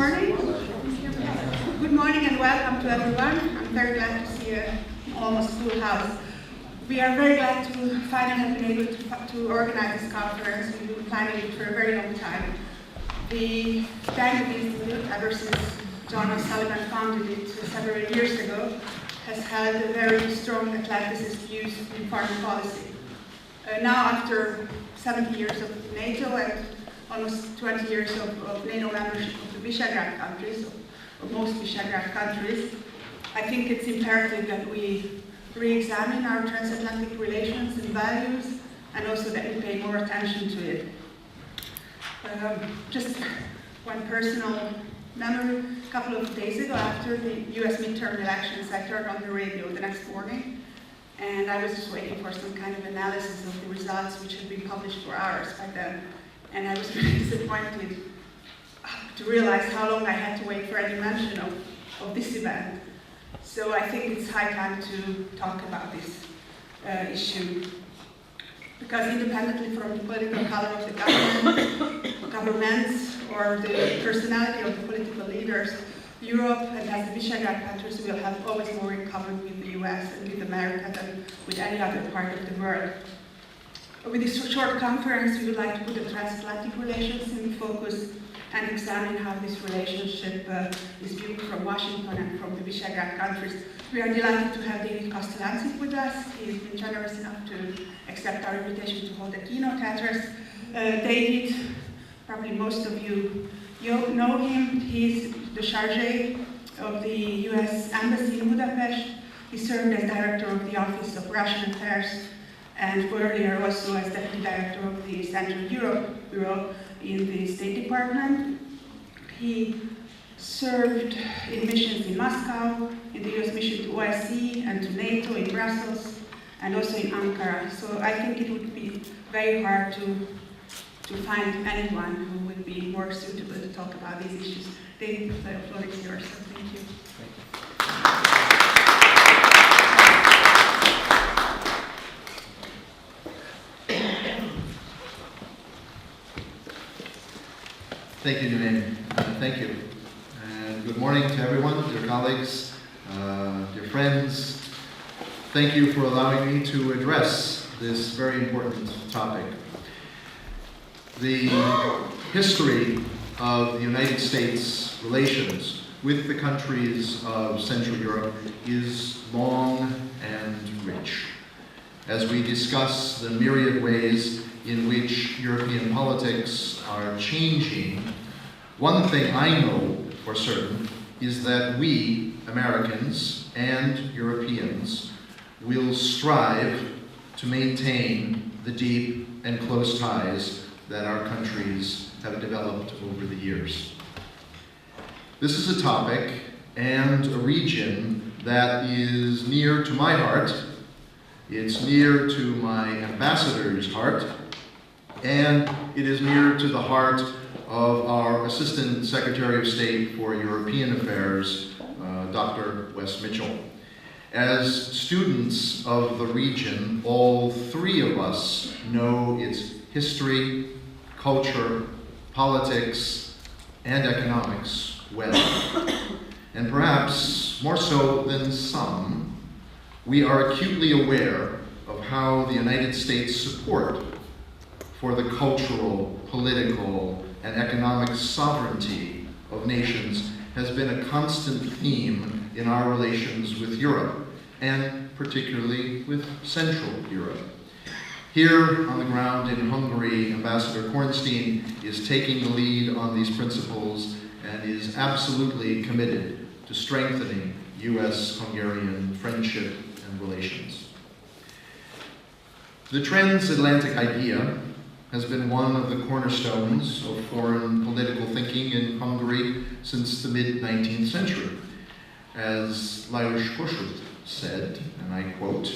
morning. Good morning and welcome to everyone. I'm very glad to see an almost full house. We are very glad to finally have been able to organize this conference. We've been planning it for a very long time. The Dynamic Institute, ever since John O'Sullivan founded it several years ago, has had a very strong Atlanticist views in foreign policy. Now, after 70 years of NATO and almost 20 years of NATO membership of the Visegrad countries, or most Visegrad countries, I think it's imperative that we re-examine our transatlantic relations and values, and also that we pay more attention to it. Just one personal memory. A couple of days ago, after the US midterm elections, I turned on the radio the next morning, and I was just waiting for some kind of analysis of the results which had been published for hours by then. And I was really disappointed to realize how long I had to wait for any mention of this event. So I think it's high time to talk about this issue. Because independently from the political color of the governments or the personality of the political leaders, Europe and as the Visegrad countries will have always more in common with the US and with America than with any other part of the world. With this short conference, we would like to put the transatlantic relations in focus and examine how this relationship is viewed from Washington and from the Visegrad countries. We are delighted to have David Kostelancic with us. He has been generous enough to accept our invitation to hold a keynote address. David, probably most of you know him. He's the chargé of the US Embassy in Budapest. He served as director of the Office of Russian Affairs and earlier also as deputy director of the Central Europe Bureau in the State Department. He served in missions in Moscow, in the US mission to OSCE and to NATO in Brussels, and also in Ankara. So I think it would be very hard to find anyone who would be more suitable to talk about these issues. David, the floor is yours, so thank you. Thank you, Nunain. Thank you. And good morning to everyone, dear colleagues, dear friends. Thank you for allowing me to address this very important topic. The history of the United States relations with the countries of Central Europe is long and rich. As we discuss the myriad ways in which European politics are changing, one thing I know for certain is that we, Americans and Europeans, will strive to maintain the deep and close ties that our countries have developed over the years. This is a topic and a region that is near to my heart. It's near to my ambassador's heart, and it is near to the heart of our Assistant Secretary of State for European Affairs, Dr. Wes Mitchell. As students of the region, all three of us know its history, culture, politics, and economics well. And perhaps more so than some, we are acutely aware of how the United States' support for the cultural, political, and economic sovereignty of nations has been a constant theme in our relations with Europe, and particularly with Central Europe. Here on the ground in Hungary, Ambassador Kornstein is taking the lead on these principles and is absolutely committed to strengthening US-Hungarian friendship and relations. The transatlantic idea has been one of the cornerstones of foreign political thinking in Hungary since the mid-19th century. As Lajos Kossuth said, and I quote,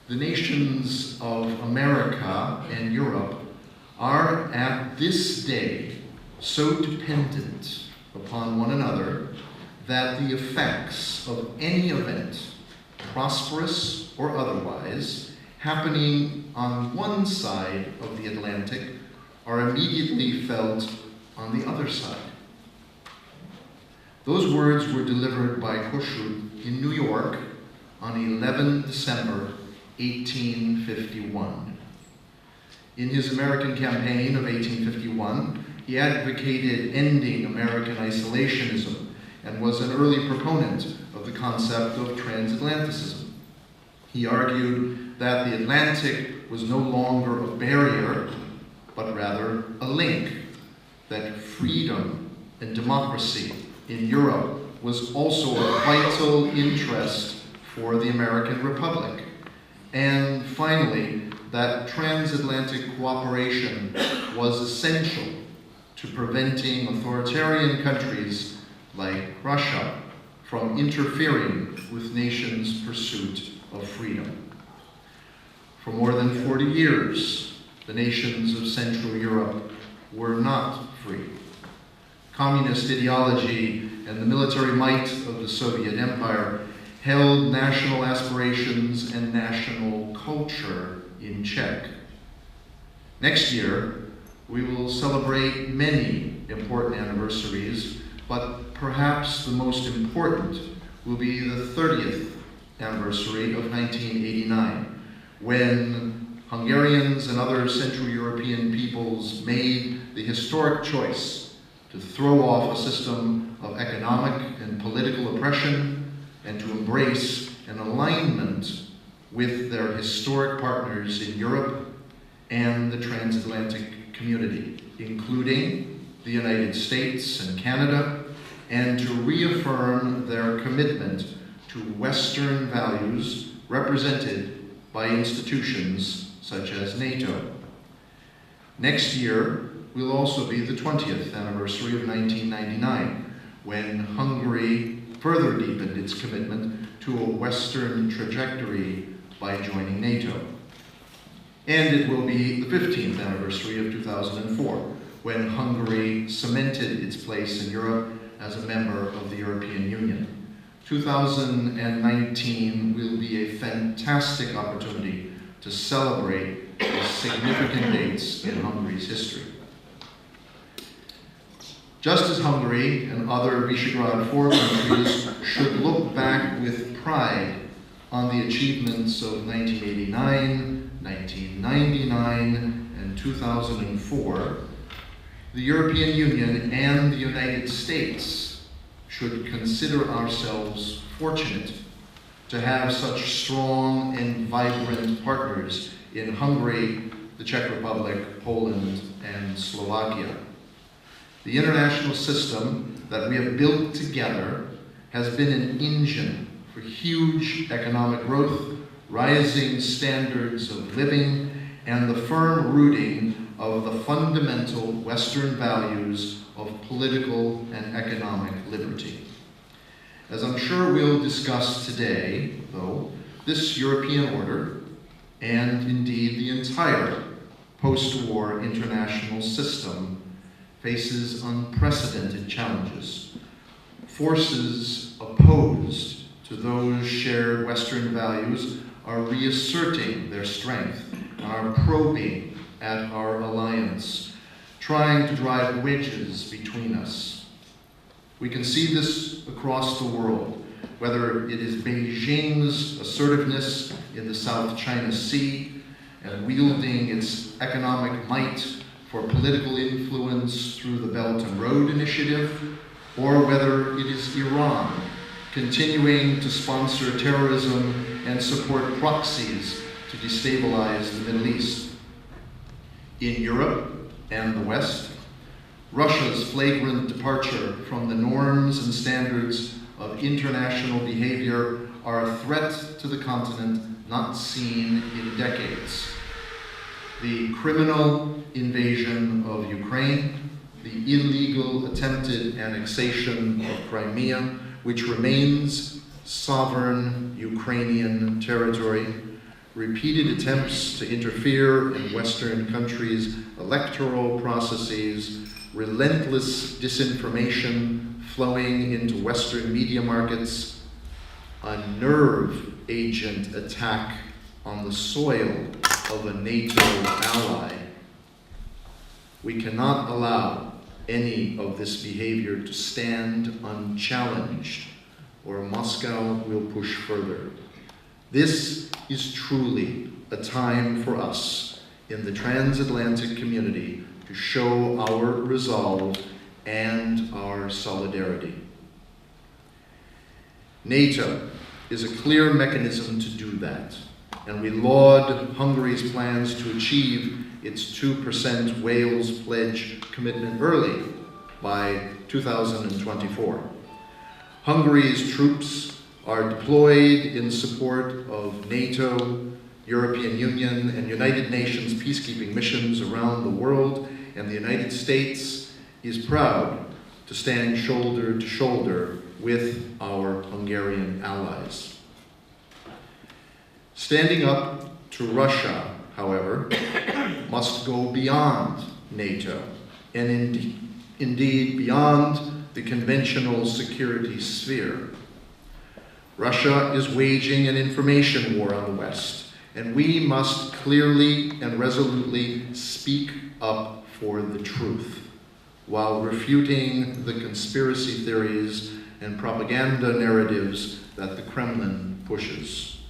"The nations of America and Europe are at this day so dependent upon one another that the effects of any event, prosperous or otherwise, happening on one side of the Atlantic are immediately felt on the other side." Those words were delivered by Kossuth in New York on 11 December 1851. In his American campaign of 1851, he advocated ending American isolationism and was an early proponent of the concept of transatlanticism. He argued that the Atlantic was no longer a barrier, but rather a link, that freedom and democracy in Europe was also a vital interest for the American Republic. And finally, that transatlantic cooperation was essential to preventing authoritarian countries like Russia from interfering with nations' pursuit of freedom. For more than 40 years, the nations of Central Europe were not free. Communist ideology and the military might of the Soviet Empire held national aspirations and national culture in check. Next year, we will celebrate many important anniversaries, but perhaps the most important will be the 30th anniversary of 1989, when Hungarians and other Central European peoples made the historic choice to throw off a system of economic and political oppression and to embrace an alignment with their historic partners in Europe and the transatlantic community, including the United States and Canada, and to reaffirm their commitment to Western values represented by institutions such as NATO. Next year will also be the 20th anniversary of 1999, when Hungary further deepened its commitment to a Western trajectory by joining NATO. And it will be the 15th anniversary of 2004, when Hungary cemented its place in Europe as a member of the European Union. 2019 will be a fantastic opportunity to celebrate these significant dates in Hungary's history. Just as Hungary and other Visegrad 4 countries should look back with pride on the achievements of 1989, 1999, and 2004, the European Union and the United States should consider ourselves fortunate to have such strong and vibrant partners in Hungary, the Czech Republic, Poland, and Slovakia. The international system that we have built together has been an engine for huge economic growth, rising standards of living, and the firm rooting of the fundamental Western values of political and economic liberty. As I'm sure we'll discuss today, though, this European order, and indeed the entire post-war international system, faces unprecedented challenges. Forces opposed to those shared Western values are reasserting their strength and are probing at our alliance, trying to drive wedges between us. We can see this across the world, whether it is Beijing's assertiveness in the South China Sea and wielding its economic might for political influence through the Belt and Road Initiative, or whether it is Iran continuing to sponsor terrorism and support proxies to destabilize the Middle East. In Europe and the West, Russia's flagrant departure from the norms and standards of international behavior are a threat to the continent not seen in decades. The criminal invasion of Ukraine, the illegal attempted annexation of Crimea, which remains sovereign Ukrainian territory, repeated attempts to interfere in Western countries' electoral processes, relentless disinformation flowing into Western media markets, a nerve agent attack on the soil of a NATO ally. We cannot allow any of this behavior to stand unchallenged, or Moscow will push further. This is truly a time for us in the transatlantic community to show our resolve and our solidarity. NATO is a clear mechanism to do that, and we laud Hungary's plans to achieve its 2% Wales pledge commitment early by 2024. Hungary's troops are deployed in support of NATO, European Union, and United Nations peacekeeping missions around the world, and the United States is proud to stand shoulder to shoulder with our Hungarian allies. Standing up to Russia, however, must go beyond NATO and indeed beyond the conventional security sphere. Russia is waging an information war on the West, and we must clearly and resolutely speak up for the truth, while refuting the conspiracy theories and propaganda narratives that the Kremlin pushes.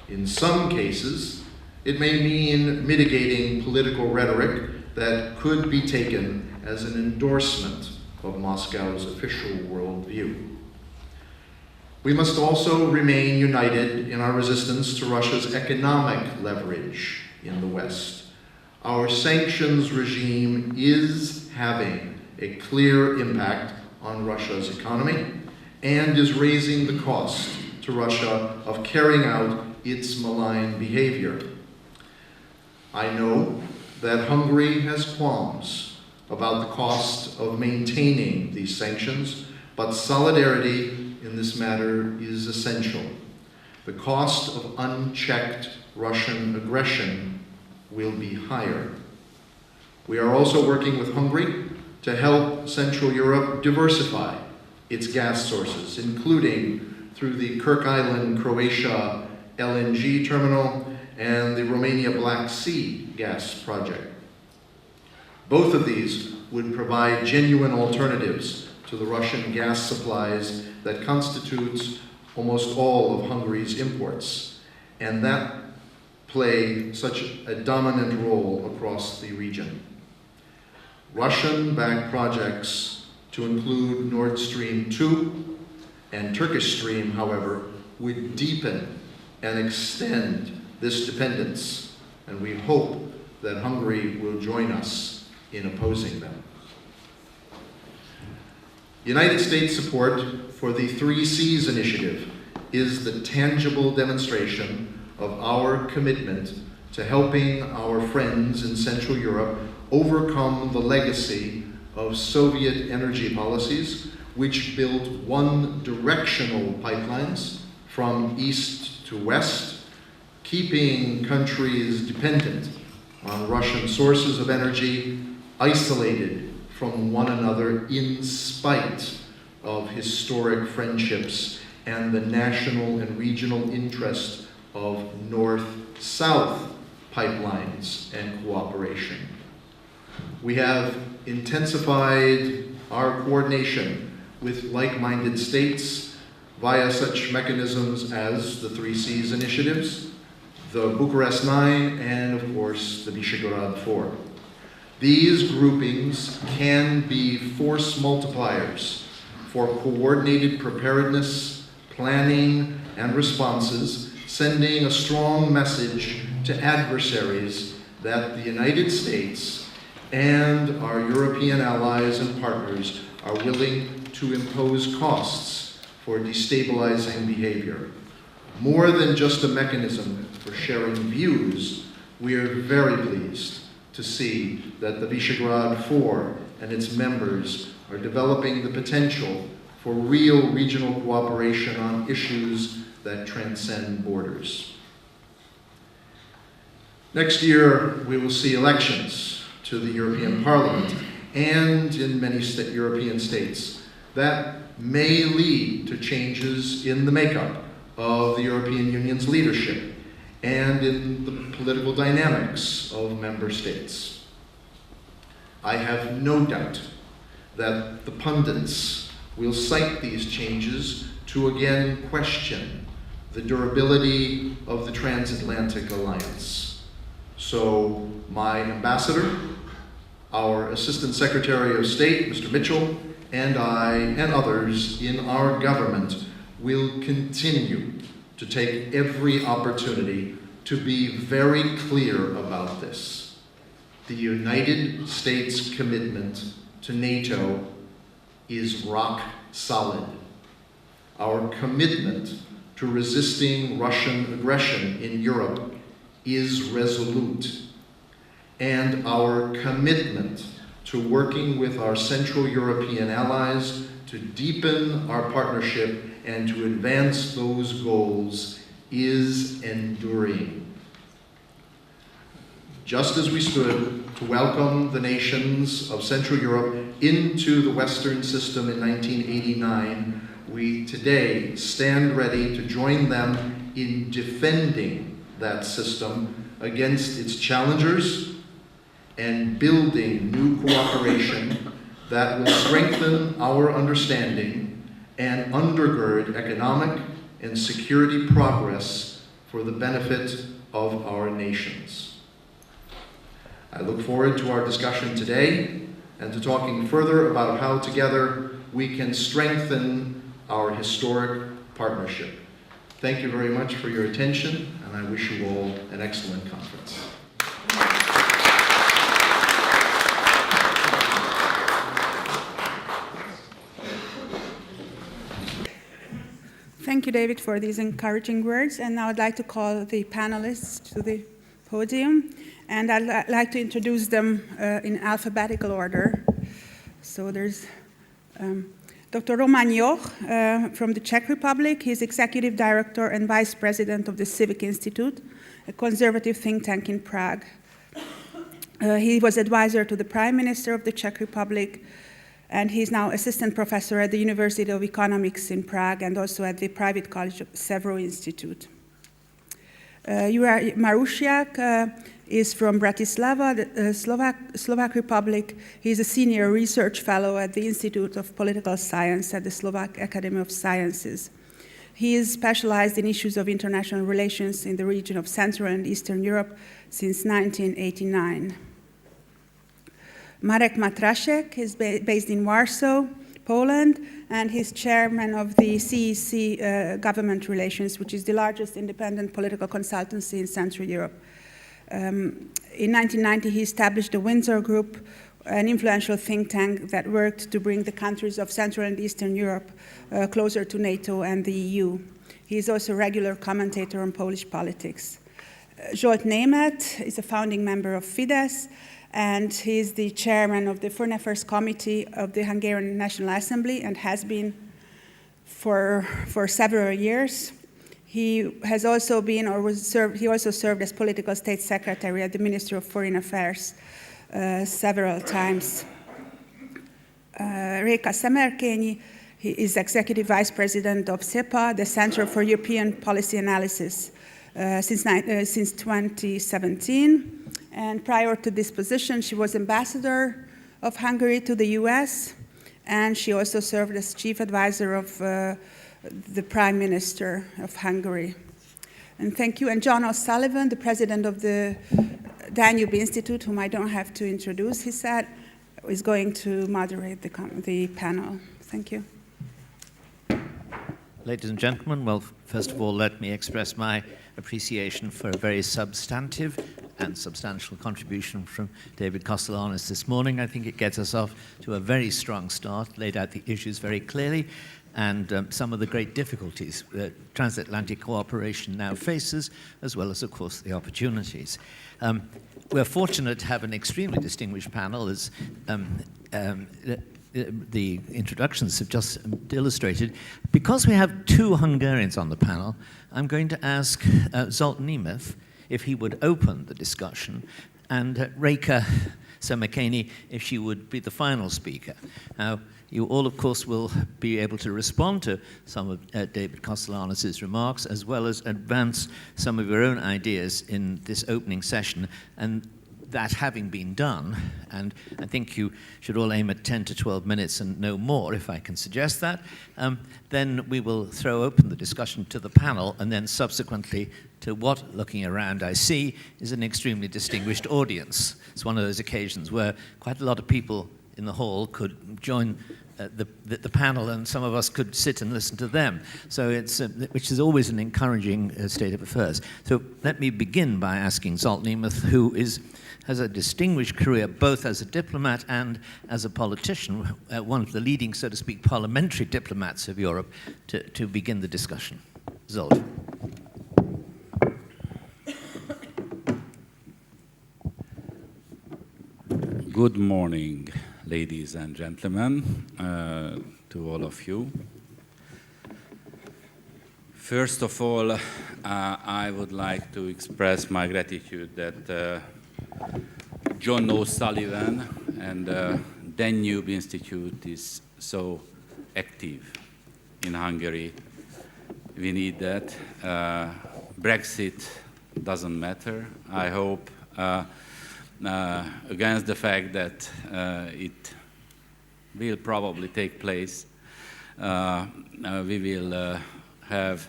In some cases, it may mean mitigating political rhetoric that could be taken as an endorsement of Moscow's official worldview. We must also remain united in our resistance to Russia's economic leverage in the West. Our sanctions regime is having a clear impact on Russia's economy and is raising the cost to Russia of carrying out its malign behavior. I know that Hungary has qualms about the cost of maintaining these sanctions, but solidarity in this matter is essential. The cost of unchecked Russian aggression will be higher. We are also working with Hungary to help Central Europe diversify its gas sources, including through the Kirk Island, Croatia LNG terminal and the Romania Black Sea gas project. Both of these would provide genuine alternatives to the Russian gas supplies that constitutes almost all of Hungary's imports, and that play such a dominant role across the region. Russian-backed projects, to include Nord Stream 2 and Turkish Stream, however, would deepen and extend this dependence, and we hope that Hungary will join us in opposing them. United States support for the 3 Cs initiative is the tangible demonstration of our commitment to helping our friends in Central Europe overcome the legacy of Soviet energy policies, which built one-directional pipelines from east to west, keeping countries dependent on Russian sources of energy, isolated from one another in spite of historic friendships and the national and regional interest of north-south pipelines and cooperation. We have intensified our coordination with like-minded states via such mechanisms as the 3 Cs initiatives, the Bucharest 9, and of course the Visegrad 4. These groupings can be force multipliers for coordinated preparedness, planning, and responses, sending a strong message to adversaries that the United States and our European allies and partners are willing to impose costs for destabilizing behavior. More than just a mechanism for sharing views, we are very pleased to see that the Visegrad 4 and its members are developing the potential for real regional cooperation on issues that transcend borders. Next year, we will see elections to the European Parliament and in many European states that may lead to changes in the makeup of the European Union's leadership and in the political dynamics of member states. I have no doubt that the pundits will cite these changes to again question the durability of the transatlantic alliance. So my ambassador, our Assistant Secretary of State, Mr. Mitchell, and I and others in our government will continue to take every opportunity to be very clear about this. The United States commitment to NATO is rock solid. Our commitment to resisting Russian aggression in Europe is resolute. And our commitment to working with our Central European allies to deepen our partnership and to advance those goals is enduring. Just as we stood to welcome the nations of Central Europe into the Western system in 1989, we today stand ready to join them in defending that system against its challengers and building new cooperation that will strengthen our understanding and undergird economic and security progress for the benefit of our nations. I look forward to our discussion today and to talking further about how together we can strengthen our historic partnership. Thank you very much for your attention, and I wish you all an excellent conference. Thank you, David, for these encouraging words. And now I'd like to call the panelists to the podium. And I'd like to introduce them in alphabetical order. So there's Dr. Roman Joch from the Czech Republic. He's Executive Director and Vice President of the Civic Institute, a conservative think tank in Prague. He was advisor to the Prime Minister of the Czech Republic, and he's now assistant professor at the University of Economics in Prague and also at the private college of Severo Institute. Juraj Marušiak is from Bratislava, the Slovak Republic. He's a senior research fellow at the Institute of Political Science at the Slovak Academy of Sciences. He is specialized in issues of international relations in the region of Central and Eastern Europe since 1989. Marek Matraszek is based in Warsaw, Poland, and he's chairman of the CEC Government Relations, which is the largest independent political consultancy in Central Europe. In 1990, he established the Windsor Group, an influential think tank that worked to bring the countries of Central and Eastern Europe closer to NATO and the EU. He is also a regular commentator on Polish politics. Zsolt Németh is a founding member of Fidesz, and he's the chairman of the Foreign Affairs Committee of the Hungarian National Assembly and has been for several years. He has also been, he also served as political state secretary at the Ministry of Foreign Affairs several times. Réka Szemerkényi, he is executive vice president of CEPA, the Center for European Policy Analysis, since 2017. And prior to this position, she was ambassador of Hungary to the US, and she also served as chief advisor of the Prime Minister of Hungary. And thank you. And John O'Sullivan, the president of the Danube Institute, whom I don't have to introduce, he said, is going to moderate the panel. Thank you. Ladies and gentlemen, well, first of all, let me express my appreciation for a very substantive and substantial contribution from David Kostelannis this morning. I think it gets us off to a very strong start, laid out the issues very clearly, and some of the great difficulties that transatlantic cooperation now faces, as well as, of course, the opportunities. We're fortunate to have an extremely distinguished panel, as the introductions have just illustrated. Because we have two Hungarians on the panel, I'm going to ask Zsolt Németh if he would open the discussion, and Réka Szemerkényi if she would be the final speaker. Now, you all, of course, will be able to respond to some of David Kostelannis' remarks, as well as advance some of your own ideas in this opening session. And that having been done, and I think you should all aim at 10 to 12 minutes and no more, if I can suggest that, then we will throw open the discussion to the panel, and then subsequently to what, looking around, I see is an extremely distinguished audience. It's one of those occasions where quite a lot of people in the hall could join the panel, and some of us could sit and listen to them. So it's, which is always an encouraging state of affairs. So let me begin by asking Zsolt Nemeth, who has a distinguished career both as a diplomat and as a politician, one of the leading, so to speak, parliamentary diplomats of Europe, to begin the discussion. Zsolt. Good morning, ladies and gentlemen, to all of you. First of all, I would like to express my gratitude that John O'Sullivan and Danube Institute is so active in Hungary. We need that. Brexit doesn't matter. I hope against the fact that it will probably take place, we will have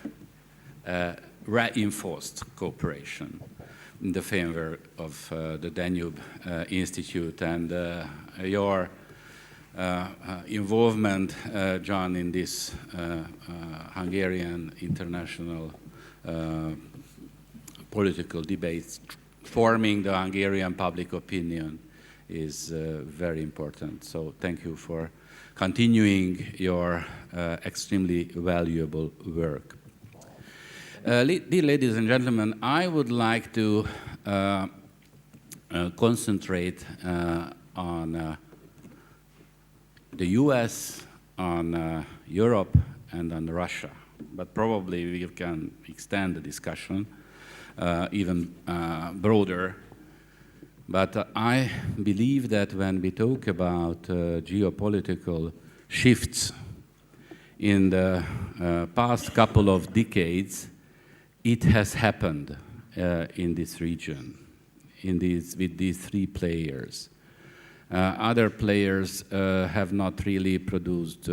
reinforced cooperation in the framework of the Danube Institute, and your involvement, John, in this Hungarian international political debates forming the Hungarian public opinion is very important. So thank you for continuing your extremely valuable work. Dear ladies and gentlemen, I would like to concentrate on the US, on Europe, and on Russia. But probably we can extend the discussion even broader. But I believe that when we talk about geopolitical shifts in the past couple of decades, it has happened in this region, with these three players. Other players have not really produced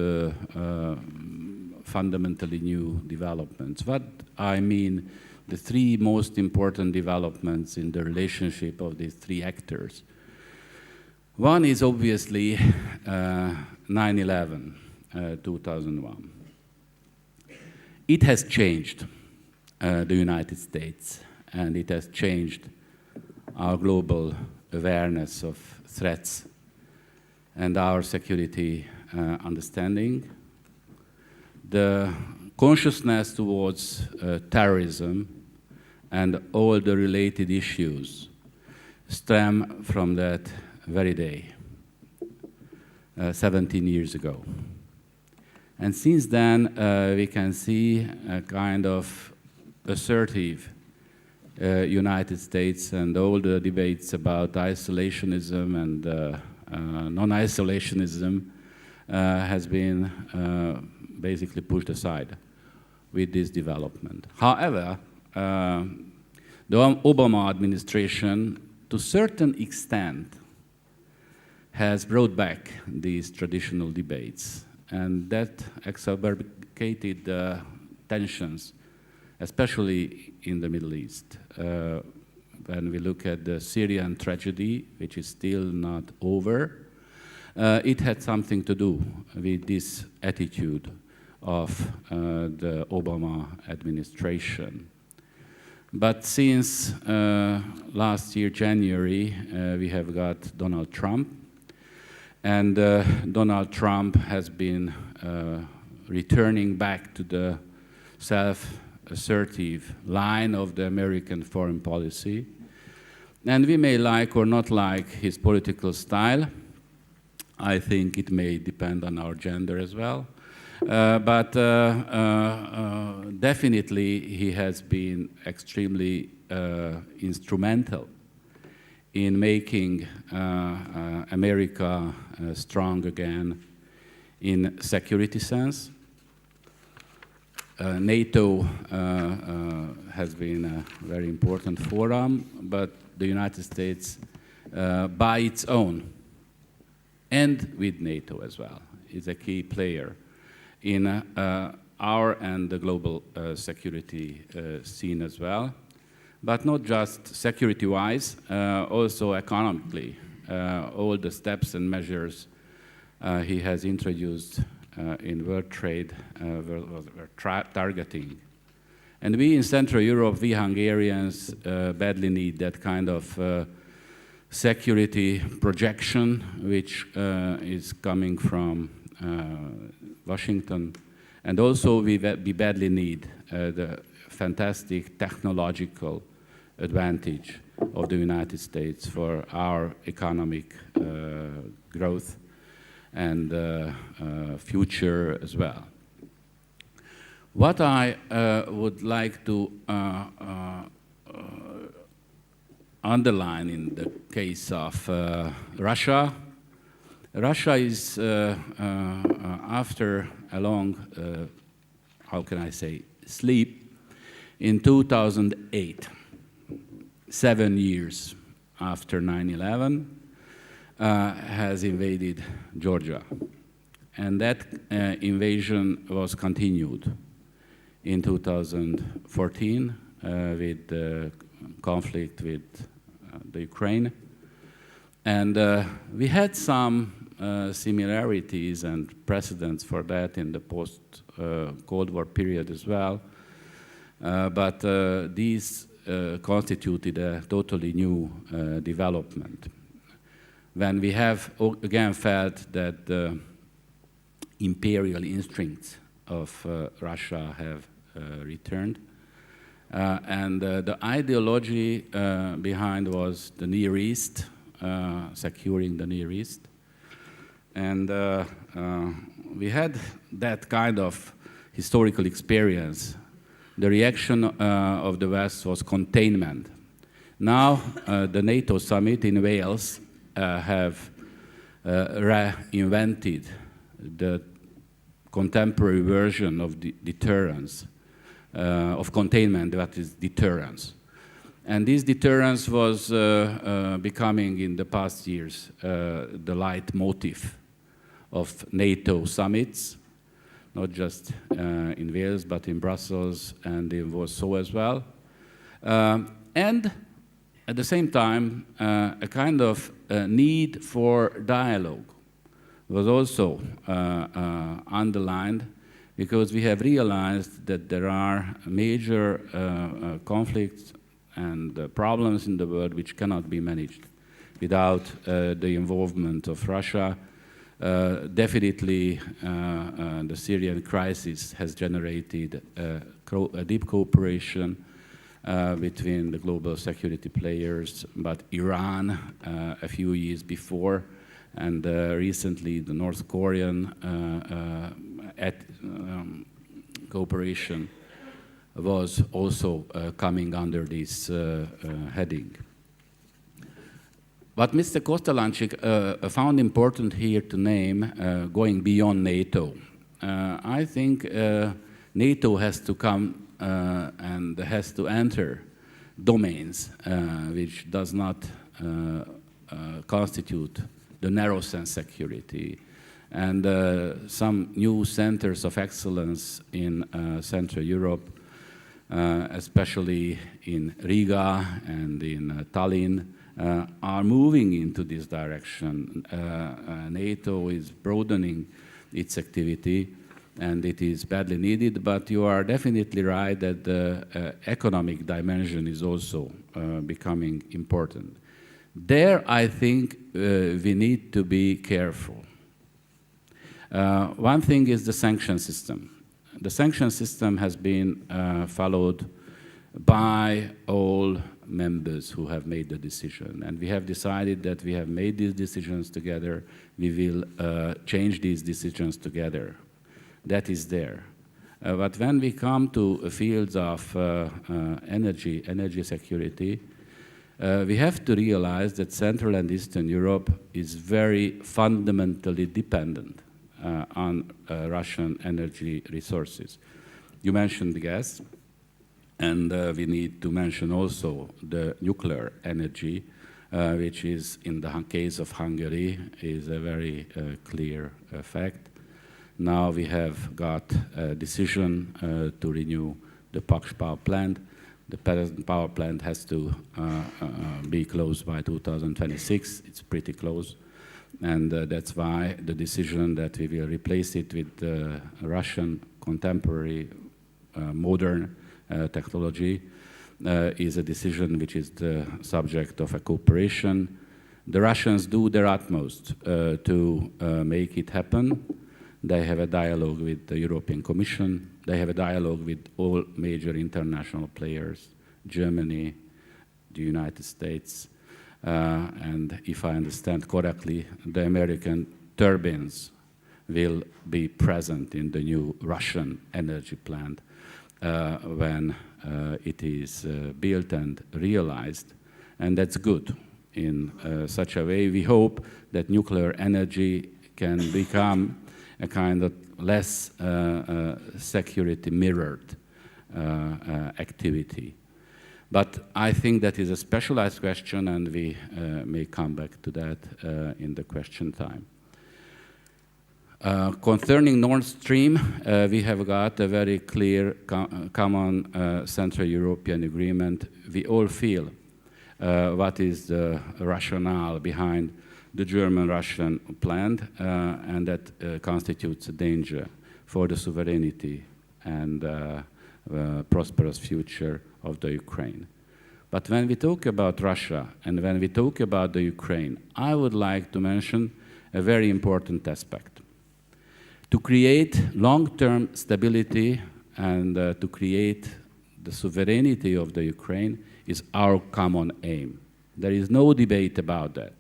fundamentally new developments. What I mean, the three most important developments in the relationship of these three actors. One is obviously 9/11, 2001. It has changed the United States, and it has changed our global awareness of threats and our security understanding. The consciousness towards terrorism and all the related issues stem from that very day, 17 years ago. And since then, we can see a kind of assertive United States, and all the debates about isolationism and non-isolationism has been basically pushed aside with this development. However, the Obama administration, to a certain extent, has brought back these traditional debates, and that exacerbated tensions, especially in the Middle East. When we look at the Syrian tragedy, which is still not over, it had something to do with this attitude of the Obama administration. But since last year, January, we have got Donald Trump, and Donald Trump has been returning back to the self-assertive line of the American foreign policy. And we may like or not like his political style. I think it may depend on our gender as well. But definitely he has been extremely instrumental in making America strong again in security sense. NATO has been a very important forum, but the United States by its own, and with NATO as well. It's a key player in our and the global security scene as well. But not just security-wise, also economically. All the steps and measures he has introduced in world trade were targeting. And we in Central Europe, we Hungarians badly need that kind of security projection, which is coming from Washington. And also we badly need the fantastic technological advantage of the United States for our economic growth and future as well. What I would like to underline in the case of Russia, Russia is, after a long, how can I say, sleep, in 2008, 7 years after 9/11, has invaded Georgia. And that invasion was continued in 2014 with the conflict with the Ukraine. And we had some similarities and precedents for that in the post-Cold War period as well. But these constituted a totally new development. When we have again felt that the imperial instincts of Russia have returned, and the ideology behind was the Near East, securing the Near East. And we had that kind of historical experience. The reaction of the West was containment. Now, the NATO summit in Wales have reinvented the contemporary version of deterrence, of containment, that is deterrence. And this deterrence was becoming, in the past years, the leitmotif of NATO summits, not just in Wales, but in Brussels and in Warsaw as well. And at the same time, a kind of need for dialogue was also underlined, because we have realized that there are major conflicts and problems in the world which cannot be managed without the involvement of Russia. Definitely, the Syrian crisis has generated a deep cooperation between the global security players, but Iran a few years before, and recently the North Korean cooperation was also coming under this heading. But Mr. Kostalancik found important here to name going beyond NATO. I think NATO has to come and has to enter domains which does not constitute the narrow sense security, and some new centers of excellence in Central Europe, especially in Riga and in Tallinn, are moving into this direction. NATO is broadening its activity, and it is badly needed, but you are definitely right that the economic dimension is also becoming important. There, I think we need to be careful. One thing is the sanction system. The sanction system has been followed by all members who have made the decision. And we have decided that we have made these decisions together. We will change these decisions together. That is there. But when we come to fields of energy security, we have to realize that Central and Eastern Europe is very fundamentally dependent on Russian energy resources. You mentioned gas, and we need to mention also the nuclear energy, which is, in the case of Hungary, is a very clear fact. Now we have got a decision to renew the Paks power plant. The present power plant has to be closed by 2026. It's pretty close. And that's why the decision that we will replace it with Russian contemporary modern technology is a decision which is the subject of a cooperation. The Russians do their utmost to make it happen. They have a dialogue with the European Commission. They have a dialogue with all major international players, Germany, the United States, and if I understand correctly, the American turbines will be present in the new Russian energy plant when it is built and realized, and that's good. In such a way, we hope that nuclear energy can become a kind of less security mirrored activity. But I think that is a specialized question, and we may come back to that in the question time. Concerning Nord Stream, we have got a very clear common Central European agreement. We all feel what is the rationale behind the German-Russian plant, and that constitutes a danger for the sovereignty and prosperous future of the Ukraine. But when we talk about Russia and when we talk about the Ukraine, I would like to mention a very important aspect. To create long-term stability and to create the sovereignty of the Ukraine is our common aim. There is no debate about that.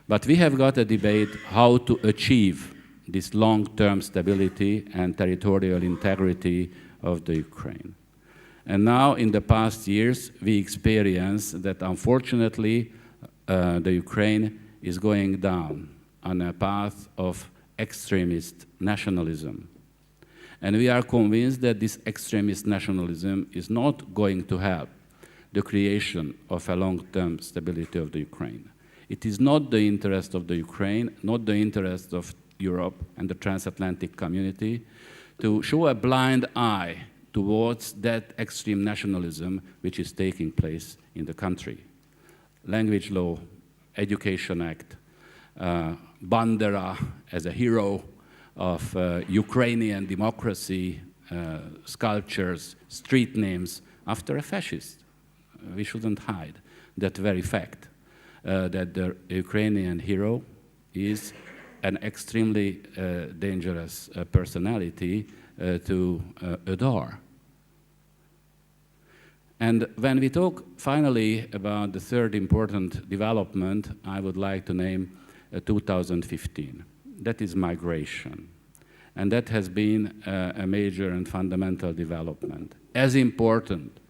But we have got a debate how to achieve this long-term stability and territorial integrity of the Ukraine. And now, in the past years, we experience that, unfortunately, the Ukraine is going down on a path of extremist nationalism. And we are convinced that this extremist nationalism is not going to help the creation of a long-term stability of the Ukraine. It is not the interest of the Ukraine, not the interest of Europe and the transatlantic community to show a blind eye towards that extreme nationalism which is taking place in the country. Language law, Education Act, Bandera as a hero of Ukrainian democracy, sculptures, street names after a fascist. We shouldn't hide that very fact. That the Ukrainian hero is an extremely dangerous personality to adore. And when we talk finally about the third important development, I would like to name 2015. That is migration. And that has been a major and fundamental development. As important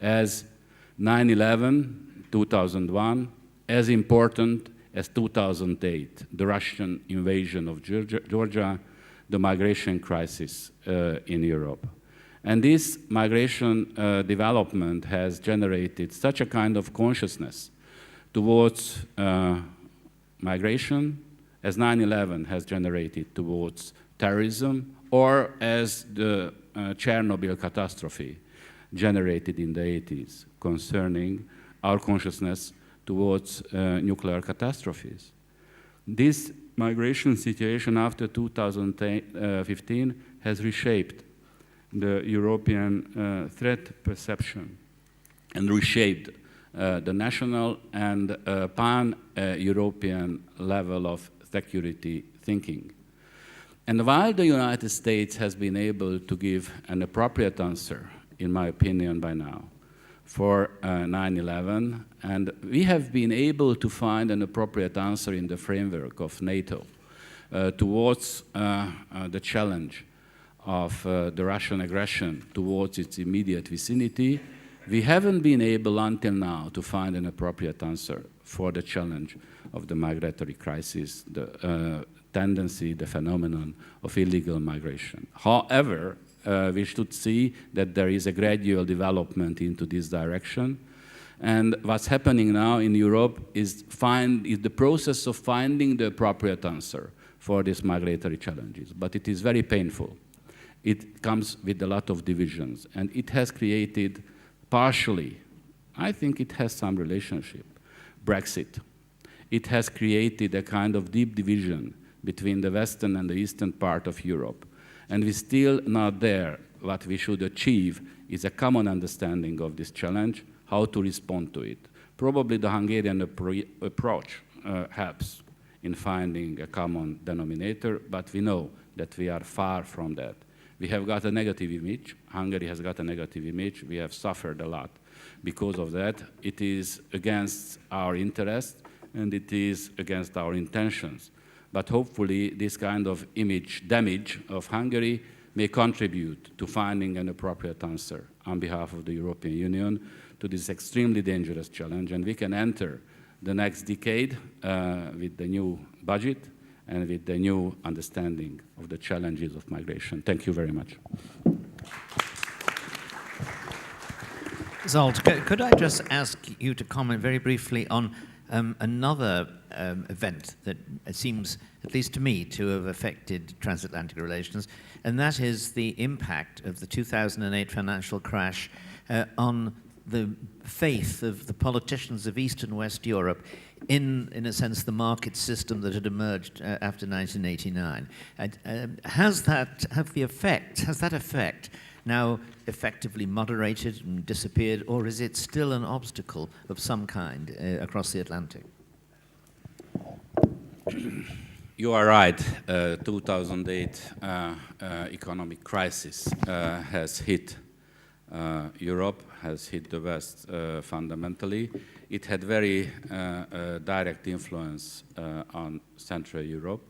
as 9/11, 2001, as important as 2008, the Russian invasion of Georgia, the migration crisis in Europe. And this migration development has generated such a kind of consciousness towards migration as 9/11 has generated towards terrorism, or as the Chernobyl catastrophe generated in the 80s concerning our consciousness towards nuclear catastrophes. This migration situation after 2015 has reshaped the European threat perception and reshaped the national and pan-European level of security thinking. And while the United States has been able to give an appropriate answer, in my opinion by now, for 9/11, and we have been able to find an appropriate answer in the framework of NATO towards the challenge of the Russian aggression towards its immediate vicinity, we haven't been able until now to find an appropriate answer for the challenge of the migratory crisis, the tendency, the phenomenon of illegal migration. However, we should see that there is a gradual development into this direction, And what's happening now in Europe is the process of finding the appropriate answer for these migratory challenges. But it is very painful. It comes with a lot of divisions, and it has created partially, I think it has some relationship, Brexit. It has created a kind of deep division between the western and the eastern part of Europe. And we're still not there. What we should achieve is a common understanding of this challenge, how to respond to it. Probably the Hungarian approach helps in finding a common denominator, but we know that we are far from that. We have got a negative image. Hungary has got a negative image. We have suffered a lot because of that. It is against our interest, and it is against our intentions. But hopefully this kind of image damage of Hungary may contribute to finding an appropriate answer on behalf of the European Union to this extremely dangerous challenge, and we can enter the next decade with the new budget and with the new understanding of the challenges of migration. Thank you very much. Zsolt, could I just ask you to comment very briefly on another event that seems, at least to me, to have affected transatlantic relations, and that is the impact of the 2008 financial crash on the faith of the politicians of East and West Europe in a sense, the market system that had emerged after 1989. Has that effect now effectively moderated and disappeared, or is it still an obstacle of some kind across the Atlantic? You are right. 2008 economic crisis has hit Europe, has hit the West fundamentally. It had very direct influence on Central Europe,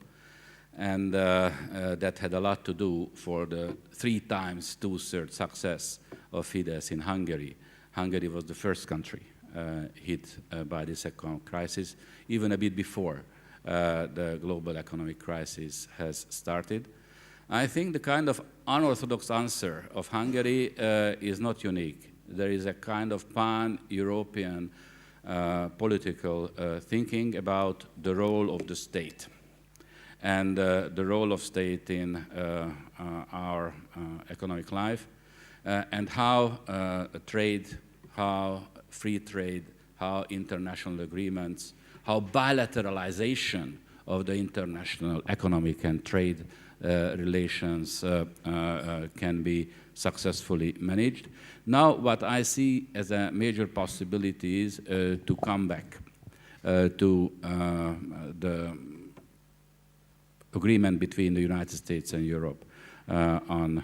and that had a lot to do for the 3 times 2/3 success of Fidesz in Hungary. Hungary was the first country hit by this economic crisis, even a bit before the global economic crisis has started. I think the kind of unorthodox answer of Hungary is not unique. There is a kind of pan-European political thinking about the role of the state and the role of state in our economic life and how trade, how free trade, how international agreements, how bilateralization of the international economic and trade relations can be successfully managed. Now, what I see as a major possibility is to come back to the agreement between the United States and Europe on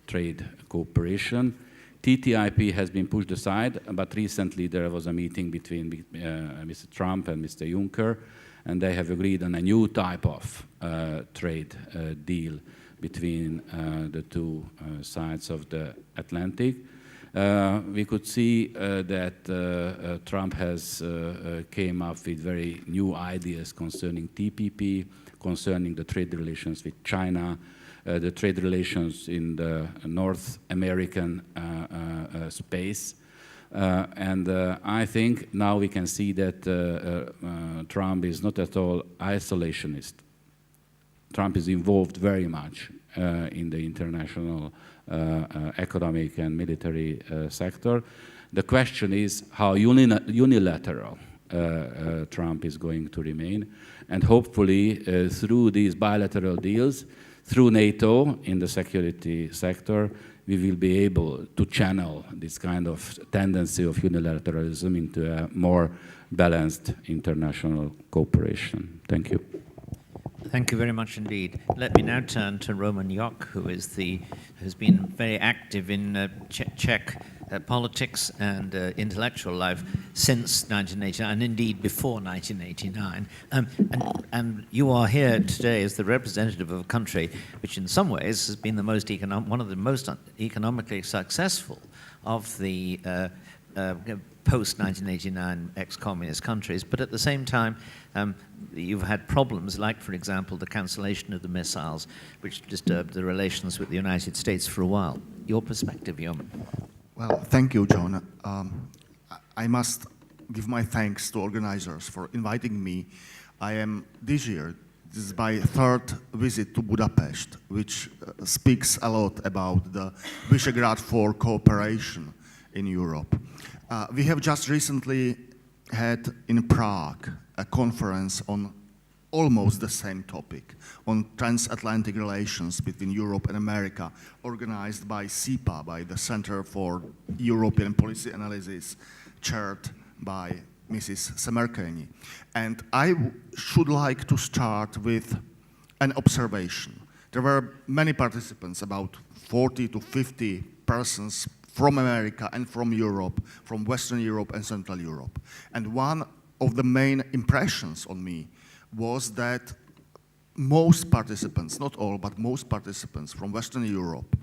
trade cooperation. TTIP has been pushed aside, but recently there was a meeting between Mr. Trump and Mr. Juncker, and they have agreed on a new type of trade deal between the two sides of the Atlantic. We could see that Trump has came up with very new ideas concerning TPP, concerning the trade relations with China, the trade relations in the North American space. And I think now we can see that Trump is not at all isolationist. Trump is involved very much in the international economic and military sector. The question is how unilateral Trump is going to remain. And hopefully through these bilateral deals, through NATO in the security sector, we will be able to channel this kind of tendency of unilateralism into a more balanced international cooperation. Thank you. Thank you very much indeed. Let me now turn to Roman Jock, who has been very active in Czech politics and intellectual life since 1989, and indeed before 1989. And you are here today as the representative of a country which in some ways has been one of the most economically successful of the post-1989 ex-communist countries, but at the same time you've had problems like, for example, the cancellation of the missiles, which disturbed the relations with the United States for a while. Your perspective, Roman? Well, thank you, John. I must give my thanks to organizers for inviting me. I am this year, this is my third visit to Budapest, which speaks a lot about the Visegrad 4 cooperation in Europe. We have just recently had in Prague a conference on almost the same topic, on transatlantic relations between Europe and America, organized by CIPA, by the Center for European Policy Analysis, chaired by Mrs. Semerkenyi. And I should like to start with an observation. There were many participants, about 40 to 50 persons from America and from Europe, from Western Europe and Central Europe. And one of the main impressions on me was that most participants, not all, but most participants from Western Europe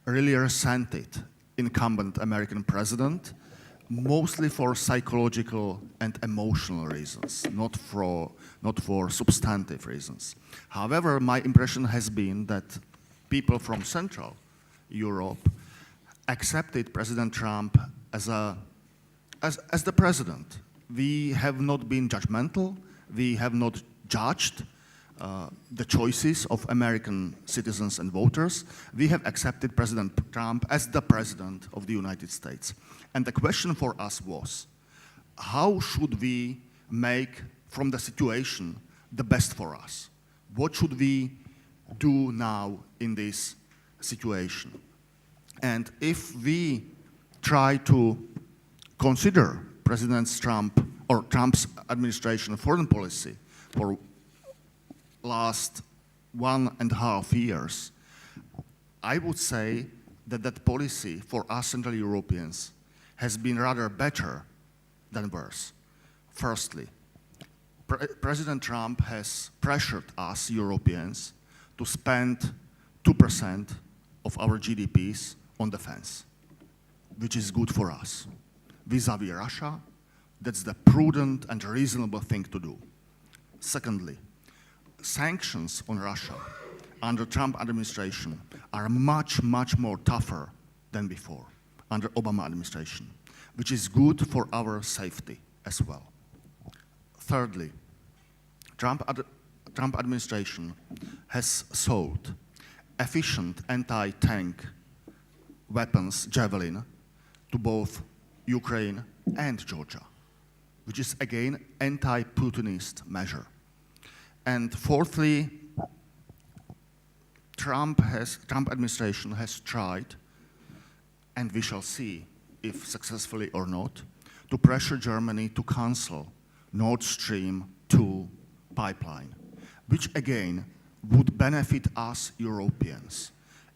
really resented incumbent American president, mostly for psychological and emotional reasons, not for substantive reasons. However, my impression has been that people from Central Europe accepted President Trump as the president. We have not been judgmental. We have not judged the choices of American citizens and voters. We have accepted President Trump as the president of the United States. And the question for us was, how should we make from the situation the best for us? What should we do now in this situation? And if we try to consider President Trump or Trump's administration foreign policy for last 1.5 years, I would say that that policy for us Central Europeans has been rather better than worse. Firstly, President Trump has pressured us Europeans to spend 2% of our GDPs on defense, which is good for us. Vis-à-vis Russia, that's the prudent and reasonable thing to do. Secondly, sanctions on Russia under Trump administration are much, much more tougher than before under Obama administration, which is good for our safety as well. Thirdly, Trump administration has sold efficient anti-tank weapons, Javelin, to both Ukraine and Georgia, which is again anti-Putinist measure. And fourthly, Trump administration has tried, and we shall see if successfully or not, to pressure Germany to cancel Nord Stream 2 pipeline, which again would benefit us Europeans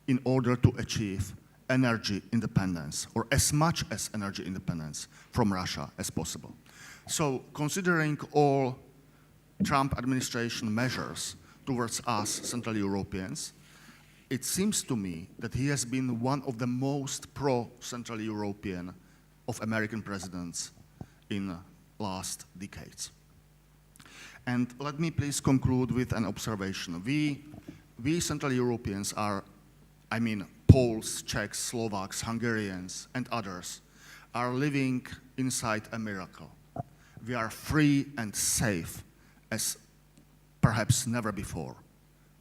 in order to achieve energy independence, or as much as energy independence from Russia as possible. So considering all Trump administration measures towards us Central Europeans, it seems to me that he has been one of the most pro-Central European of American presidents in last decades. And let me please conclude with an observation. We Central Europeans are, Poles, Czechs, Slovaks, Hungarians, and others are living inside a miracle. We are free and safe as perhaps never before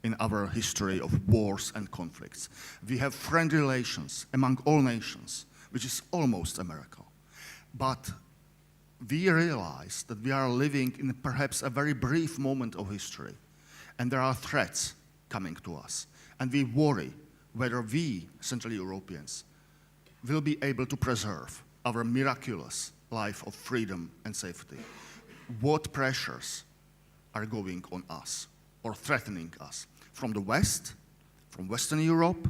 in our history of wars and conflicts. We have friendly relations among all nations, which is almost a miracle. But we realize that we are living in perhaps a very brief moment of history, and there are threats coming to us. And we worry whether we, Central Europeans, will be able to preserve our miraculous life of freedom and safety. What pressures are going on us or threatening us? From the West, from Western Europe,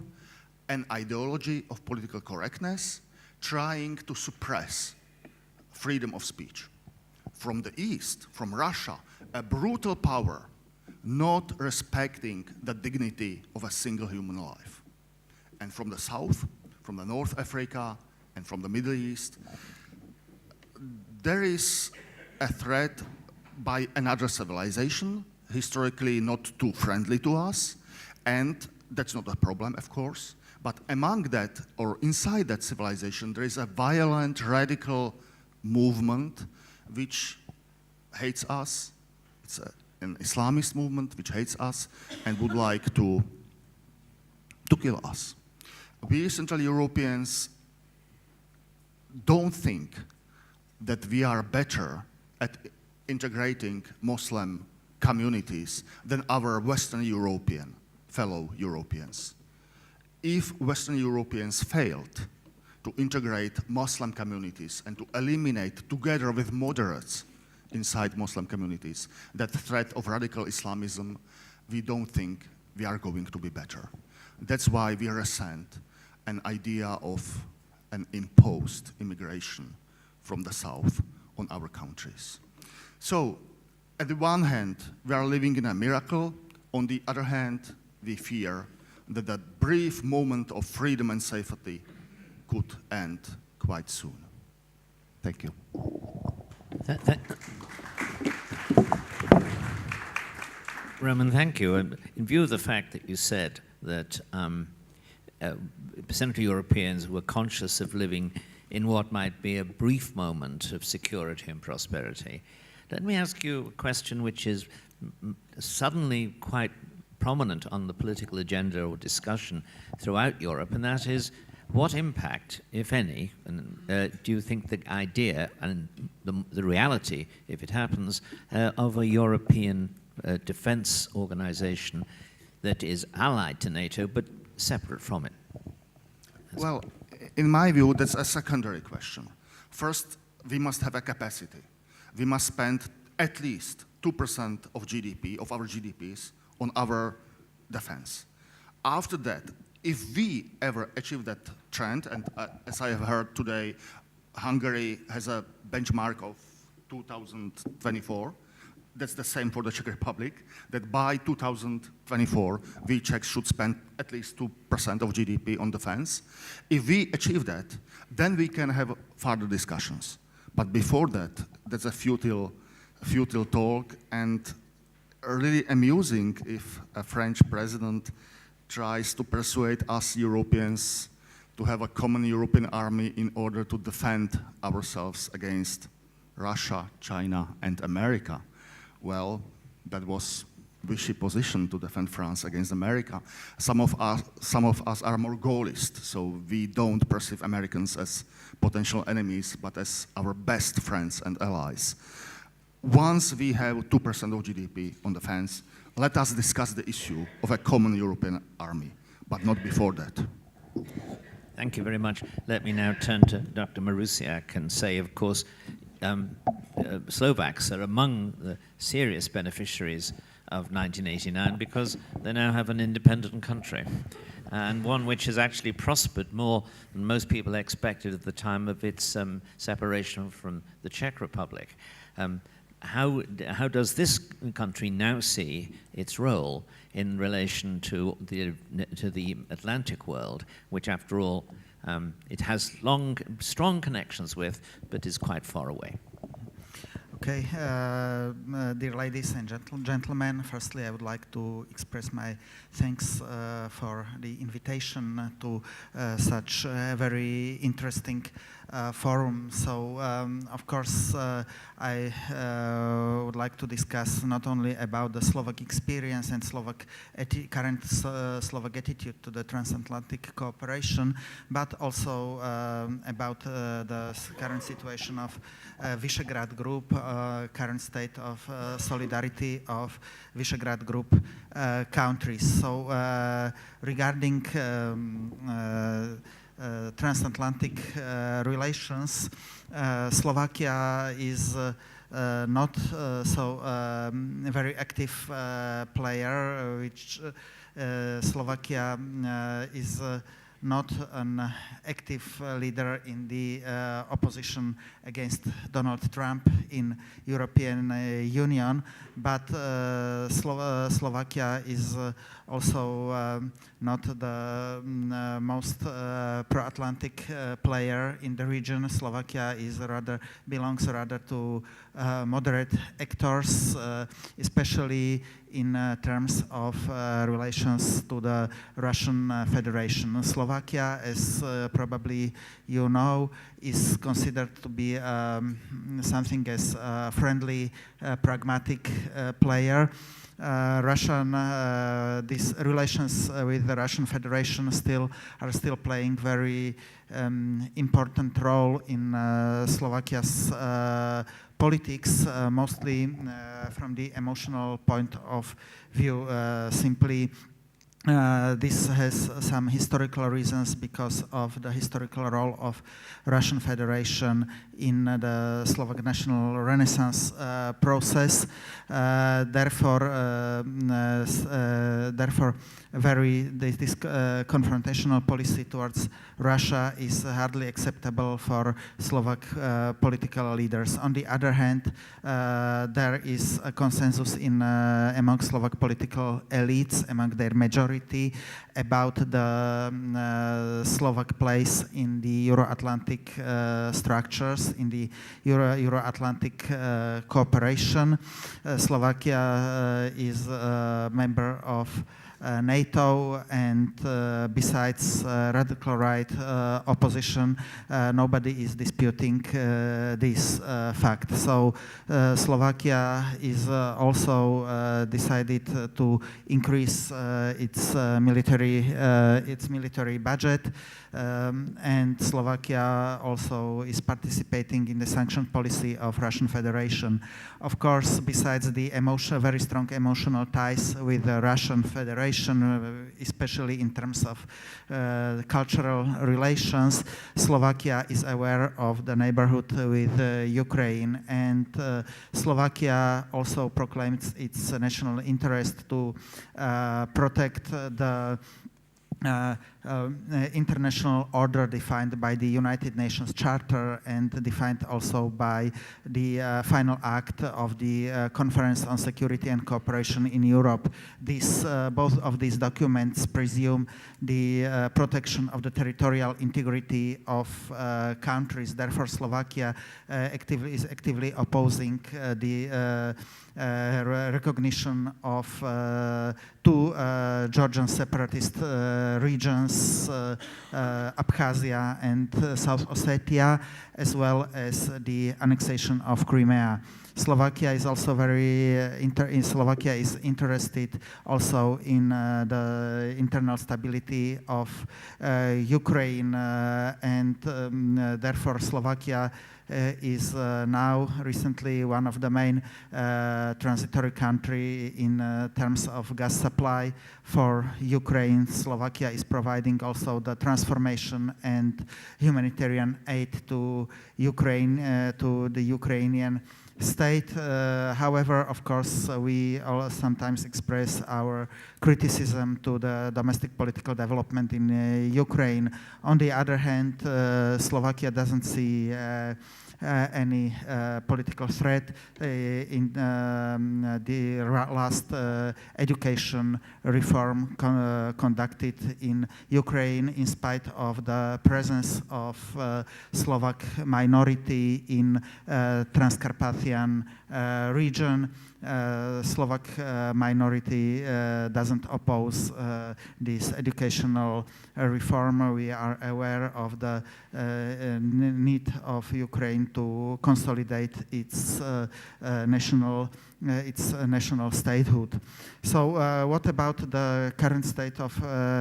an ideology of political correctness trying to suppress freedom of speech. From the East, from Russia, a brutal power not respecting the dignity of a single human life. And from the South, from the North Africa, and from the Middle East, there is a threat by another civilization, historically not too friendly to us, and that's not a problem, of course, but among that, or inside that civilization, there is a violent, radical movement which hates us. It's an Islamist movement which hates us and would like to kill us. We Central Europeans don't think that we are better at integrating Muslim communities than our Western European fellow Europeans. If Western Europeans failed to integrate Muslim communities and to eliminate, together with moderates inside Muslim communities, that threat of radical Islamism, we don't think we are going to be better. That's why we resent an idea of an imposed immigration from the south on our countries. So, at the one hand, we are living in a miracle. On the other hand, we fear that that brief moment of freedom and safety could end quite soon. Thank you. Roman, thank you. In view of the fact that you said that Central Europeans were conscious of living in what might be a brief moment of security and prosperity, let me ask you a question which is suddenly quite prominent on the political agenda or discussion throughout Europe, and that is, what impact, if any, do you think the idea and the reality, if it happens, of a European defense organization that is allied to NATO but separate from it? Well, in my view, that's a secondary question. First, we must have a capacity. We must spend at least 2% of GDP, of our GDPs, on our defense. After that, if we ever achieve that trend, and as I have heard today, Hungary has a benchmark of 2024, that's the same for the Czech Republic, that by 2024, we Czechs should spend at least 2% of GDP on defense. If we achieve that, then we can have further discussions. But before that, that's a futile talk, and really amusing if a French president tries to persuade us Europeans to have a common European army in order to defend ourselves against Russia, China, and America. Well, that was wishy position to defend France against America. Some of us are more Gaullist, so we don't perceive Americans as potential enemies, but as our best friends and allies. Once we have 2% of GDP on defense, let us discuss the issue of a common European army, but not before that. Thank you very much. Let me now turn to Dr. Marusiak and say, of course, Slovaks are among the serious beneficiaries of 1989 because they now have an independent country, and one which has actually prospered more than most people expected at the time of its separation from the Czech Republic. How does this country now see its role in relation to the Atlantic world, which, after all, it has strong connections with, but is quite far away? Okay, dear ladies and gentlemen, firstly I would like to express my thanks for the invitation to such a very interesting forum. So, of course, I would like to discuss not only about the Slovak experience and current Slovak attitude to the transatlantic cooperation, but also about the current situation of Visegrad Group, current state of solidarity of Visegrad Group countries. So, regarding transatlantic relations, Slovakia is not so very active player, which Slovakia is not an active leader in the opposition against Donald Trump in European Union, but Slovakia is also not the most pro-Atlantic player in the region. Slovakia belongs rather to moderate actors, especially in terms of relations to the Russian Federation. Slovakia Slovakia, as probably you know, is considered to be something as a friendly, pragmatic player. These relations with the Russian Federation are still playing very important role in Slovakia's politics, mostly from the emotional point of view. Simply, this has some historical reasons because of the historical role of Russian Federation in the Slovak national renaissance process. Therefore, this confrontational policy towards Russia is hardly acceptable for Slovak political leaders. On the other hand, there is a consensus among Slovak political elites, among their majority, about the Slovak place in the Euro-Atlantic structures, in the Euro-Atlantic cooperation. Slovakia is a member of NATO, and besides radical right opposition, nobody is disputing this fact. So Slovakia is also decided to increase its military budget, and Slovakia also is participating in the sanction policy of Russian Federation. Of course, besides the very strong emotional ties with the Russian Federation, especially in terms of cultural relations, Slovakia is aware of the neighborhood with Ukraine, and Slovakia also proclaims its national interest to protect the international order defined by the United Nations Charter and defined also by the final act of the Conference on Security and Cooperation in Europe. Both of these documents presume the protection of the territorial integrity of countries. Therefore, Slovakia is actively opposing the recognition of two Georgian separatist regions, Abkhazia and South Ossetia, as well as the annexation of Crimea. Slovakia is also Slovakia is interested also in the internal stability of Ukraine, and therefore Slovakia is now recently one of the main transitory country in terms of gas supply for Ukraine. Slovakia is providing also the transformation and humanitarian aid to Ukraine, to the Ukrainian state. However, of course, we all sometimes express our criticism to the domestic political development in Ukraine. On the other hand, Slovakia doesn't see any political threat in the last education reform conducted in Ukraine, in spite of the presence of Slovak minority in Transcarpathian region. Slovak minority doesn't oppose this educational reform. We are aware of the need of Ukraine to consolidate its national statehood. So what about the current state of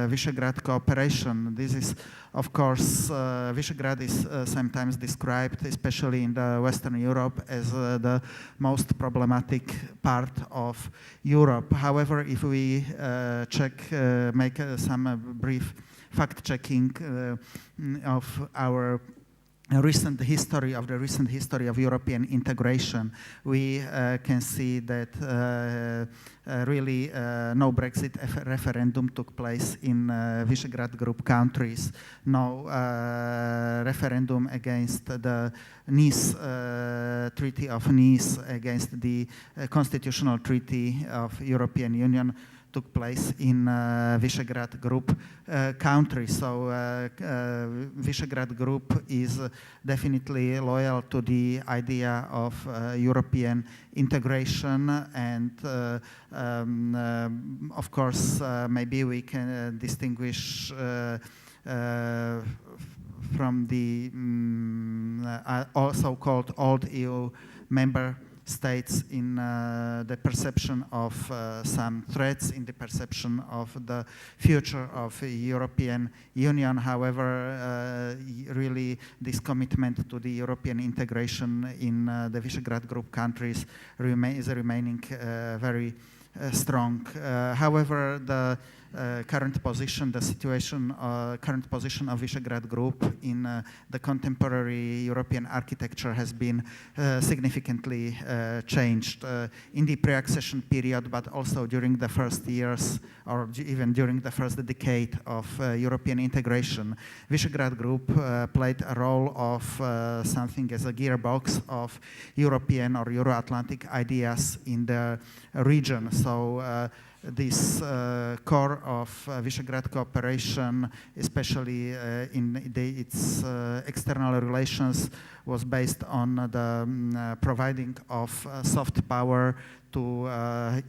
Visegrad cooperation? This is, of course, Visegrad is sometimes described, especially in the Western Europe, as the most problematic part of Europe. However, if we make some brief fact-checking of our recent history of European integration, we can see that really no Brexit referendum took place in Visegrad Group countries. No referendum against the Nice Treaty of Nice, against the Constitutional Treaty of European Union took place in Visegrad Group countries. So Visegrad Group is definitely loyal to the idea of European integration, and of course maybe we can distinguish from the also called old EU member states in the perception of some threats, in the perception of the future of the European Union. However, really this commitment to the European integration in the Visegrad Group countries is remaining very strong. However, the current position, the situation, current position of Visegrad Group in the contemporary European architecture has been significantly changed in the pre-accession period, but also during the first years or even during the first decade of European integration. Visegrad Group played a role of something as a gearbox of European or Euro-Atlantic ideas in the region. So this core of Visegrad cooperation, especially in its external relations, was based on the providing of soft power to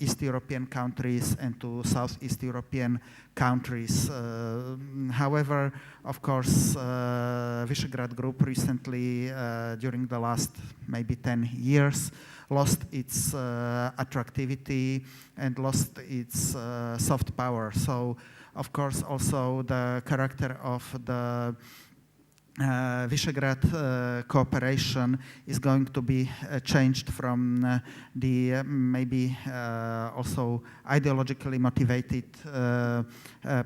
East European countries and to Southeast European countries. However, of course, Visegrad Group recently, during the last maybe 10 years, lost its attractivity and lost its soft power. So, of course, also the character of the Visegrad cooperation is going to be changed from the maybe also ideologically motivated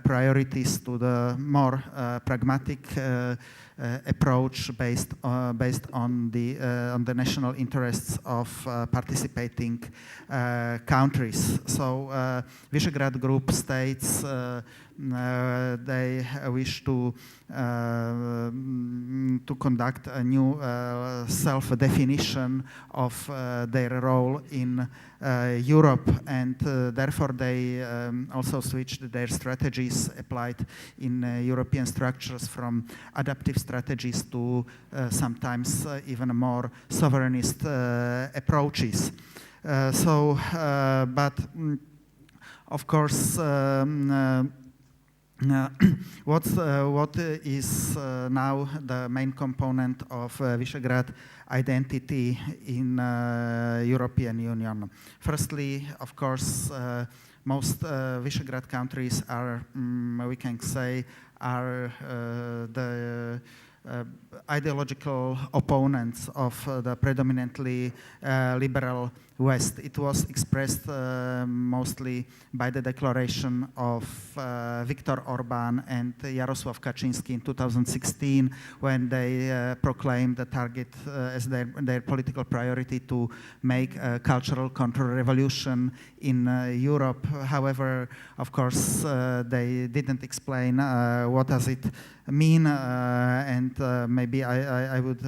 priorities to the more pragmatic approach based on the national interests of participating countries. So Visegrad Group states they wish to conduct a new self-definition of their role in Europe, and therefore they also switched their strategies applied in European structures from adaptive strategies to sometimes even more sovereignist approaches. But of course, what is now the main component of Visegrad identity in European Union? Firstly, of course, most Visegrad countries are, we can say, are the ideological opponents of the predominantly liberal West. It was expressed mostly by the declaration of Viktor Orban and Jarosław Kaczynski in 2016, when they proclaimed the target as their political priority to make a cultural counter-revolution in Europe. However, of course, they didn't explain what does it mean, and maybe I would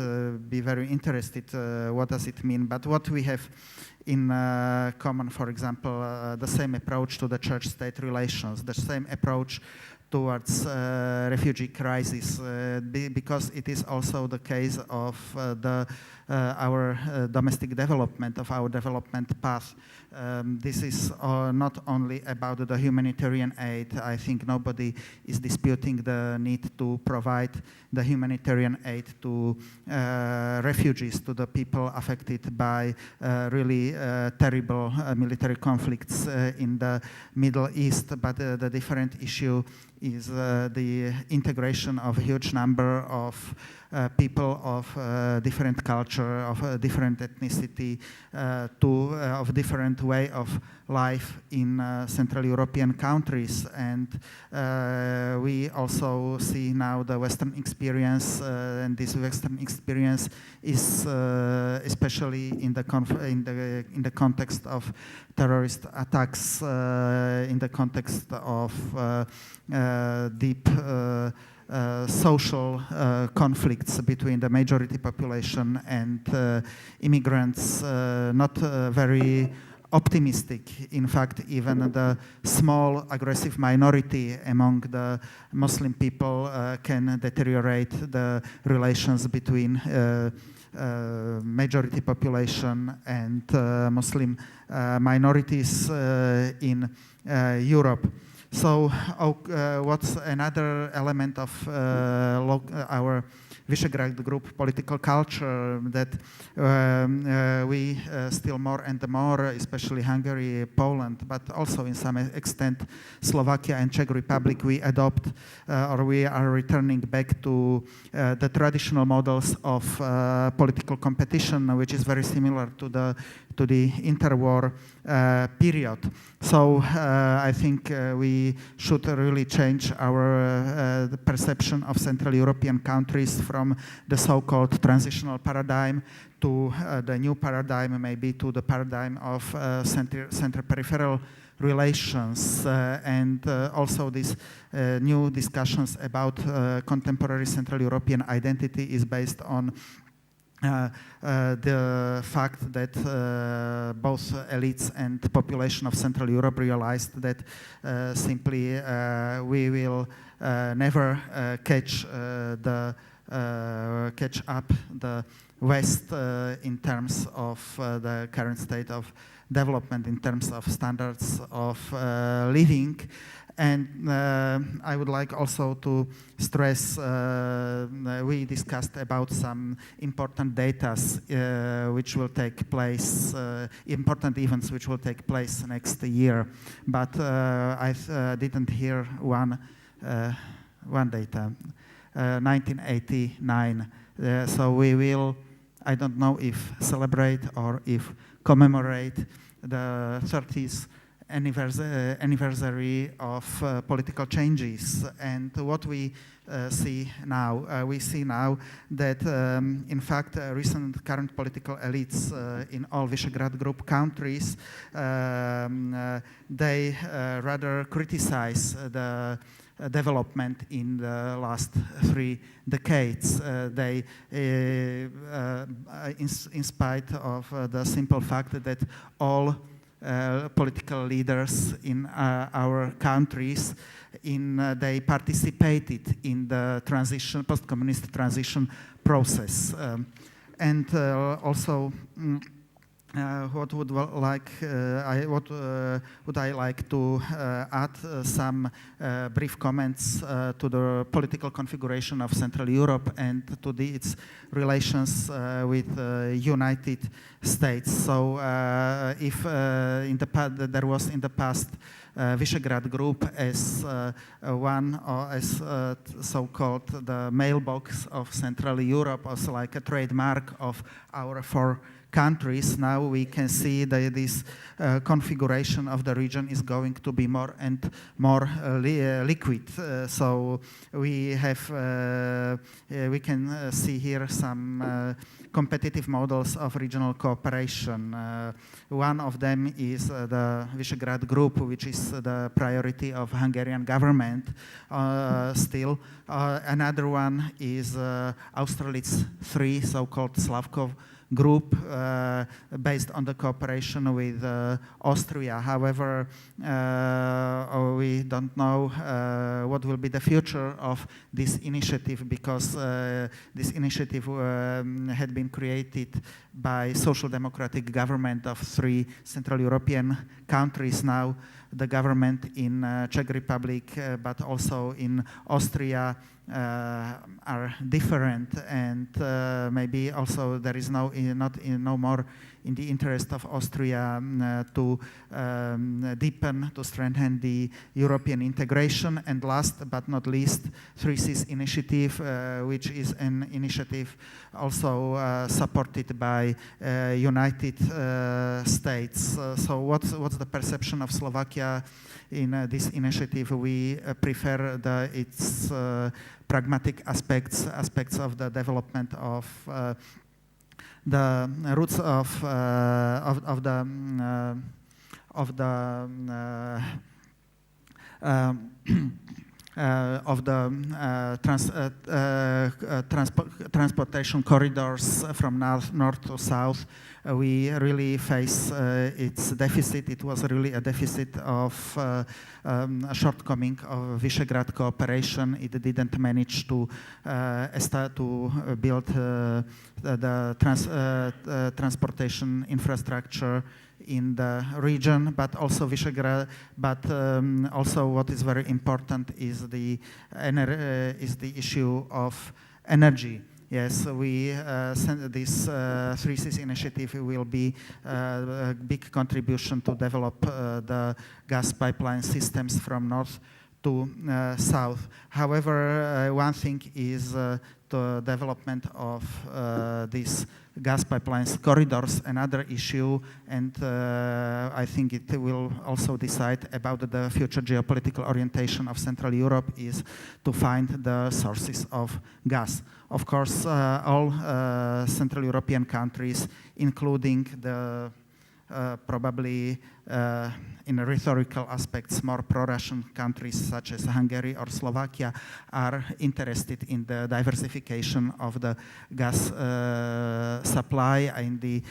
be very interested what does it mean. But what we have in common, for example, the same approach to the church-state relations, the same approach towards refugee crisis, because it is also the case of our domestic development, of our development path. This is not only about the humanitarian aid. I think nobody is disputing the need to provide the humanitarian aid to refugees, to the people affected by really terrible military conflicts in the Middle East. But the different issue is the integration of a huge number of people of different culture, of different ethnicity, of different way of life in Central European countries. And we also see now the Western experience, and this Western experience is especially in the context of terrorist attacks, in the context of deep social conflicts between the majority population and immigrants, not very optimistic. In fact, even the small aggressive minority among the Muslim people can deteriorate the relations between majority population and Muslim minorities in Europe. So what's another element of our Visegrad Group political culture that we still more and more, especially Hungary, Poland, but also in some extent Slovakia and Czech Republic, we adopt or we are returning back to the traditional models of political competition, which is very similar to the interwar period. So I think we should really change our the perception of Central European countries from the so-called transitional paradigm to the new paradigm, maybe to the paradigm of center-peripheral relations, and also these new discussions about contemporary Central European identity is based on the fact that both elites and the population of Central Europe realized that simply we will never catch up the West in terms of the current state of development, in terms of standards of living. And I would like also to stress, we discussed about some important datas which will take place, important events which will take place next year. But I didn't hear one data, 1989. So we will, I don't know if celebrate or if commemorate the 30th anniversary of political changes. And what we see now that in fact recent current political elites in all Visegrad Group countries, they rather criticize the development in the last 3 decades. They, in spite of the simple fact that all political leaders in our countries, they participated in the transition, post-communist transition process. And also, what would I like to add some brief comments to the political configuration of Central Europe and to its relations with United States. So, if there was in the past Visegrad Group as one, or as so-called the mailbox of Central Europe, also like a trademark of our 4 countries, now we can see that this configuration of the region is going to be more and more liquid. So we have, we can see here some competitive models of regional cooperation. One of them is the Visegrad Group, which is the priority of Hungarian government still. Another one is Austerlitz III, so-called Slavkov Group, based on the cooperation with Austria. However, we don't know what will be the future of this initiative, because this initiative had been created by social democratic government of 3 Central European countries. Now the government in Czech Republic, but also in Austria, are different, and maybe also there is no more in the interest of Austria to deepen, to strengthen the European integration. And last but not least, 3Cs initiative, which is an initiative also supported by United States. So what's the perception of Slovakia in this initiative? We prefer its pragmatic aspects of the development of the roots of the transportation corridors from north to south. We really face its deficit. It was really a deficit of a shortcoming of Visegrad cooperation. It didn't manage to build the transportation infrastructure in the region, but also Visegrad. But also, what is very important is the issue of energy. Yes, we this 3Cs initiative will be a big contribution to develop the gas pipeline systems from north to south. However, one thing is the development of these gas pipelines corridors, another issue, and I think it will also decide about the future geopolitical orientation of Central Europe is to find the sources of gas. Of course, all Central European countries, including the probably in rhetorical aspects more pro-Russian countries such as Hungary or Slovakia, are interested in the diversification of the gas supply and the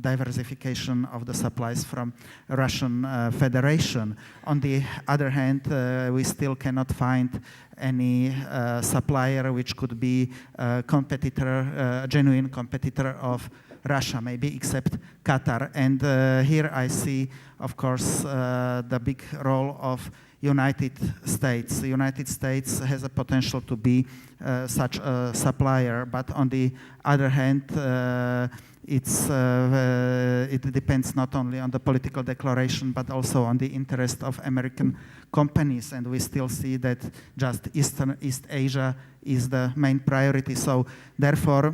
diversification of the supplies from Russian Federation. On the other hand, we still cannot find any supplier which could be a competitor, a genuine competitor of Russia, maybe except Qatar. And here I see, of course, the big role of United States. The United States has a potential to be such a supplier, but on the other hand, it depends not only on the political declaration, but also on the interest of American companies. And we still see that just East Asia is the main priority. So therefore,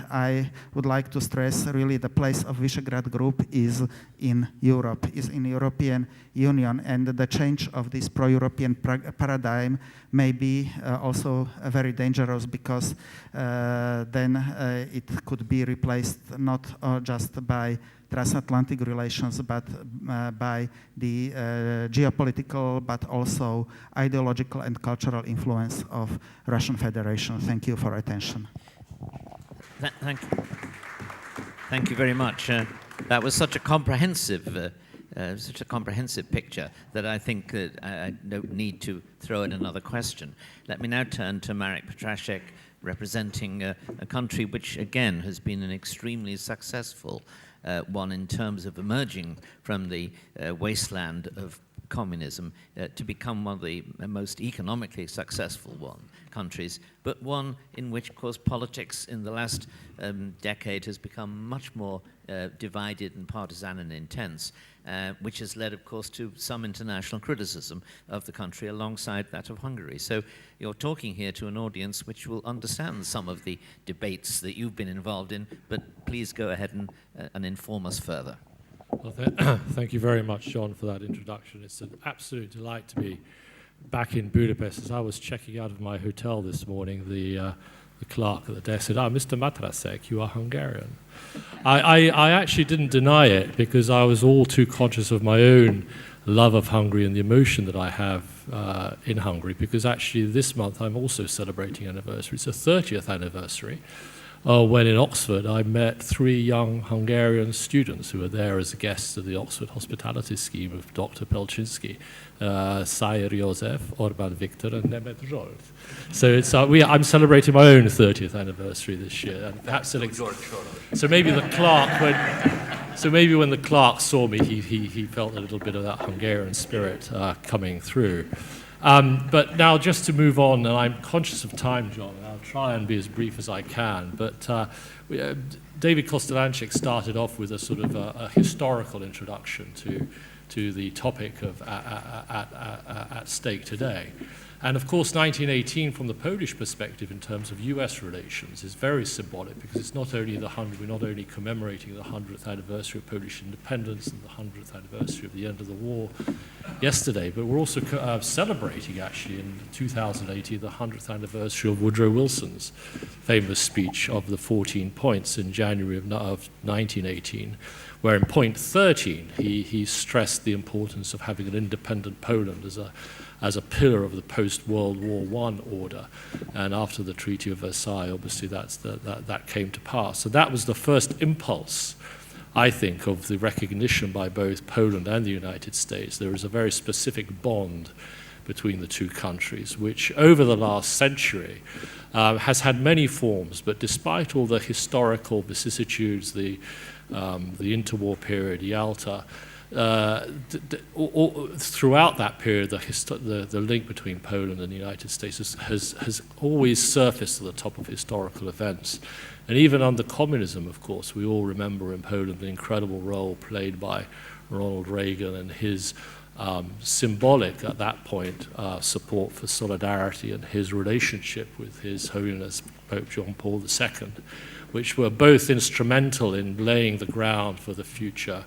I would like to stress really the place of Visegrad Group is in Europe, is in European Union. And the change of this pro-European paradigm may be also very dangerous, because then it could be replaced not just by transatlantic relations, but by the geopolitical, but also ideological and cultural influence of Russian Federation. Thank you for attention. Thank you very much. That was such a comprehensive picture that I think that I don't need to throw in another question. Let me now turn to Marek Petraszek, representing a country which, again, has been an extremely successful one in terms of emerging from the wasteland of communism to become one of the most economically successful countries, but one in which, of course, politics in the last decade has become much more divided and partisan and intense, which has led, of course, to some international criticism of the country alongside that of Hungary. So you're talking here to an audience which will understand some of the debates that you've been involved in, but please go ahead and inform us further. Well, thank you very much, John, for that introduction. It's an absolute delight to be back in Budapest. As I was checking out of my hotel this morning, the clerk at the desk said, Mr. Matrasek, you are Hungarian. I actually didn't deny it, because I was all too conscious of my own love of Hungary and the emotion that I have in Hungary, because actually this month I'm also celebrating an anniversary. It's a 30th anniversary. When in Oxford, I met 3 young Hungarian students who were there as guests of the Oxford hospitality scheme of Dr. Pelczynski, Szájer József, Orbán Viktor, and Nemet Zsolt. So it's, I'm celebrating my own 30th anniversary this year. And perhaps so maybe the clerk, when the clerk saw me, he felt a little bit of that Hungarian spirit coming through. But now, just to move on, and I'm conscious of time, John, and I'll try and be as brief as I can, but David Kostelanczyk started off with a sort of a historical introduction to the topic of at stake today. And of course, 1918, from the Polish perspective in terms of US relations, is very symbolic, because it's not only we're not only commemorating the 100th anniversary of Polish independence and the 100th anniversary of the end of the war yesterday, but we're also celebrating, actually, in 2018, the 100th anniversary of Woodrow Wilson's famous speech of the 14 points in January of 1918, where in point 13, he stressed the importance of having an independent Poland as a pillar of the post-World War I order. And after the Treaty of Versailles, obviously that came to pass. So that was the first impulse, I think, of the recognition by both Poland and the United States. There is a very specific bond between the two countries, which over the last century has had many forms, but despite all the historical vicissitudes, the interwar period, Yalta, throughout that period, the link between Poland and the United States has always surfaced at the top of historical events. And even under communism, of course, we all remember in Poland the incredible role played by Ronald Reagan and his symbolic, at that point, support for solidarity and his relationship with His Holiness Pope John Paul II, which were both instrumental in laying the ground for the future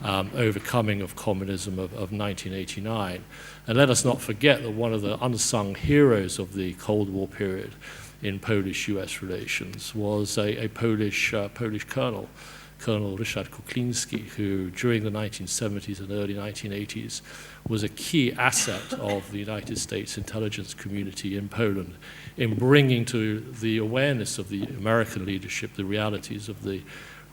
overcoming of communism of 1989. And let us not forget that one of the unsung heroes of the Cold War period in Polish-US relations was a Polish colonel, Colonel Ryszard Kuklinski, who during the 1970s and early 1980s was a key asset of the United States intelligence community in Poland in bringing to the awareness of the American leadership the realities of the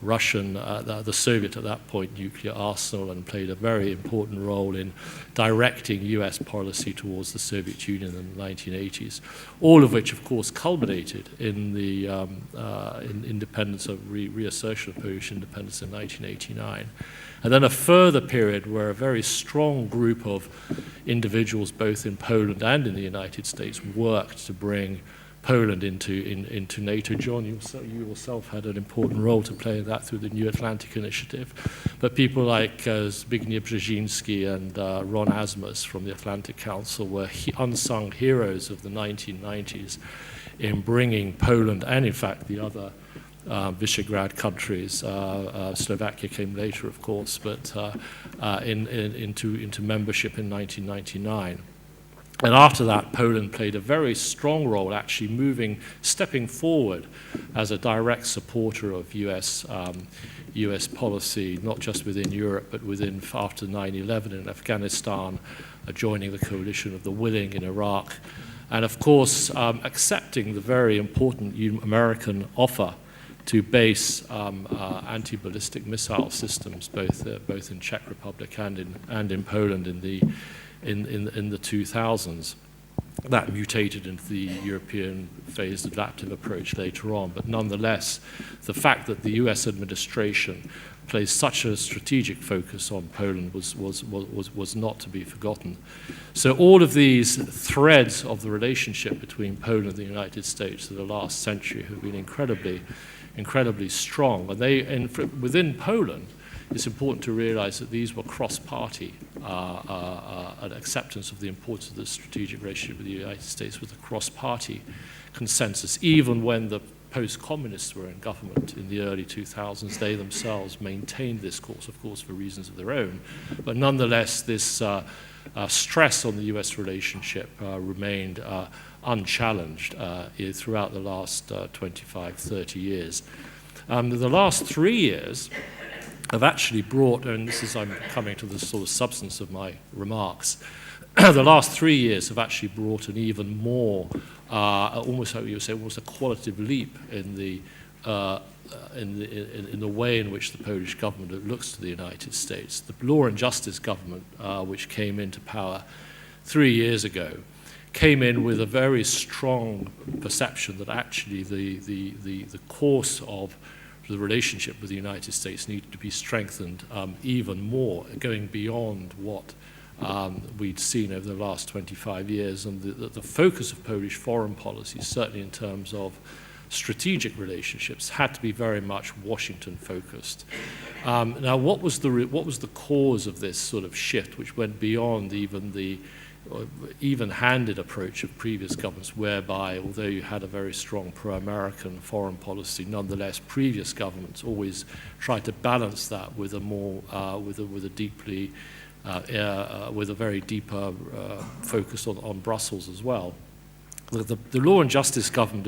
Russian, the Soviet at that point, nuclear arsenal, and played a very important role in directing US policy towards the Soviet Union in the 1980s, all of which, of course, culminated in the in independence of reassertion of Polish independence in 1989. And then a further period where a very strong group of individuals, both in Poland and in the United States, worked to bring Poland into NATO. John, you yourself had an important role to play in that through the New Atlantic Initiative. But people like Zbigniew Brzezinski and Ron Asmus from the Atlantic Council were unsung heroes of the 1990s in bringing Poland and, in fact, the other Visegrad countries. Slovakia came later, of course, but into membership in 1999. And after that, Poland played a very strong role, actually stepping forward as a direct supporter of US policy, not just within Europe, but after 9/11 in Afghanistan, joining the coalition of the willing in Iraq, and of course accepting the very important American offer to base anti-ballistic missile systems, both in Czech Republic and in Poland in the 2000s. That mutated into the European phased adaptive approach later on, but nonetheless, the fact that the US administration placed such a strategic focus on Poland was not to be forgotten. So all of these threads of the relationship between Poland and the United States for the last century have been incredibly strong. And within Poland, it's important to realize that these were cross-party. An acceptance of the importance of the strategic relationship with the United States with a cross-party consensus. Even when the post-communists were in government in the early 2000s, they themselves maintained this course, of course, for reasons of their own. But nonetheless, this stress on the US relationship remained unchallenged throughout the last 25, 30 years. The last 3 years have actually brought, and this is, I'm coming to the sort of substance of my remarks, the last 3 years have actually brought an even more, almost how you would say, almost a qualitative leap in the way in which the Polish government looks to the United States. The Law and Justice government, which came into power 3 years ago, came in with a very strong perception that actually the course of the relationship with the United States needed to be strengthened even more, going beyond what we'd seen over the last 25 years. And the focus of Polish foreign policy, certainly in terms of strategic relationships, had to be very much Washington-focused. Now, what was the cause of this sort of shift, which went beyond even the even-handed approach of previous governments, whereby, although you had a very strong pro-American foreign policy, nonetheless, previous governments always tried to balance that with a more, with a very deeper focus on Brussels as well. The Law and Justice government,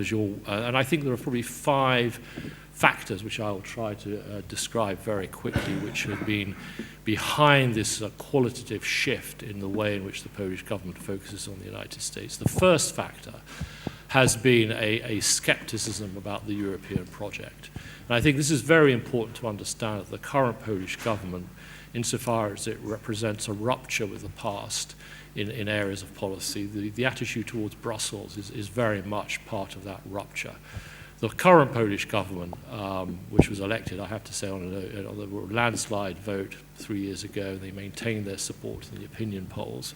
and I think there are probably 5 factors which I will try to describe very quickly, which have been behind this qualitative shift in the way in which the Polish government focuses on the United States. The first factor has been a skepticism about the European project. And I think this is very important to understand that the current Polish government, insofar as it represents a rupture with the past in areas of policy, the attitude towards Brussels is very much part of that rupture. The current Polish government, which was elected, I have to say, on a landslide vote 3 years ago, they maintained their support in the opinion polls,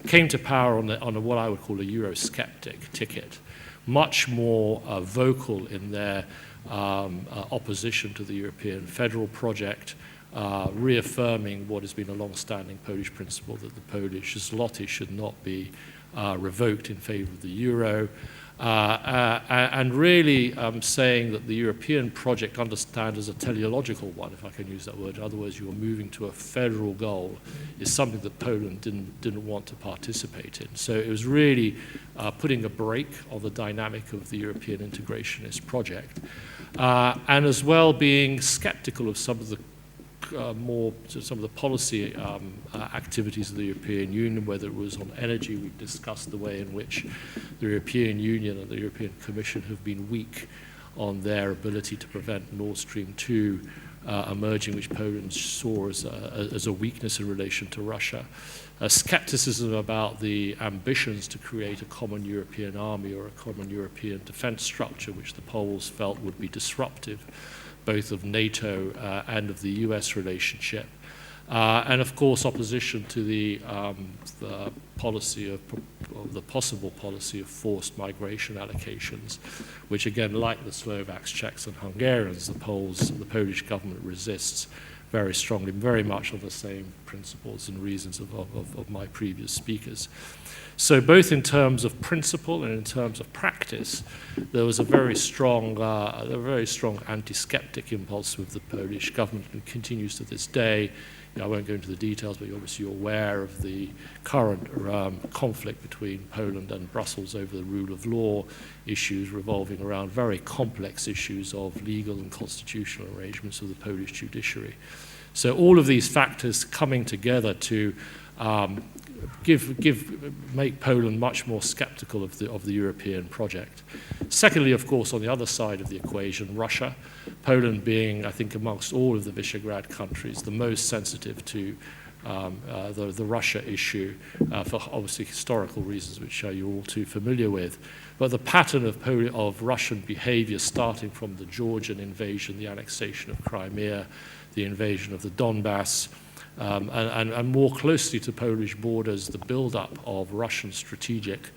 came to power on what I would call a Eurosceptic ticket, much more vocal in their opposition to the European federal project, reaffirming what has been a long-standing Polish principle that the Polish zloty should not be revoked in favor of the euro, and really saying that the European project, understand as a teleological one, if I can use that word, in other words, you are moving to a federal goal, is something that Poland didn't want to participate in. So it was really putting a brake on the dynamic of the European integrationist project, and as well being skeptical of some of the some of the policy activities of the European Union, whether it was on energy. We've discussed the way in which the European Union and the European Commission have been weak on their ability to prevent Nord Stream 2 emerging, which Poland saw as a weakness in relation to Russia. Skepticism about the ambitions to create a common European army or a common European defense structure, which the Poles felt would be disruptive both of NATO and of the US relationship. And of course, opposition to the policy of the possible policy of forced migration allocations, which again, like the Slovaks, Czechs, and Hungarians, the Polish government resists very strongly, very much on the same principles and reasons of my previous speakers. So both in terms of principle and in terms of practice, there was a very strong anti-skeptic impulse with the Polish government, and continues to this day. I won't go into the details, but you're obviously aware of the current conflict between Poland and Brussels over the rule of law issues revolving around very complex issues of legal and constitutional arrangements of the Polish judiciary. So all of these factors coming together to make Poland much more skeptical of the European project. Secondly, of course, on the other side of the equation, Russia. Poland being, I think, amongst all of the Visegrad countries, the most sensitive to the Russia issue for obviously historical reasons, which you're all too familiar with. But the pattern of Russian behavior, starting from the Georgian invasion, the annexation of Crimea, the invasion of the Donbass, and more closely to Polish borders, the build-up of Russian strategic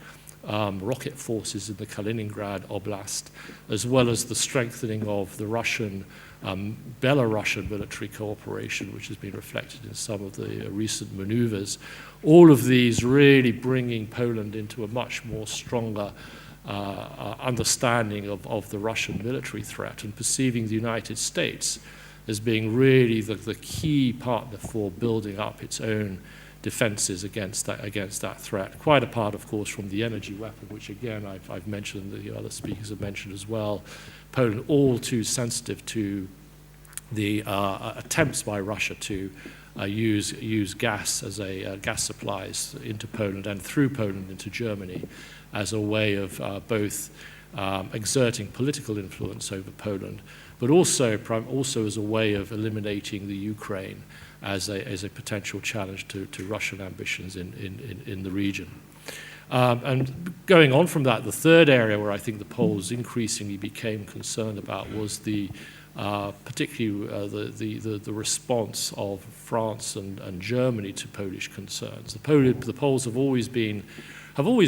rocket forces in the Kaliningrad Oblast, as well as the strengthening of the Russian, Belarusian military cooperation, which has been reflected in some of the recent maneuvers. All of these really bringing Poland into a much more stronger understanding of the Russian military threat, and perceiving the United States as being really the key partner for building up its own defenses against that threat. Quite apart, of course, from the energy weapon, which again I've mentioned, the other speakers have mentioned as well. Poland all too sensitive to the attempts by Russia to use gas as gas supplies into Poland and through Poland into Germany as a way of both exerting political influence over Poland, but also as a way of eliminating the Ukraine as a potential challenge to Russian ambitions in the region. And going on from that, the third area where I think the Poles increasingly became concerned about was particularly the response of France and Germany to Polish concerns. The Poles have always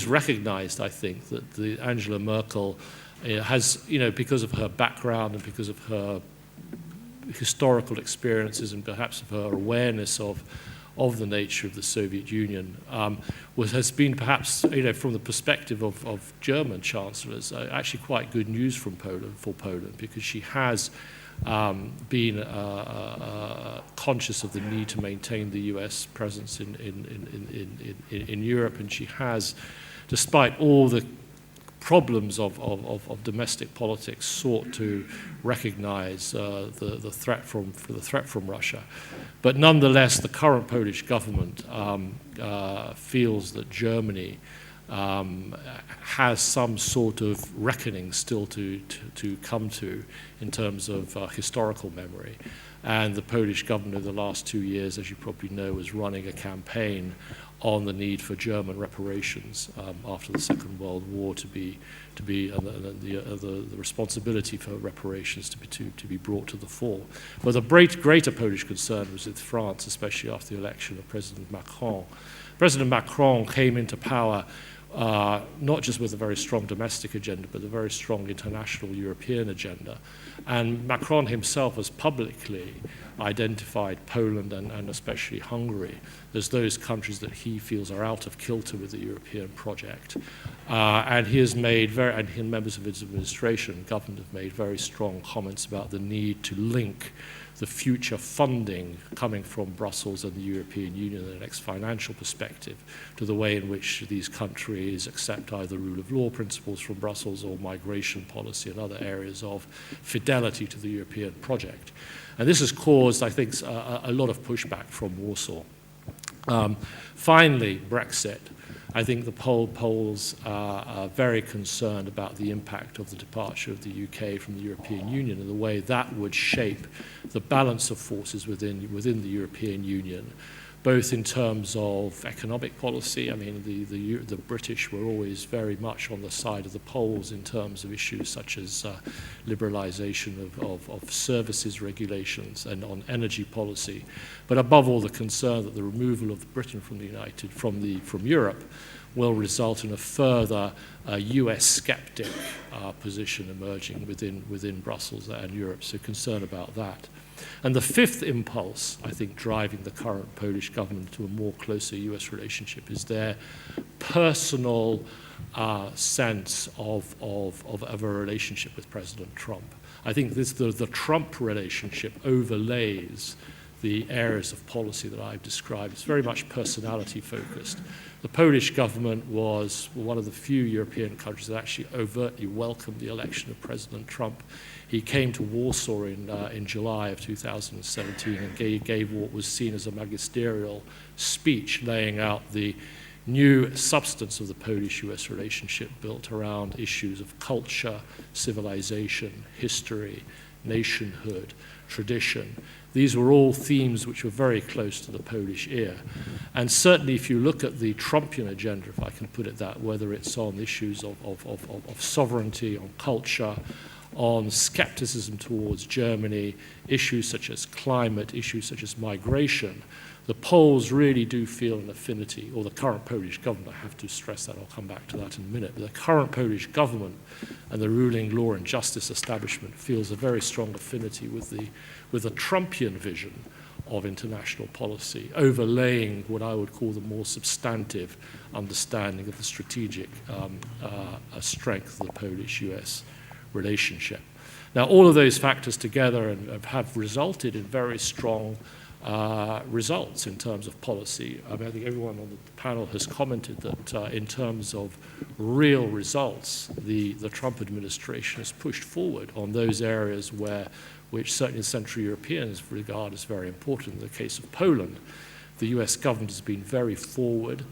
recognized, I think, that Angela Merkel has, because of her background and because of her historical experiences and perhaps of her awareness of the nature of the Soviet Union, has been perhaps, from the perspective of German chancellors, actually quite good news for Poland, because she has been conscious of the need to maintain the US presence in Europe, and she has, despite all the problems of domestic politics, sought to recognize the threat from Russia. But nonetheless, the current Polish government feels that Germany has some sort of reckoning still to come to in terms of historical memory. And the Polish government over the last 2 years, as you probably know, was running a campaign on the need for German reparations after the Second World War the responsibility for reparations to be brought to the fore. But the greater Polish concern was with France, especially after the election of President Macron. President Macron came into power not just with a very strong domestic agenda, but a very strong international European agenda. And Macron himself has publicly identified Poland and especially Hungary as those countries that he feels are out of kilter with the European project. And he has made and members of his administration and government have made very strong comments about the need to link the future funding coming from Brussels and the European Union in the next financial perspective to the way in which these countries accept either rule of law principles from Brussels or migration policy and other areas of fidelity to the European project. And this has caused, I think, a lot of pushback from Warsaw. Finally, Brexit. I think the Poles are very concerned about the impact of the departure of the UK from the European Union and the way that would shape the balance of forces within the European Union, both in terms of economic policy. I mean, the British were always very much on the side of the Poles in terms of issues such as liberalisation of services regulations and on energy policy, but above all the concern that the removal of Britain from Europe will result in a further US skeptic position emerging within Brussels and Europe, so concern about that. And the fifth impulse, I think, driving the current Polish government to a more closer US relationship is their personal sense of a relationship with President Trump. I think the Trump relationship overlays the areas of policy that I've described. It's very much personality focused. The Polish government was one of the few European countries that actually overtly welcomed the election of President Trump. He came to Warsaw in July of 2017 and gave what was seen as a magisterial speech laying out the new substance of the Polish-US relationship built around issues of culture, civilization, history, nationhood, tradition. These were all themes which were very close to the Polish ear. And certainly if you look at the Trumpian agenda, if I can put it that, whether it's on issues of sovereignty, on culture, on skepticism towards Germany, issues such as climate, issues such as migration, the Poles really do feel an affinity, or the current Polish government, I have to stress that, I'll come back to that in a minute, but the current Polish government and the ruling law and justice establishment feels a very strong affinity with the Trumpian vision of international policy, overlaying what I would call the more substantive understanding of the strategic strength of the Polish-US relationship. Now, all of those factors together have resulted in very strong results in terms of policy. I mean, I think everyone on the panel has commented that in terms of real results, the Trump administration has pushed forward on those areas which certainly Central Europeans regard as very important. In the case of Poland, the US government has been very forward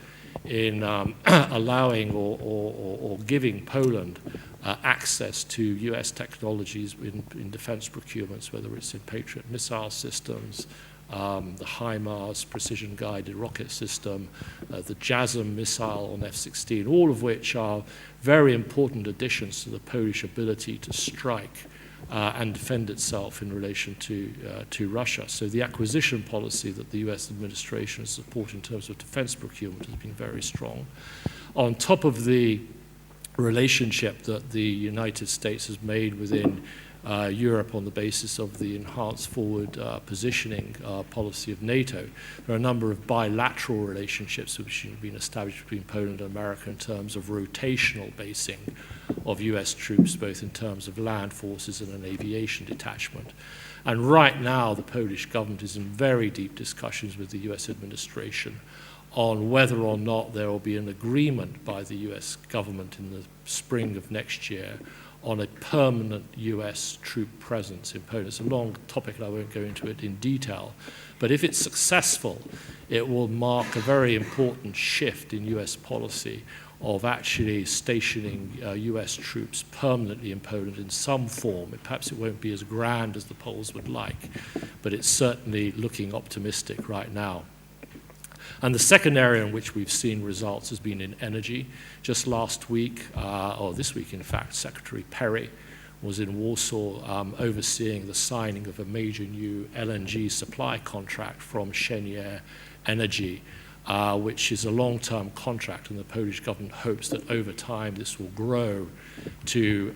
in allowing or giving Poland access to US technologies in defense procurements, whether it's in Patriot missile systems, the HIMARS precision-guided rocket system, the JASM missile on F-16, all of which are very important additions to the Polish ability to strike and defend itself in relation to Russia. So the acquisition policy that the US administration has supported in terms of defense procurement has been very strong. On top of the relationship that the United States has made within Europe on the basis of the enhanced forward positioning policy of NATO. There are a number of bilateral relationships which have been established between Poland and America in terms of rotational basing of US troops, both in terms of land forces and an aviation detachment. And right now, the Polish government is in very deep discussions with the US administration on whether or not there will be an agreement by the US government in the spring of next year on a permanent US troop presence in Poland. It's a long topic and I won't go into it in detail, but if it's successful, it will mark a very important shift in US policy of actually stationing US troops permanently in Poland in some form. Perhaps it won't be as grand as the Poles would like, but it's certainly looking optimistic right now. And the second area in which we've seen results has been in energy. Just last week, or this week in fact, Secretary Perry was in Warsaw overseeing the signing of a major new LNG supply contract from Cheniere Energy, which is a long-term contract, and the Polish government hopes that over time this will grow to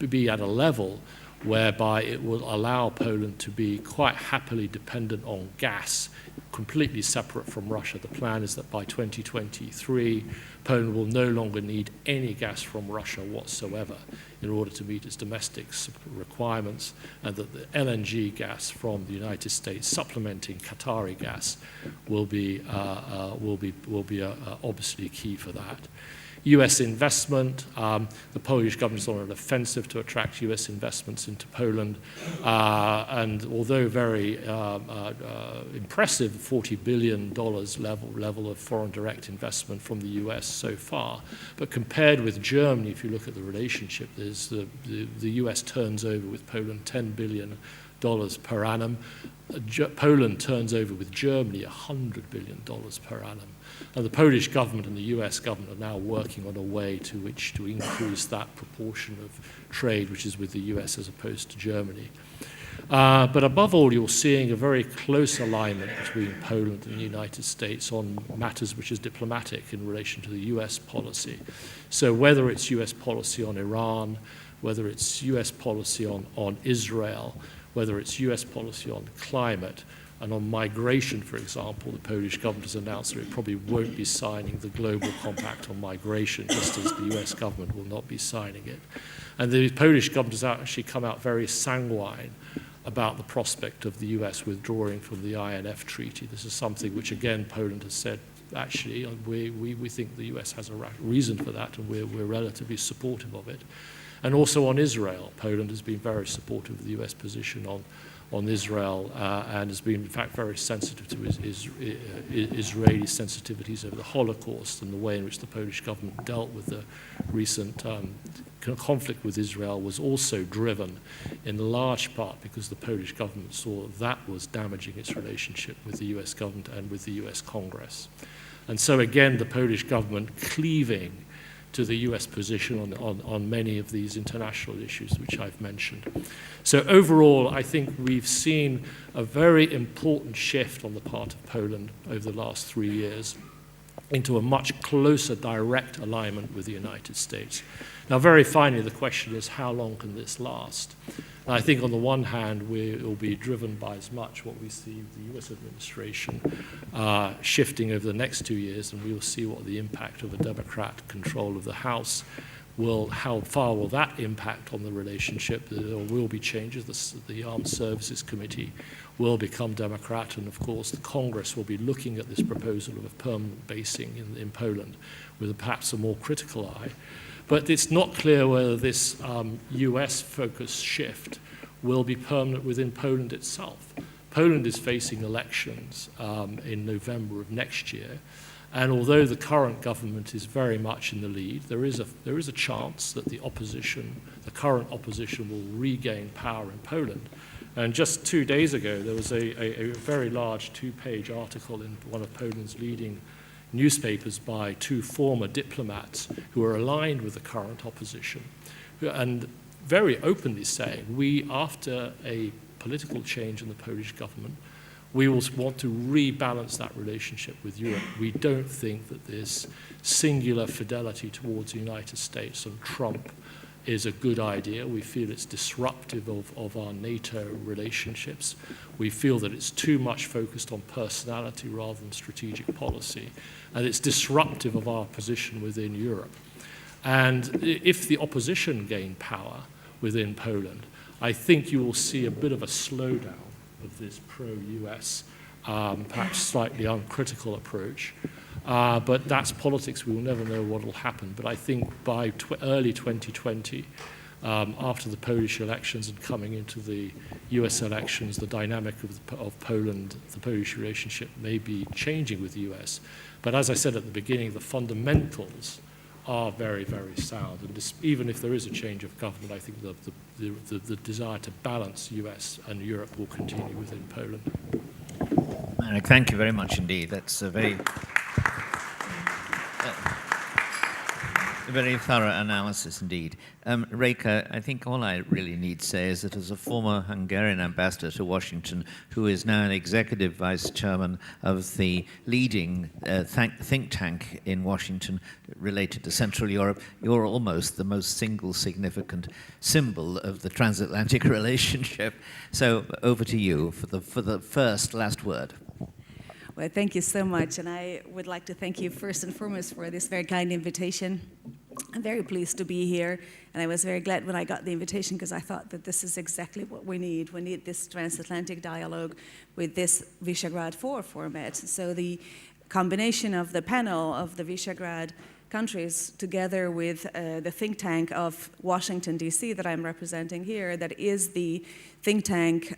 be at a level whereby it will allow Poland to be quite happily dependent on gas, completely separate from Russia. The plan is that by 2023, Poland will no longer need any gas from Russia whatsoever in order to meet its domestic requirements, and that the LNG gas from the United States supplementing Qatari gas will be obviously key for that. US investment, the Polish government is on an offensive to attract US investments into Poland, and although very impressive $40 billion level of foreign direct investment from the US so far, but compared with Germany, if you look at the relationship, there's the US turns over with Poland $10 billion per annum. Poland turns over with Germany $100 billion per annum. And the Polish government and the US government are now working on a way to which to increase that proportion of trade which is with the US as opposed to Germany. But above all, you're seeing a very close alignment between Poland and the United States on matters which is diplomatic in relation to the US policy. So whether it's US policy on Iran, whether it's US policy on Israel, whether it's US policy on climate, and on migration, for example, the Polish government has announced that it probably won't be signing the Global Compact on migration, just as the US government will not be signing it. And the Polish government has actually come out very sanguine about the prospect of the US withdrawing from the INF Treaty. This is something which, again, Poland has said, actually, we think the US has a reason for that, and we're relatively supportive of it. And also on Israel, Poland has been very supportive of the US position on Israel, and has been, in fact, very sensitive to Israeli sensitivities over the Holocaust, and the way in which the Polish government dealt with the recent conflict with Israel was also driven in large part because the Polish government saw that was damaging its relationship with the US government and with the US Congress. And so again, the Polish government cleaving to the US position on many of these international issues which I've mentioned. So overall, I think we've seen a very important shift on the part of Poland over the last 3 years into a much closer direct alignment with the United States. Now, very finally, the question is, how long can this last? And I think on the one hand, it will be driven by as much what we see the US administration shifting over the next 2 years, and we will see what the impact of a Democrat control of the House will, how far will that impact on the relationship. There will be changes. The Armed Services Committee will become Democrat, and of course the Congress will be looking at this proposal of a permanent basing in Poland with perhaps a more critical eye. But it's not clear whether this US-focused shift will be permanent within Poland itself. Poland is facing elections in November of next year, and although the current government is very much in the lead, there is a chance that the opposition, the current opposition, will regain power in Poland. And just 2 days ago, there was a very large 2-page article in one of Poland's leading newspapers by 2 former diplomats who are aligned with the current opposition, and very openly saying, after a political change in the Polish government, we will want to rebalance that relationship with Europe. We don't think that this singular fidelity towards the United States and Trump is a good idea. We feel it's disruptive of our NATO relationships. We feel that it's too much focused on personality rather than strategic policy. And it's disruptive of our position within Europe. And if the opposition gain power within Poland, I think you will see a bit of a slowdown of this pro-US, perhaps slightly uncritical approach. But that's politics. We will never know what will happen. But I think by early 2020, After the Polish elections and coming into the US elections, the dynamic of Poland, the Polish relationship may be changing with the US. But as I said at the beginning, the fundamentals are very, very sound. And even if there is a change of government, I think the desire to balance US and Europe will continue within Poland. Marek, thank you very much indeed. That's a very thorough analysis indeed. Reka, I think all I really need to say is that as a former Hungarian ambassador to Washington, who is now an executive vice chairman of the leading think tank in Washington related to Central Europe, you're almost the most single significant symbol of the transatlantic relationship. So over to you for the last word. Well, thank you so much, and I would like to thank you first and foremost for this very kind invitation. I'm very pleased to be here, and I was very glad when I got the invitation because I thought that this is exactly what we need. We need this transatlantic dialogue with this Visegrad 4 format. So the combination of the panel of the Visegrad countries together with the think tank of Washington, D.C. that I'm representing here, that is the think tank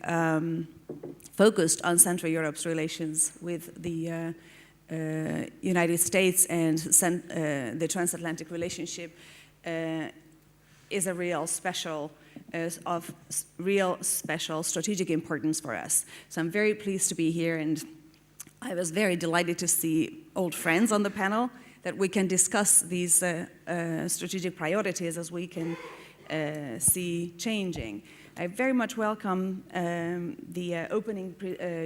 focused on Central Europe's relations with the United States and the transatlantic relationship is a real special strategic importance for us. So I'm very pleased to be here, and I was very delighted to see old friends on the panel that we can discuss these strategic priorities as we can see changing. I very much welcome the opening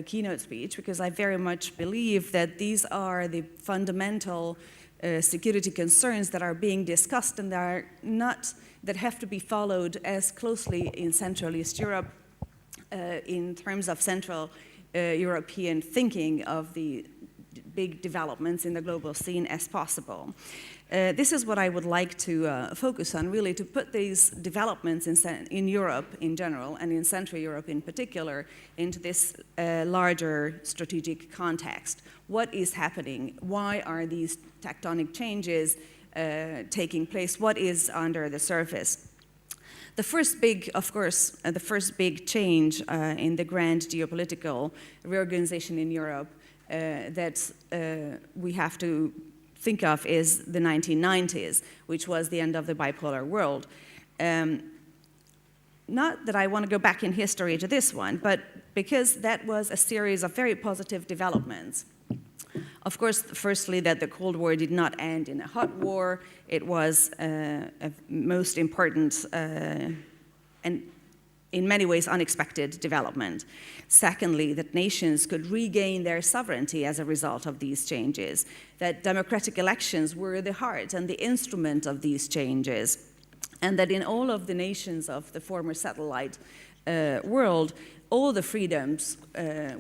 keynote speech because I very much believe that these are the fundamental security concerns that are being discussed and that have to be followed as closely in Central East Europe in terms of Central European thinking of the big developments in the global scene as possible. This is what I would like to focus on, really, to put these developments in Europe in general and in Central Europe in particular into this larger strategic context. What is happening? Why are these tectonic changes taking place? What is under the surface? The first big, of course, the first big change in the grand geopolitical reorganization in Europe that we have to think of is the 1990s, which was the end of the bipolar world. Not that I want to go back in history to this one, but because that was a series of very positive developments. Of course, firstly, that the Cold War did not end in a hot war. It was a most important and in many ways unexpected development. Secondly, that nations could regain their sovereignty as a result of these changes, that democratic elections were the heart and the instrument of these changes, and that in all of the nations of the former satellite world, all the freedoms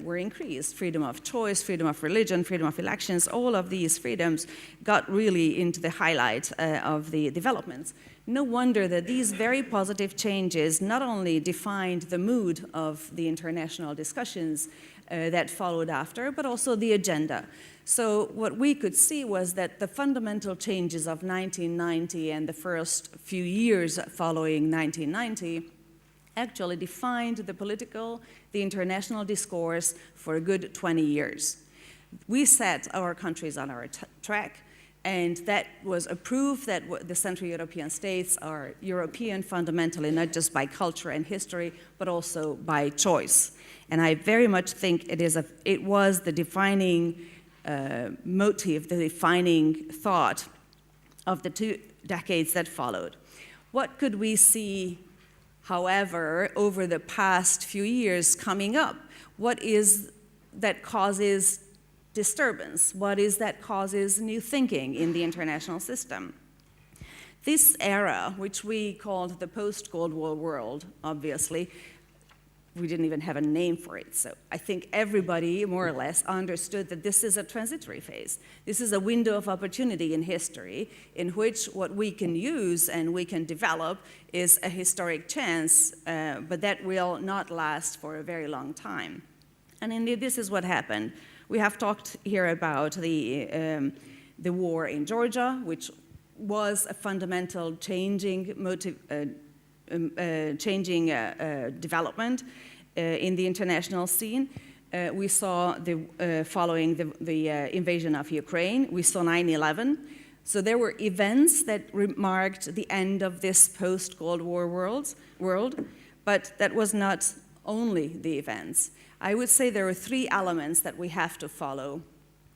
were increased. Freedom of choice, freedom of religion, freedom of elections, all of these freedoms got really into the highlight of the developments. No wonder that these very positive changes not only defined the mood of the international discussions that followed after, but also the agenda. So what we could see was that the fundamental changes of 1990 and the first few years following 1990 actually defined the political, the international discourse for a good 20 years. We set our countries on our track, and that was a proof that the Central European states are European fundamentally, not just by culture and history, but also by choice. And I very much think it was the defining motive, the defining thought of the 2 decades that followed. What could we see, however, over the past few years coming up? What is that causes disturbance? What is that causes new thinking in the international system? This era, which we called the post-Cold War world, obviously, we didn't even have a name for it. So I think everybody, more or less, understood that this is a transitory phase. This is a window of opportunity in history in which what we can use and we can develop is a historic chance, but that will not last for a very long time. And indeed, this is what happened. We have talked here about the war in Georgia, which was a fundamental changing changing development in the international scene. We saw following the invasion of Ukraine, we saw 9/11. So there were events that marked the end of this post-Cold War world, but that was not only the events. I would say there are three elements that we have to follow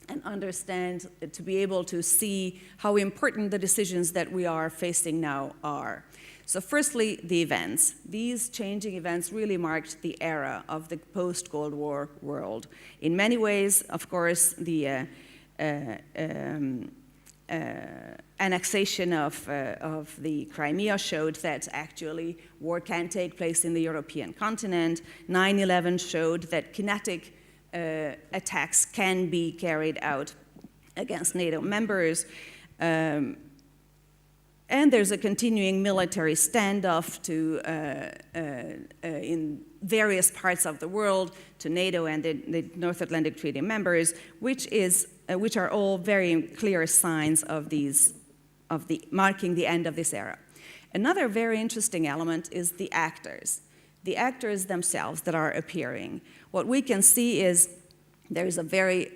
and understand to be able to see how important the decisions that we are facing now are. So firstly, the events. These changing events really marked the era of the post-Cold War world. In many ways, of course, the annexation of the Crimea showed that actually war can take place in the European continent. 9/11 showed that kinetic attacks can be carried out against NATO members. And there's a continuing military standoff in various parts of the world to NATO and the North Atlantic Treaty members, which are all very clear signs of marking the end of this era. Another very interesting element is the actors themselves that are appearing. What we can see is there is a very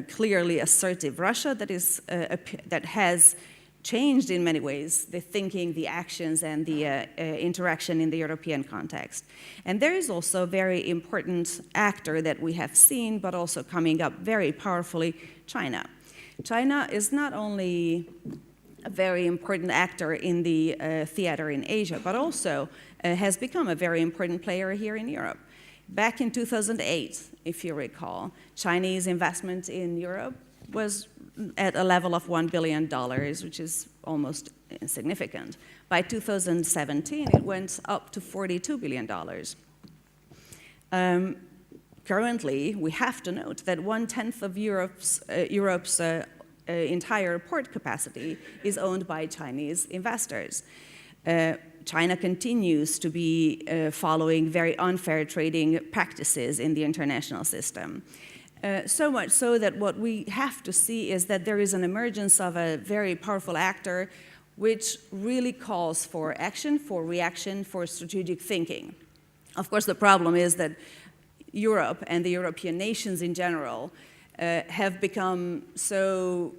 clearly assertive Russia that has changed in many ways the thinking, the actions, and the interaction in the European context. And there is also a very important actor that we have seen, but also coming up very powerfully, China. China is not only a very important actor in the theater in Asia, but also has become a very important player here in Europe. Back in 2008, if you recall, Chinese investment in Europe was at a level of $1 billion, which is almost insignificant. By 2017, it went up to $42 billion. Currently, we have to note that 1/10 of Europe's entire port capacity is owned by Chinese investors. China continues to be following very unfair trading practices in the international system. So much so that what we have to see is that there is an emergence of a very powerful actor which really calls for action, for reaction, for strategic thinking. Of course, the problem is that Europe and the European nations in general have become so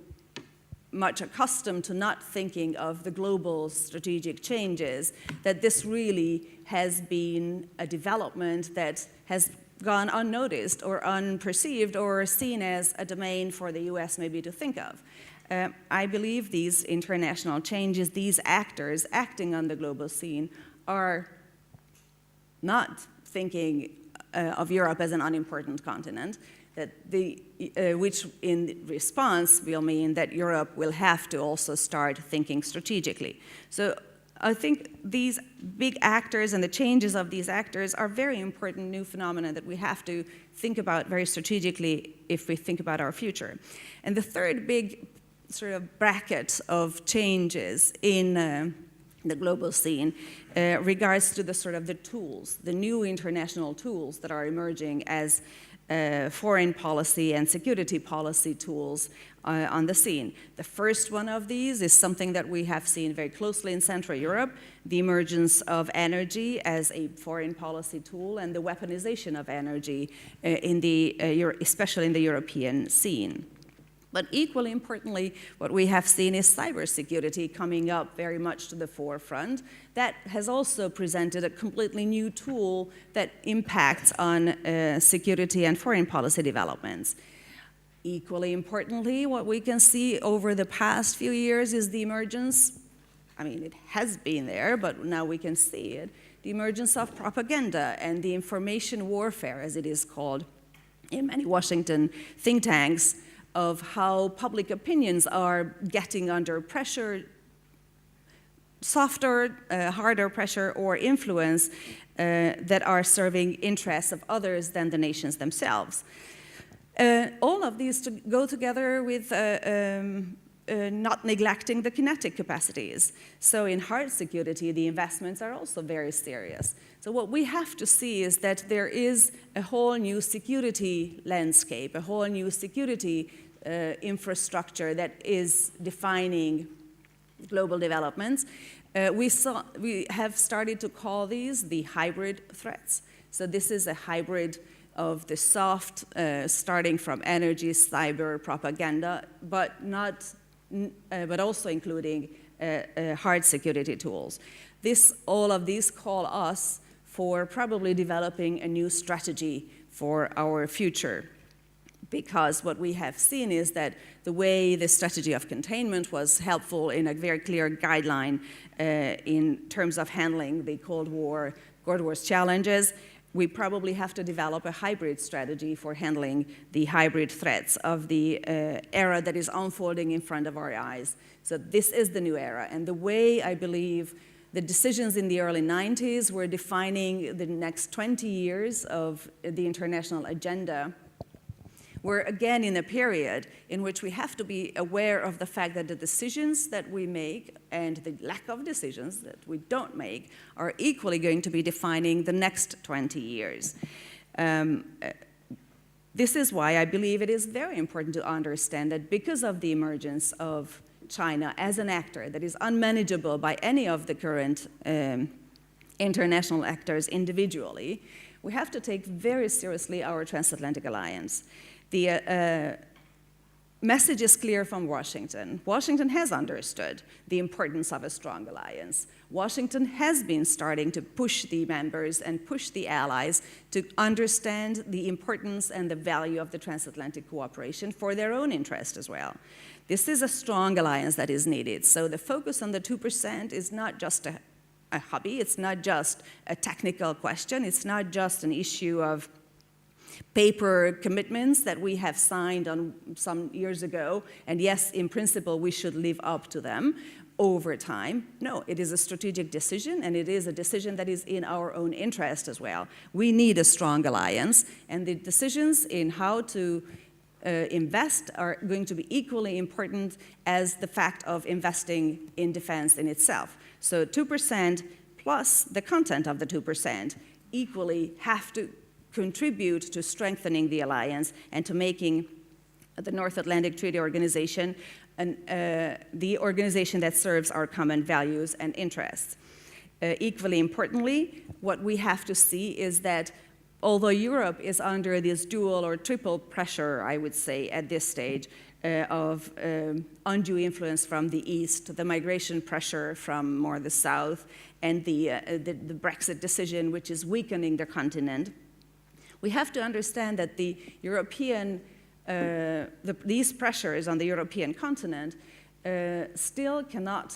much accustomed to not thinking of the global strategic changes that this really has been a development that has gone unnoticed or unperceived or seen as a domain for the US maybe to think of. I believe these international changes, these actors acting on the global scene are not thinking of Europe as an unimportant continent, which in response will mean that Europe will have to also start thinking strategically. So I think these big actors and the changes of these actors are very important new phenomena that we have to think about very strategically if we think about our future. And the third big sort of bracket of changes in the global scene regards to the sort of the tools, the new international tools that are emerging as foreign policy and security policy tools on the scene. The first one of these is something that we have seen very closely in Central Europe, the emergence of energy as a foreign policy tool and the weaponization of energy, especially in the European scene. But equally importantly, what we have seen is cybersecurity coming up very much to the forefront. That has also presented a completely new tool that impacts on security and foreign policy developments. Equally importantly, what we can see over the past few years is the emergence, I mean, it has been there, but now we can see it, the emergence of propaganda and the information warfare, as it is called in many Washington think tanks, of how public opinions are getting under pressure, softer, harder pressure or influence that are serving interests of others than the nations themselves. All of these go together with not neglecting the kinetic capacities. So in hard security, the investments are also very serious. So what we have to see is that there is a whole new security landscape, a whole new security infrastructure that is defining global developments. We have started to call these the hybrid threats. So this is a hybrid of the soft, starting from energy, cyber, propaganda, but also including hard security tools. All of these call us for probably developing a new strategy for our future. Because what we have seen is that the way the strategy of containment was helpful in a very clear guideline in terms of handling the Cold War's challenges, we probably have to develop a hybrid strategy for handling the hybrid threats of the era that is unfolding in front of our eyes. So this is the new era. And the way I believe the decisions in the early 90s were defining the next 20 years of the international agenda, we're again in a period in which we have to be aware of the fact that the decisions that we make and the lack of decisions that we don't make are equally going to be defining the next 20 years. This is why I believe it is very important to understand that because of the emergence of China as an actor that is unmanageable by any of the current international actors individually, we have to take very seriously our transatlantic alliance. The message is clear from Washington. Washington has understood the importance of a strong alliance. Washington has been starting to push the members and push the allies to understand the importance and the value of the transatlantic cooperation for their own interest as well. This is a strong alliance that is needed. So the focus on the 2% is not just a hobby. It's not just a technical question. It's not just an issue of paper commitments that we have signed on some years ago, and yes, in principle, we should live up to them over time. No, it is a strategic decision, and it is a decision that is in our own interest as well. We need a strong alliance, and the decisions in how to invest are going to be equally important as the fact of investing in defense in itself. So 2% plus the content of the 2% equally have to contribute to strengthening the alliance and to making the North Atlantic Treaty Organization the organization that serves our common values and interests. Equally importantly, what we have to see is that although Europe is under this dual or triple pressure, I would say, at this stage, of undue influence from the east, the migration pressure from more the south, and the Brexit decision, which is weakening the continent, we have to understand that the European, these pressures on the European continent still cannot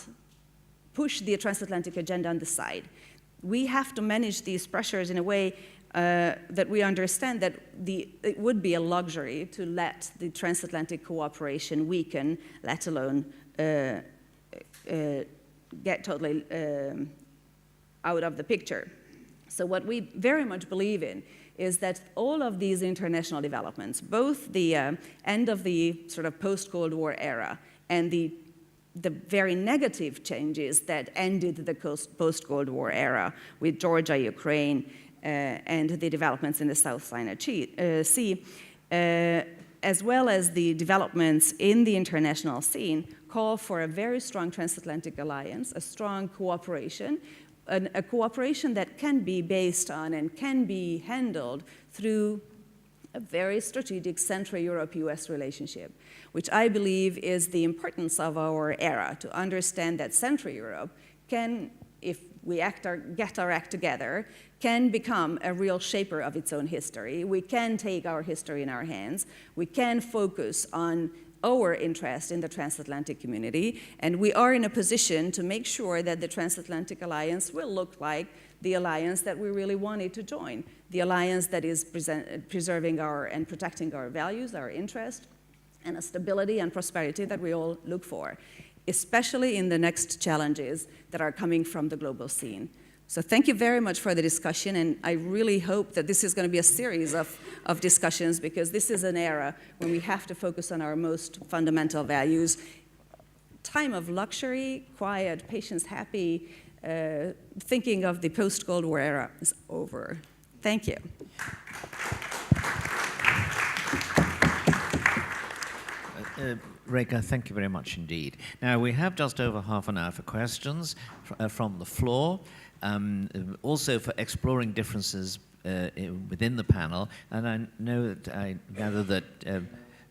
push the transatlantic agenda on the side. We have to manage these pressures in a way that we understand that it would be a luxury to let the transatlantic cooperation weaken, let alone get totally out of the picture. So what we very much believe in is that all of these international developments, both the end of the sort of post-Cold War era and the very negative changes that ended the post-Cold War era with Georgia, Ukraine, and the developments in the South China Sea, as well as the developments in the international scene, call for a very strong transatlantic alliance, a strong cooperation, a cooperation that can be based on and can be handled through a very strategic Central Europe-US relationship, which I believe is the importance of our era, to understand that Central Europe can, if we get our act together, can become a real shaper of its own history. We can take our history in our hands. We can focus on our interest in the transatlantic community, and we are in a position to make sure that the transatlantic alliance will look like the alliance that we really wanted to join, the alliance that is preserving and protecting our values, our interests, and a stability and prosperity that we all look for, especially in the next challenges that are coming from the global scene. So thank you very much for the discussion, and I really hope that this is going to be a series of discussions, because this is an era when we have to focus on our most fundamental values. Time of luxury, quiet, patience, happy, thinking of the post-Cold War era is over. Thank you. Reka, thank you very much indeed. Now, we have just over half an hour for questions from the floor, also for exploring differences within the panel, and I gather that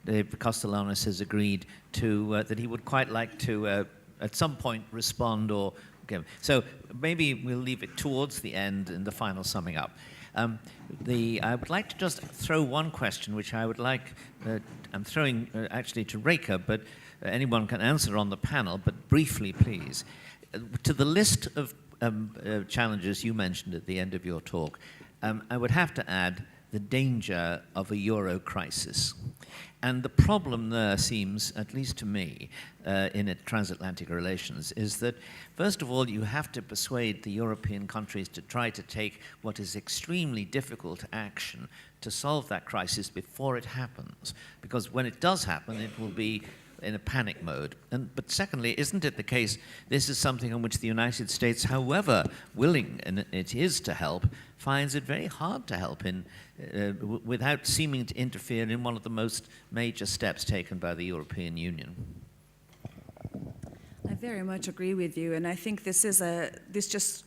David Castellanos has agreed to that he would quite like to at some point respond or give. So maybe we'll leave it towards the end in the final summing up. I would like to just throw one question, which I would like, I'm throwing actually to Reka, but anyone can answer on the panel, but briefly, please. To the list of challenges you mentioned at the end of your talk, I would have to add the danger of a euro crisis. And the problem there seems, at least to me, in transatlantic relations, is that, first of all, you have to persuade the European countries to try to take what is extremely difficult action to solve that crisis before it happens. Because when it does happen, it will be in a panic mode. But secondly, isn't it the case this is something on which the United States, however willing it is to help, finds it very hard to help in without seeming to interfere in one of the most major steps taken by the European Union? I very much agree with you, and I think this just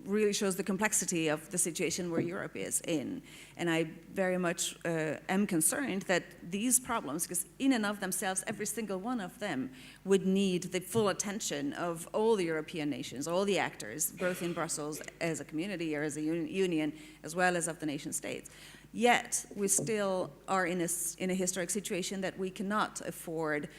really shows the complexity of the situation where Europe is in. And I very much am concerned that these problems, because in and of themselves, every single one of them would need the full attention of all the European nations, all the actors, both in Brussels as a community or as a union, as well as of the nation states. Yet, we still are in a historic situation that we cannot afford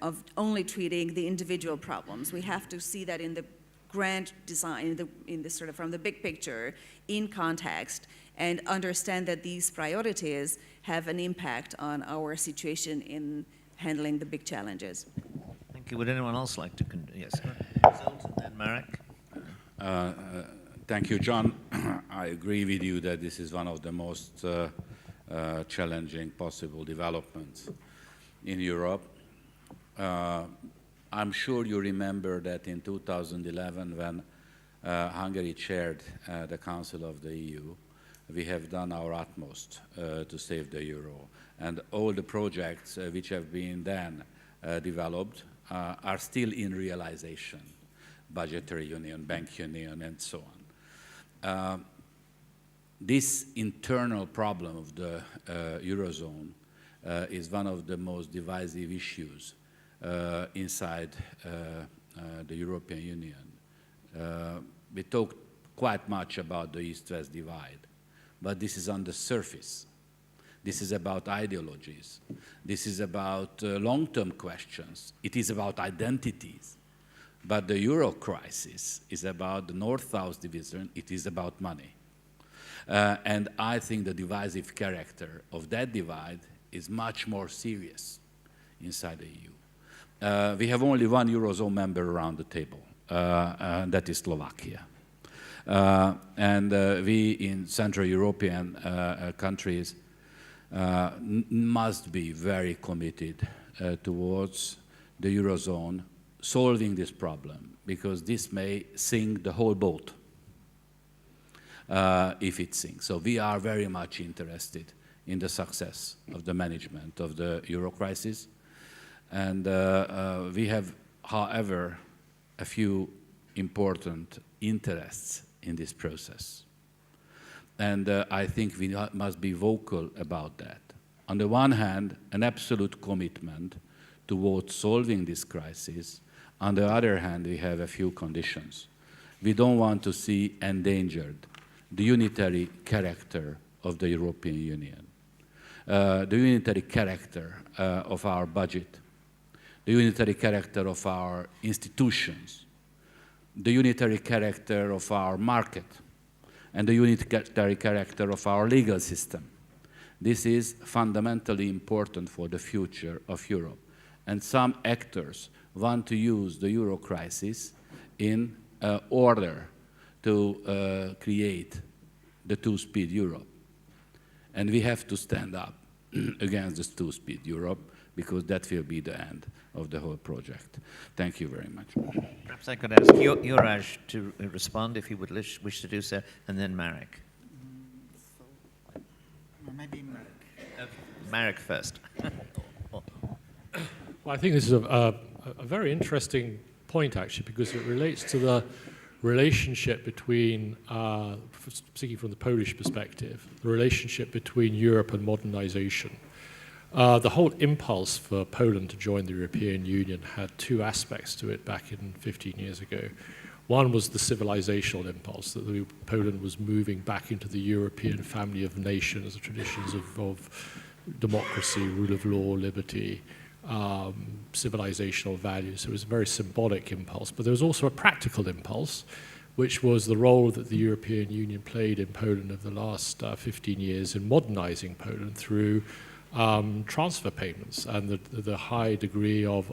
of only treating the individual problems. We have to see that in the grand design, in the sort of from the big picture, in context, and understand that these priorities have an impact on our situation in handling the big challenges. Thank you. Would anyone else like to? Yes. Result, and then Marek. Thank you, John. I agree with you that this is one of the most challenging possible developments in Europe. I'm sure you remember that in 2011, when Hungary chaired the Council of the EU, we have done our utmost to save the euro. And all the projects which have been then developed are still in realization. Budgetary union, bank union, and so on. This internal problem of the Eurozone is one of the most divisive issues inside the European Union. We talked quite much about the East-West divide, but this is on the surface. This is about ideologies. This is about long-term questions. It is about identities. But the euro crisis is about the North-South division. It is about money. And I think the divisive character of that divide is much more serious inside the EU. We have only one Eurozone member around the table, and that is Slovakia. And we in Central European countries must be very committed towards the Eurozone solving this problem, because this may sink the whole boat if it sinks. So we are very much interested in the success of the management of the euro crisis. And we have, however, a few important interests in this process. And I think we must be vocal about that. On the one hand, an absolute commitment towards solving this crisis. On the other hand, we have a few conditions. We don't want to see endangered the unitary character of the European Union, the unitary character of our budget, the unitary character of our institutions, the unitary character of our market, and the unitary character of our legal system. This is fundamentally important for the future of Europe. And some actors want to use the euro crisis in order to create the two-speed Europe. And we have to stand up against this two-speed Europe, because that will be the end of the whole project. Thank you very much. Perhaps I could ask Juraj to respond if he would wish to do so, and then Marek. Maybe Marek. Marek first. Well, I think this is a very interesting point, actually, because it relates to the relationship between, speaking from the Polish perspective, the relationship between Europe and modernization. The whole impulse for Poland to join the European Union had two aspects to it back in 15 years ago. One was the civilizational impulse, that Poland was moving back into the European family of nations, the traditions of democracy, rule of law, liberty, civilizational values. So it was a very symbolic impulse. But there was also a practical impulse, which was the role that the European Union played in Poland over the last 15 years in modernizing Poland through transfer payments and the high degree of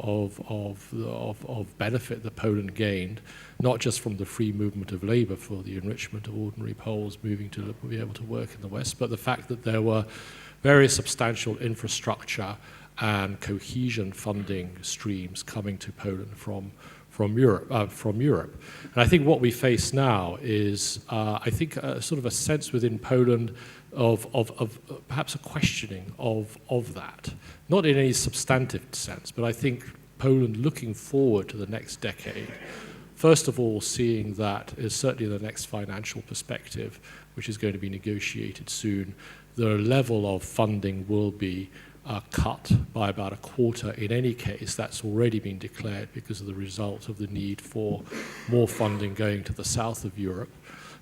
benefit that Poland gained, not just from the free movement of labor for the enrichment of ordinary Poles moving to be able to work in the West, but the fact that there were very substantial infrastructure and cohesion funding streams coming to Poland from Europe. And I think what we face now is, I think, sort of a sense within Poland of perhaps a questioning of that. Not in any substantive sense, but I think Poland looking forward to the next decade, first of all seeing that, certainly in the next financial perspective, which is going to be negotiated soon, the level of funding will be cut by about a quarter. In any case, that's already been declared because of the result of the need for more funding going to the south of Europe,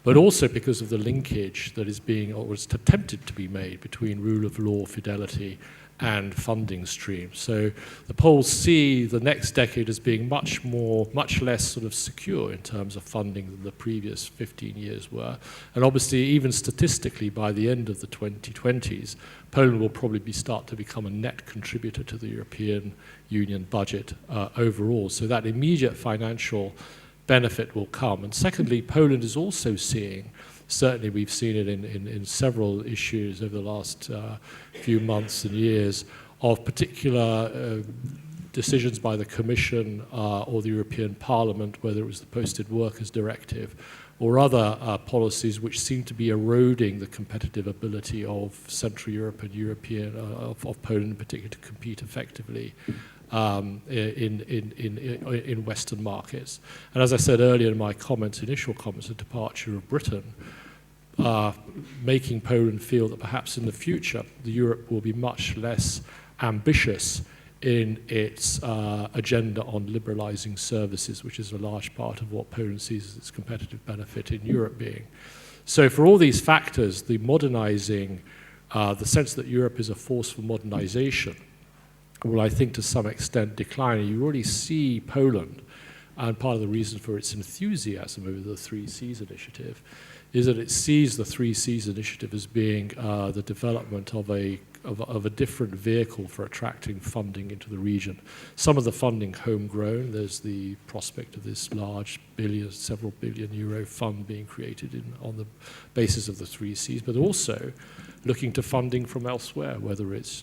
but also because of the linkage that is being, or was attempted to be made, between rule of law, fidelity, and funding streams. So the Poles see the next decade as being much less sort of secure in terms of funding than the previous 15 years were. And obviously, even statistically, by the end of the 2020s, Poland will probably start to become a net contributor to the European Union budget overall. So that immediate financial benefit will come. And secondly, Poland is also seeing, certainly we've seen it in several issues over the last few months and years, of particular decisions by the Commission or the European Parliament, whether it was the Posted Workers Directive or other policies which seem to be eroding the competitive ability of Central Europe and of Poland in particular to compete effectively in Western markets. And as I said earlier in my initial comments, the departure of Britain, making Poland feel that perhaps in the future Europe will be much less ambitious in its agenda on liberalizing services, which is a large part of what Poland sees as its competitive benefit in Europe being. So for all these factors, the modernizing, the sense that Europe is a force for modernization, will, I think, to some extent decline. You already see Poland, and part of the reason for its enthusiasm over the 3 Cs initiative is that it sees the 3 Cs initiative as being the development of a different vehicle for attracting funding into the region. Some of the funding homegrown. There's the prospect of this large several billion euro fund being created on the basis of the 3 Cs, but also looking to funding from elsewhere, whether it's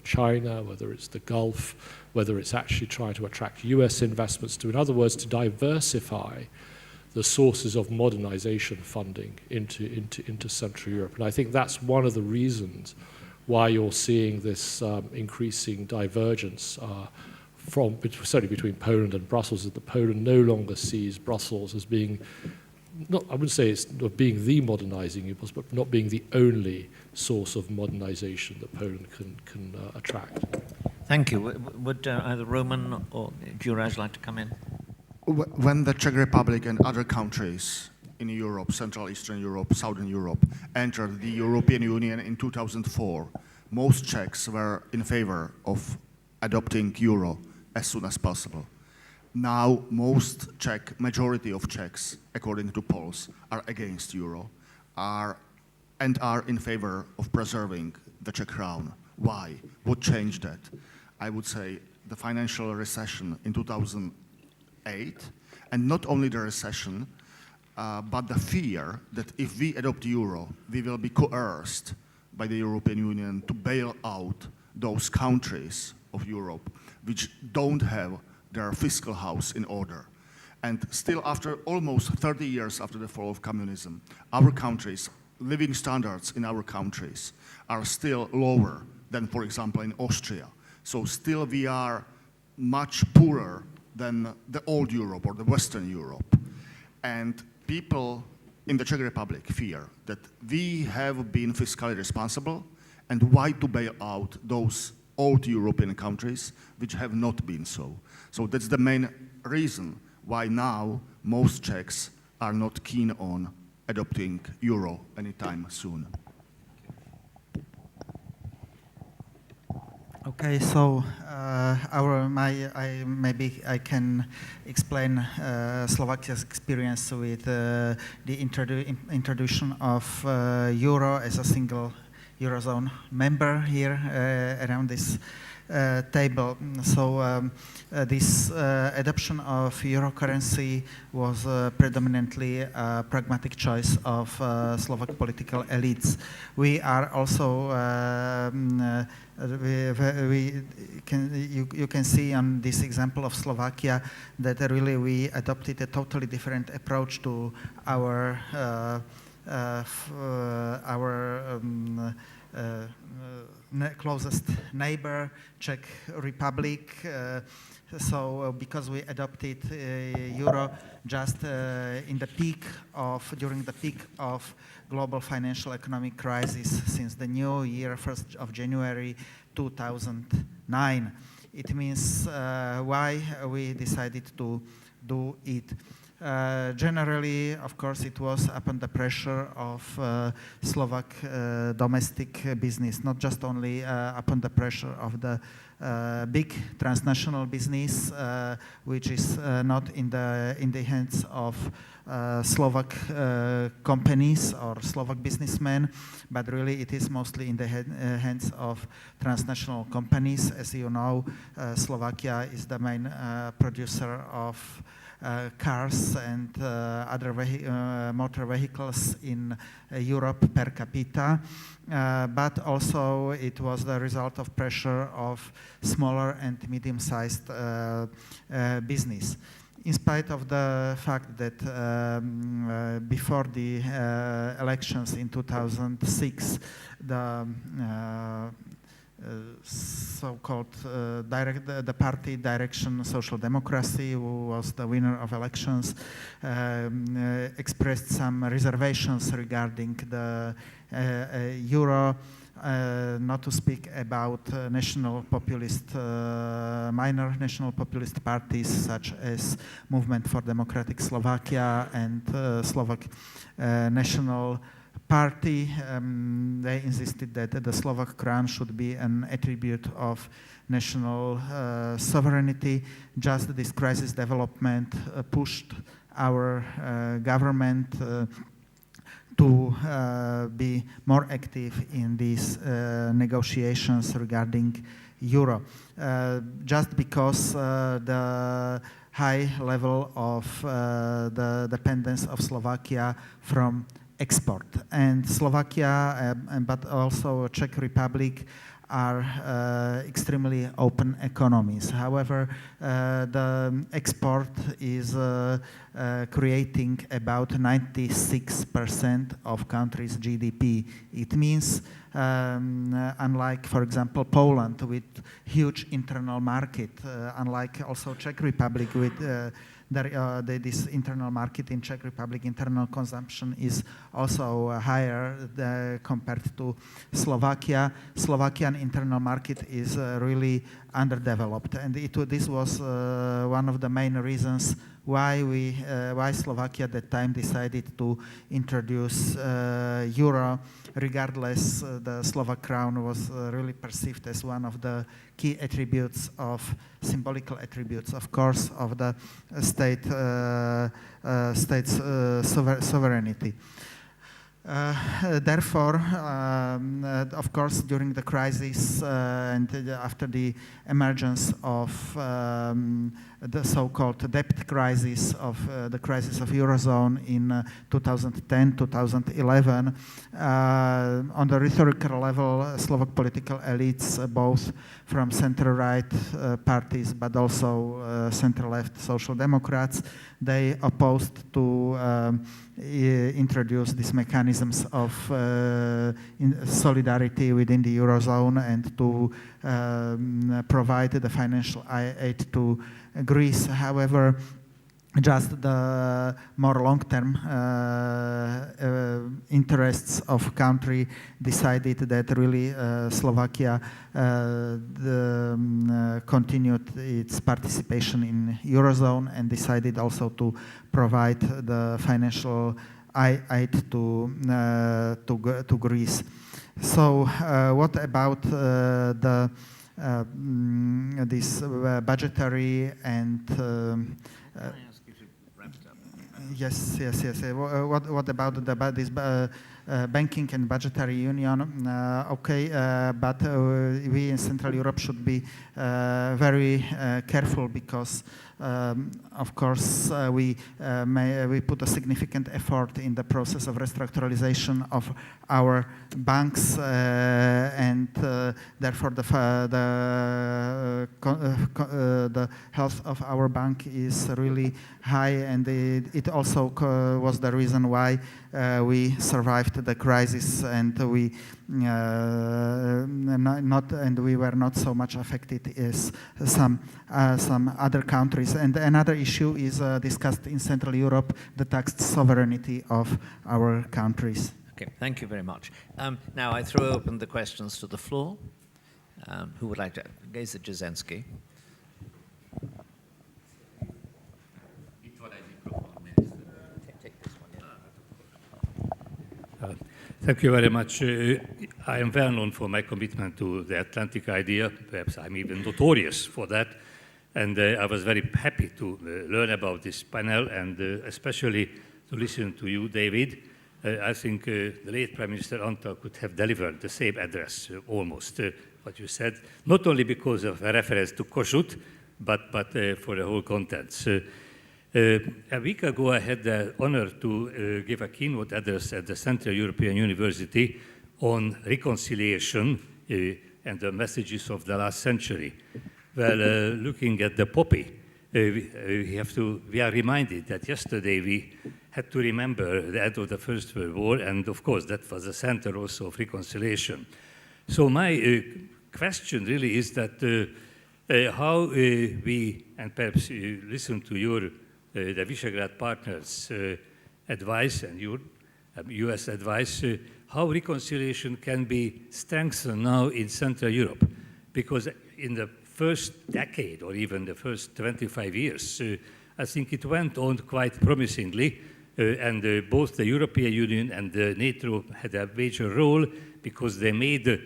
China, whether it's the Gulf, whether it's actually trying to attract US investments in other words, to diversify the sources of modernization funding into Central Europe. And I think that's one of the reasons why you're seeing this increasing divergence certainly between Poland and Brussels, that Poland no longer sees Brussels as being, I wouldn't say it's not being the modernizing impulse, but not being the only source of modernization that Poland can attract. Thank you. Would either Roman or Juraj like to come in? When the Czech Republic and other countries in Europe, Central Eastern Europe, Southern Europe, entered the European Union in 2004, most Czechs were in favor of adopting euro as soon as possible. Now, majority of Czechs, according to polls, are against euro, and are in favor of preserving the Czech crown. Why? What changed that? I would say the financial recession in 2008, and not only the recession, but the fear that if we adopt euro, we will be coerced by the European Union to bail out those countries of Europe which don't have their fiscal house in order. And still, after almost 30 years after the fall of communism, our countries, living standards in our countries are still lower than, for example, in Austria. So still we are much poorer than the old Europe or the Western Europe. And people in the Czech Republic fear that we have been fiscally responsible, and why to bail out those old European countries which have not been so. So that's the main reason why now most Czechs are not keen on adopting euro anytime soon. Okay, so maybe I can explain Slovakia's experience with the introduction of euro as a single eurozone member here around this table. So this adoption of euro currency was predominantly a pragmatic choice of Slovak political elites. We are also you can see on this example of Slovakia that really we adopted a totally different approach to our closest neighbor, Czech Republic. So because we adopted euro just during the peak of global financial economic crisis since the new year, 1st of January 2009. It means why we decided to do it. Generally, of course, it was upon the pressure of Slovak domestic business, not just only upon the pressure of the big transnational business, which is not in the hands of Slovak companies or Slovak businessmen, but really it is mostly in the hands of transnational companies. As you know, Slovakia is the main producer of cars and other motor vehicles in Europe per capita, but also it was the result of pressure of smaller and medium-sized business. In spite of the fact that before the elections in 2006, the so-called the party Direction Social Democracy, who was the winner of elections, expressed some reservations regarding the euro, not to speak about national populist, minor national populist parties such as Movement for Democratic Slovakia and Slovak National Party. They insisted that the Slovak crown should be an attribute of national sovereignty. Just this crisis development pushed our government to be more active in these negotiations regarding euro. Just because the high level of the dependence of Slovakia from export. And Slovakia, but also Czech Republic, are extremely open economies. However, the export is creating about 96% of country's GDP. It means, unlike, for example, Poland with huge internal market, unlike also Czech Republic with this internal market in Czech Republic, internal consumption is also higher compared to Slovakia. Slovakian internal market is really underdeveloped, and this was one of the main reasons why Slovakia at that time decided to introduce euro. Regardless, the Slovak crown was really perceived as one of the key attributes of symbolical attributes, of course, of the state's sovereignty. Therefore, of course, during the crisis and after the emergence of the so-called debt crisis, of the crisis of Eurozone in 2010-2011, on the rhetorical level, Slovak political elites, both from center-right parties but also center-left social democrats, they opposed to introduce this mechanism mechanisms of solidarity within the Eurozone and to provide the financial aid to Greece. However, just the more long-term interests of country decided that really Slovakia continued its participation in Eurozone and decided also to provide the financial aid to Greece. So what about this budgetary and yes. What about this banking and budgetary union? But we in Central Europe should be very careful because, of course, we put a significant effort in the process of restructuralization of our banks, and therefore the health of our bank is really high, and it also was the reason why we survived the crisis, and we were not so much affected as some other countries. And another issue is discussed in Central Europe, the tax sovereignty of our countries. Okay, thank you very much. Now I throw open the questions to the floor. Who would like to? Geza Jasenski. Take this one. Thank you very much. I am well known for my commitment to the Atlantic idea. Perhaps I'm even notorious for that. And I was very happy to learn about this panel and especially to listen to you, David. I think the late Prime Minister Antal could have delivered the same address, almost, what you said, not only because of a reference to Kossuth, but for the whole contents. A week ago, I had the honor to give a keynote address at the Central European University on reconciliation and the messages of the last century. Well, looking at the poppy, we are reminded that yesterday we had to remember the end of the First World War, and of course that was the center also of reconciliation. So my question really is that how we, and perhaps listen to your the Visegrad partners' advice and your US advice, how reconciliation can be strengthened now in Central Europe. Because in the first decade or even the first 25 years, I think it went on quite promisingly, and both the European Union and NATO had a major role because they made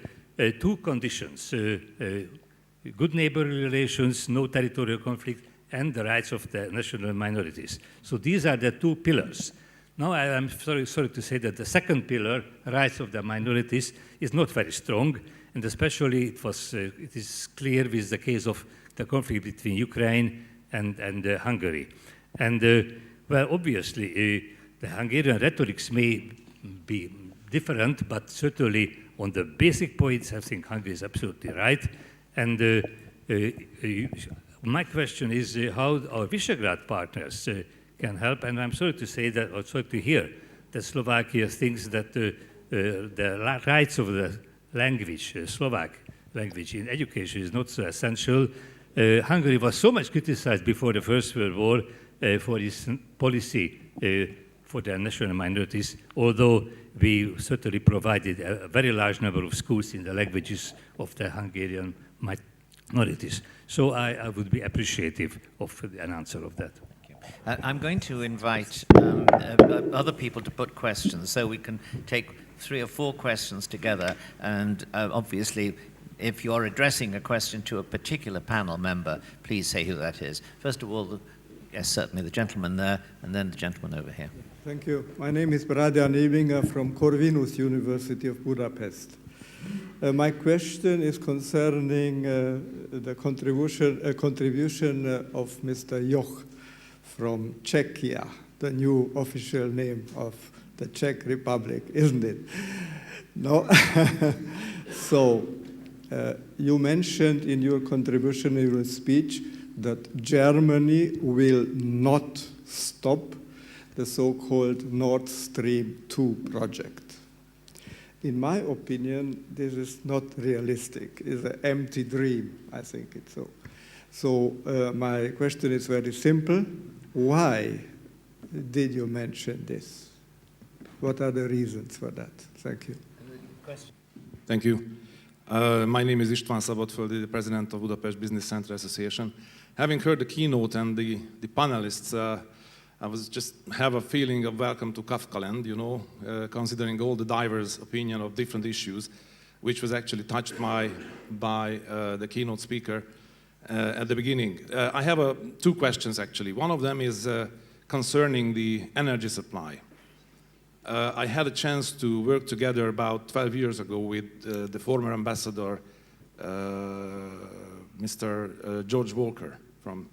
two conditions, good neighborly relations, no territorial conflict, and the rights of the national minorities. So these are the two pillars. Now I am sorry to say that the second pillar, rights of the minorities, is not very strong, and especially it is clear with the case of the conflict between Ukraine and Hungary. And well, obviously, the Hungarian rhetorics may be different, but certainly on the basic points, I think Hungary is absolutely right. And my question is how our Visegrad partners can help, and I'm sorry to say that, or sorry to hear that Slovakia thinks that the rights of the language, Slovak language in education is not so essential. Hungary was so much criticized before the First World War for its policy for the national minorities, although we certainly provided a very large number of schools in the languages of the Hungarian minorities. So I would be appreciative of an answer of that. I'm going to invite other people to put questions, so we can take 3 or 4 questions together. And obviously, if you're addressing a question to a particular panel member, please say who that is. First of all, yes, certainly the gentleman there, and then the gentleman over here. Thank you. My name is Bradian Ebinger from Corvinus University of Budapest. My question is concerning the contribution of Mr. Joch from Czechia, the new official name of the Czech Republic, isn't it? No? So, you mentioned in your contribution, in your speech, that Germany will not stop the so-called Nord Stream 2 project. In my opinion, this is not realistic. It's an empty dream, I think it's so. So my question is very simple. Why did you mention this? What are the reasons for that? Thank you. Thank you. My name is István Szabadföldi, the president of Budapest Business Center Association. Having heard the keynote and the panelists, I was just have a feeling of welcome to Kafkaland, you know, considering all the diverse opinion of different issues, which was actually touched by the keynote speaker at the beginning. I have two questions, actually. One of them is concerning the energy supply. I had a chance to work together about 12 years ago with the former ambassador, Mr. George Walker, from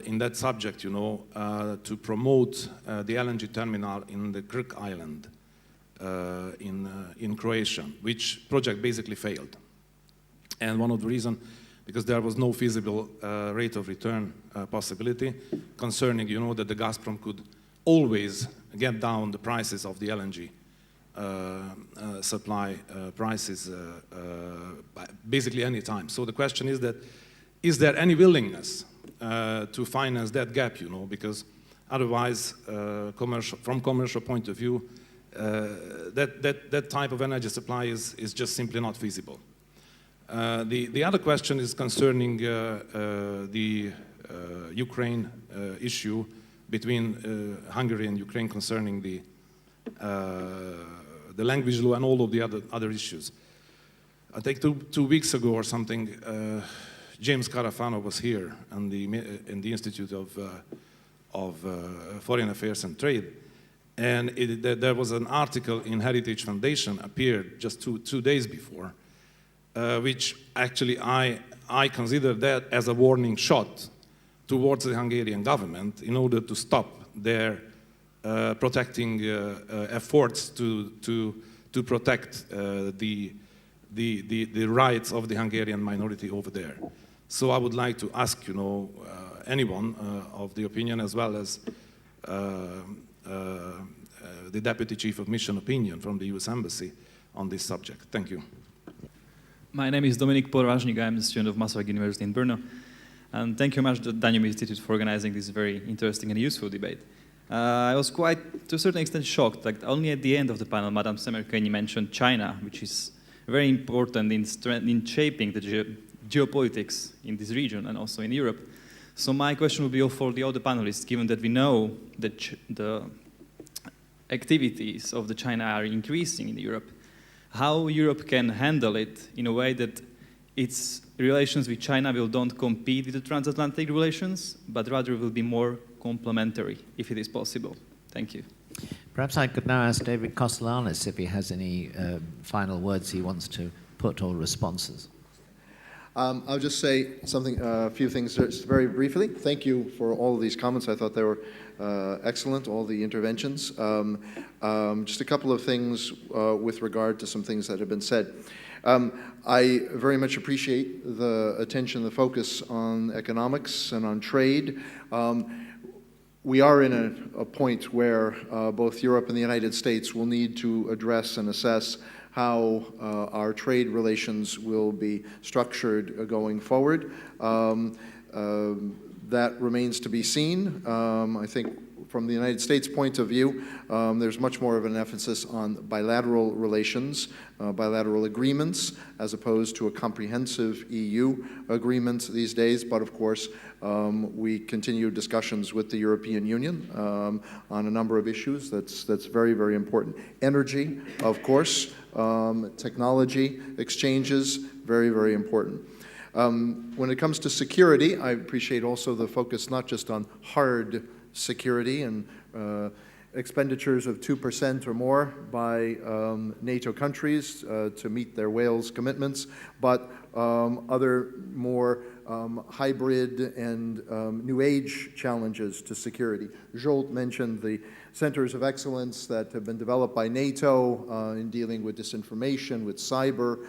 in that subject, you know, to promote the LNG terminal in the Krk Island in Croatia, which project basically failed. And one of the reasons, because there was no feasible rate of return possibility, concerning, you know, that the Gazprom could always get down the prices of the LNG supply prices basically any time. So the question is that, is there any willingness to finance that gap, you know, because otherwise, from commercial point of view, that type of energy supply is just simply not feasible. The other question is concerning the Ukraine issue between Hungary and Ukraine concerning the language law and all of the other issues. I think two weeks ago or something, James Carafano was here in the Institute of Foreign Affairs and Trade, and there was an article in Heritage Foundation appeared just two days before, which actually I consider that as a warning shot towards the Hungarian government in order to stop their protecting efforts to protect the rights of the Hungarian minority over there. So I would like to ask, you know, anyone of the opinion, as well as the Deputy Chief of Mission opinion from the US Embassy on this subject. Thank you. My name is Dominik Porvázsnyik. I'm a student of Masaryk University in Brno. And thank you very much to the Danube Institute for organizing this very interesting and useful debate. I was quite, to a certain extent, shocked that only at the end of the panel, Madame Semerkényi mentioned China, which is very important in shaping the geopolitics in this region and also in Europe. So my question would be for the other panelists, given that we know that the activities of the China are increasing in Europe, how Europe can handle it in a way that its relations with China don't compete with the transatlantic relations, but rather will be more complementary, if it is possible. Thank you. Perhaps I could now ask David Kostelannis if he has any final words he wants to put or responses. I'll just say something, a few things just very briefly. Thank you for all of these comments. I thought they were excellent, all the interventions. Just a couple of things with regard to some things that have been said. I very much appreciate the attention, the focus on economics and on trade. We are in a point where both Europe and the United States will need to address and assess how our trade relations will be structured going forward. That remains to be seen. I think from the United States point of view, there's much more of an emphasis on bilateral relations, bilateral agreements, as opposed to a comprehensive EU agreement these days. But of course, we continue discussions with the European Union on a number of issues. That's very, very important. Energy, of course, technology exchanges, very, very important. When it comes to security, I appreciate also the focus not just on hard security and expenditures of 2% or more by NATO countries to meet their Wales commitments, but other more hybrid and new age challenges to security. Zsolt mentioned the centers of excellence that have been developed by NATO in dealing with disinformation, with cyber,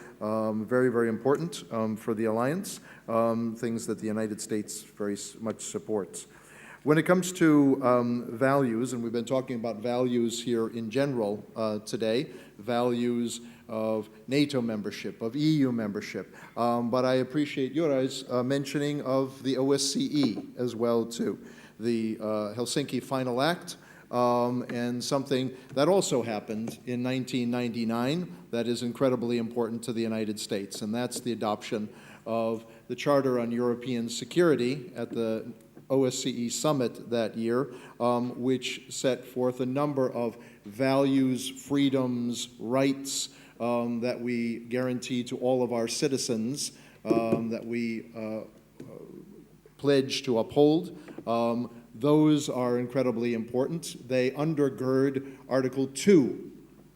very, very important for the alliance, things that the United States very much supports. When it comes to values, and we've been talking about values here in general today, values of NATO membership, of EU membership, but I appreciate Juraj's mentioning of the OSCE as well too, the Helsinki Final Act, and something that also happened in 1999 that is incredibly important to the United States, and that's the adoption of the Charter on European Security at the OSCE summit that year, which set forth a number of values, freedoms, rights that we guarantee to all of our citizens, that we pledge to uphold. Those are incredibly important. They undergird Article 2,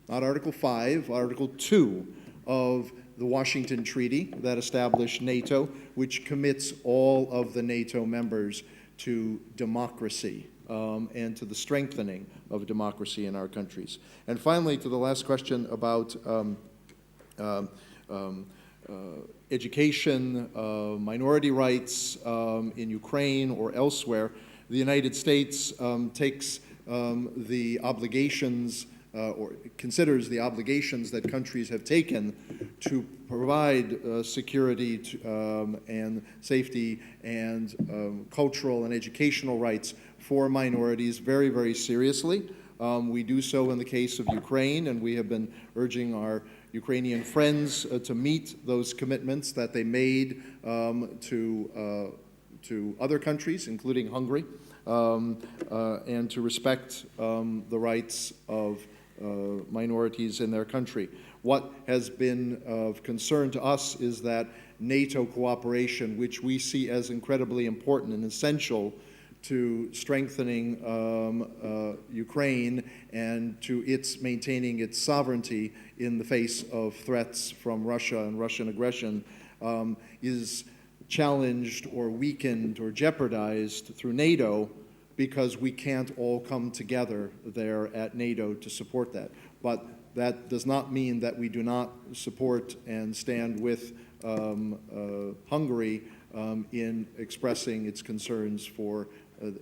not Article 5, Article 2 of the Washington Treaty that established NATO, which commits all of the NATO members to democracy and to the strengthening of democracy in our countries. And finally, to the last question about education, minority rights in Ukraine or elsewhere, the United States takes the obligations or considers the obligations that countries have taken to provide security and safety and cultural and educational rights for minorities very, very seriously. We do so in the case of Ukraine, and we have been urging our Ukrainian friends to meet those commitments that they made to other countries, including Hungary, and to respect the rights of minorities in their country. What has been of concern to us is that NATO cooperation, which we see as incredibly important and essential to strengthening Ukraine and to its maintaining its sovereignty in the face of threats from Russia and Russian aggression, is challenged or weakened or jeopardized through NATO, because we can't all come together there at NATO to support that. But that does not mean that we do not support and stand with Hungary in expressing its concerns for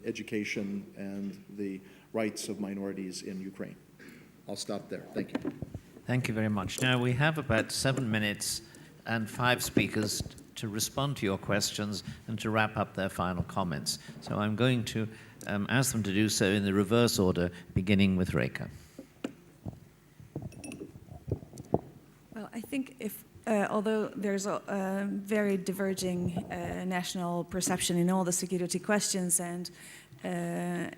education and the rights of minorities in Ukraine. I'll stop there. Thank you. Thank you very much. Now, we have about 7 minutes and 5 speakers to respond to your questions and to wrap up their final comments. So I'm going to ask them to do so in the reverse order, beginning with Reka. Well, I think if, although there's a very diverging national perception in all the security questions, and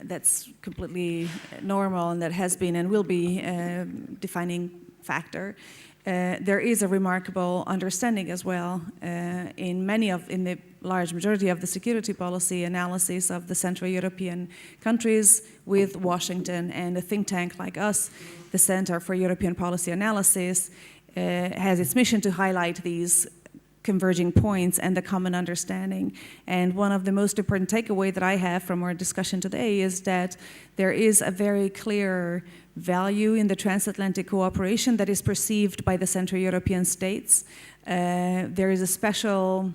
that's completely normal, and that has been and will be a defining factor, there is a remarkable understanding as well in the large majority of the security policy analysis of the Central European countries, with Washington and a think tank like us, the Center for European Policy Analysis, has its mission to highlight these converging points and the common understanding. And one of the most important takeaway that I have from our discussion today is that there is a very clear value in the transatlantic cooperation that is perceived by the Central European states. There is a special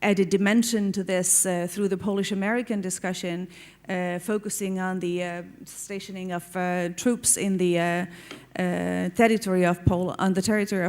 added dimension to this through the Polish-American discussion, focusing on the stationing of troops in the territory of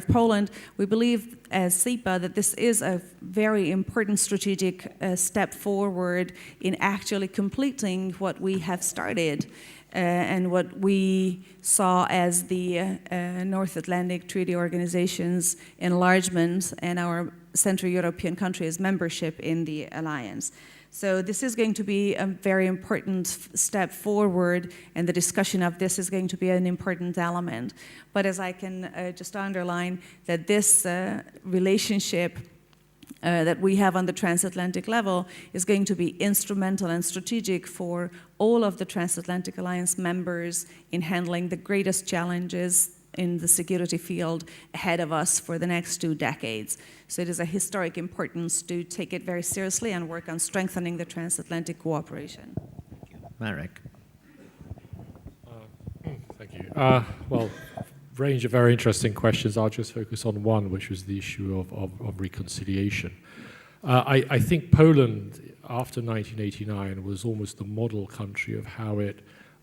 Poland. We believe as SIPA that this is a very important strategic step forward in actually completing what we have started and what we saw as the North Atlantic Treaty Organization's enlargement and our Central European countries' membership in the alliance. So this is going to be a very important step forward, and the discussion of this is going to be an important element. But as I can just underline, that this relationship that we have on the transatlantic level is going to be instrumental and strategic for all of the transatlantic alliance members in handling the greatest challenges in the security field ahead of us for the next 2 decades. So it is a historic importance to take it very seriously and work on strengthening the transatlantic cooperation. Thank you. Marek. Thank you. Well, range of very interesting questions. I'll just focus on one, which was the issue of reconciliation. I think Poland, after 1989, was almost the model country of how it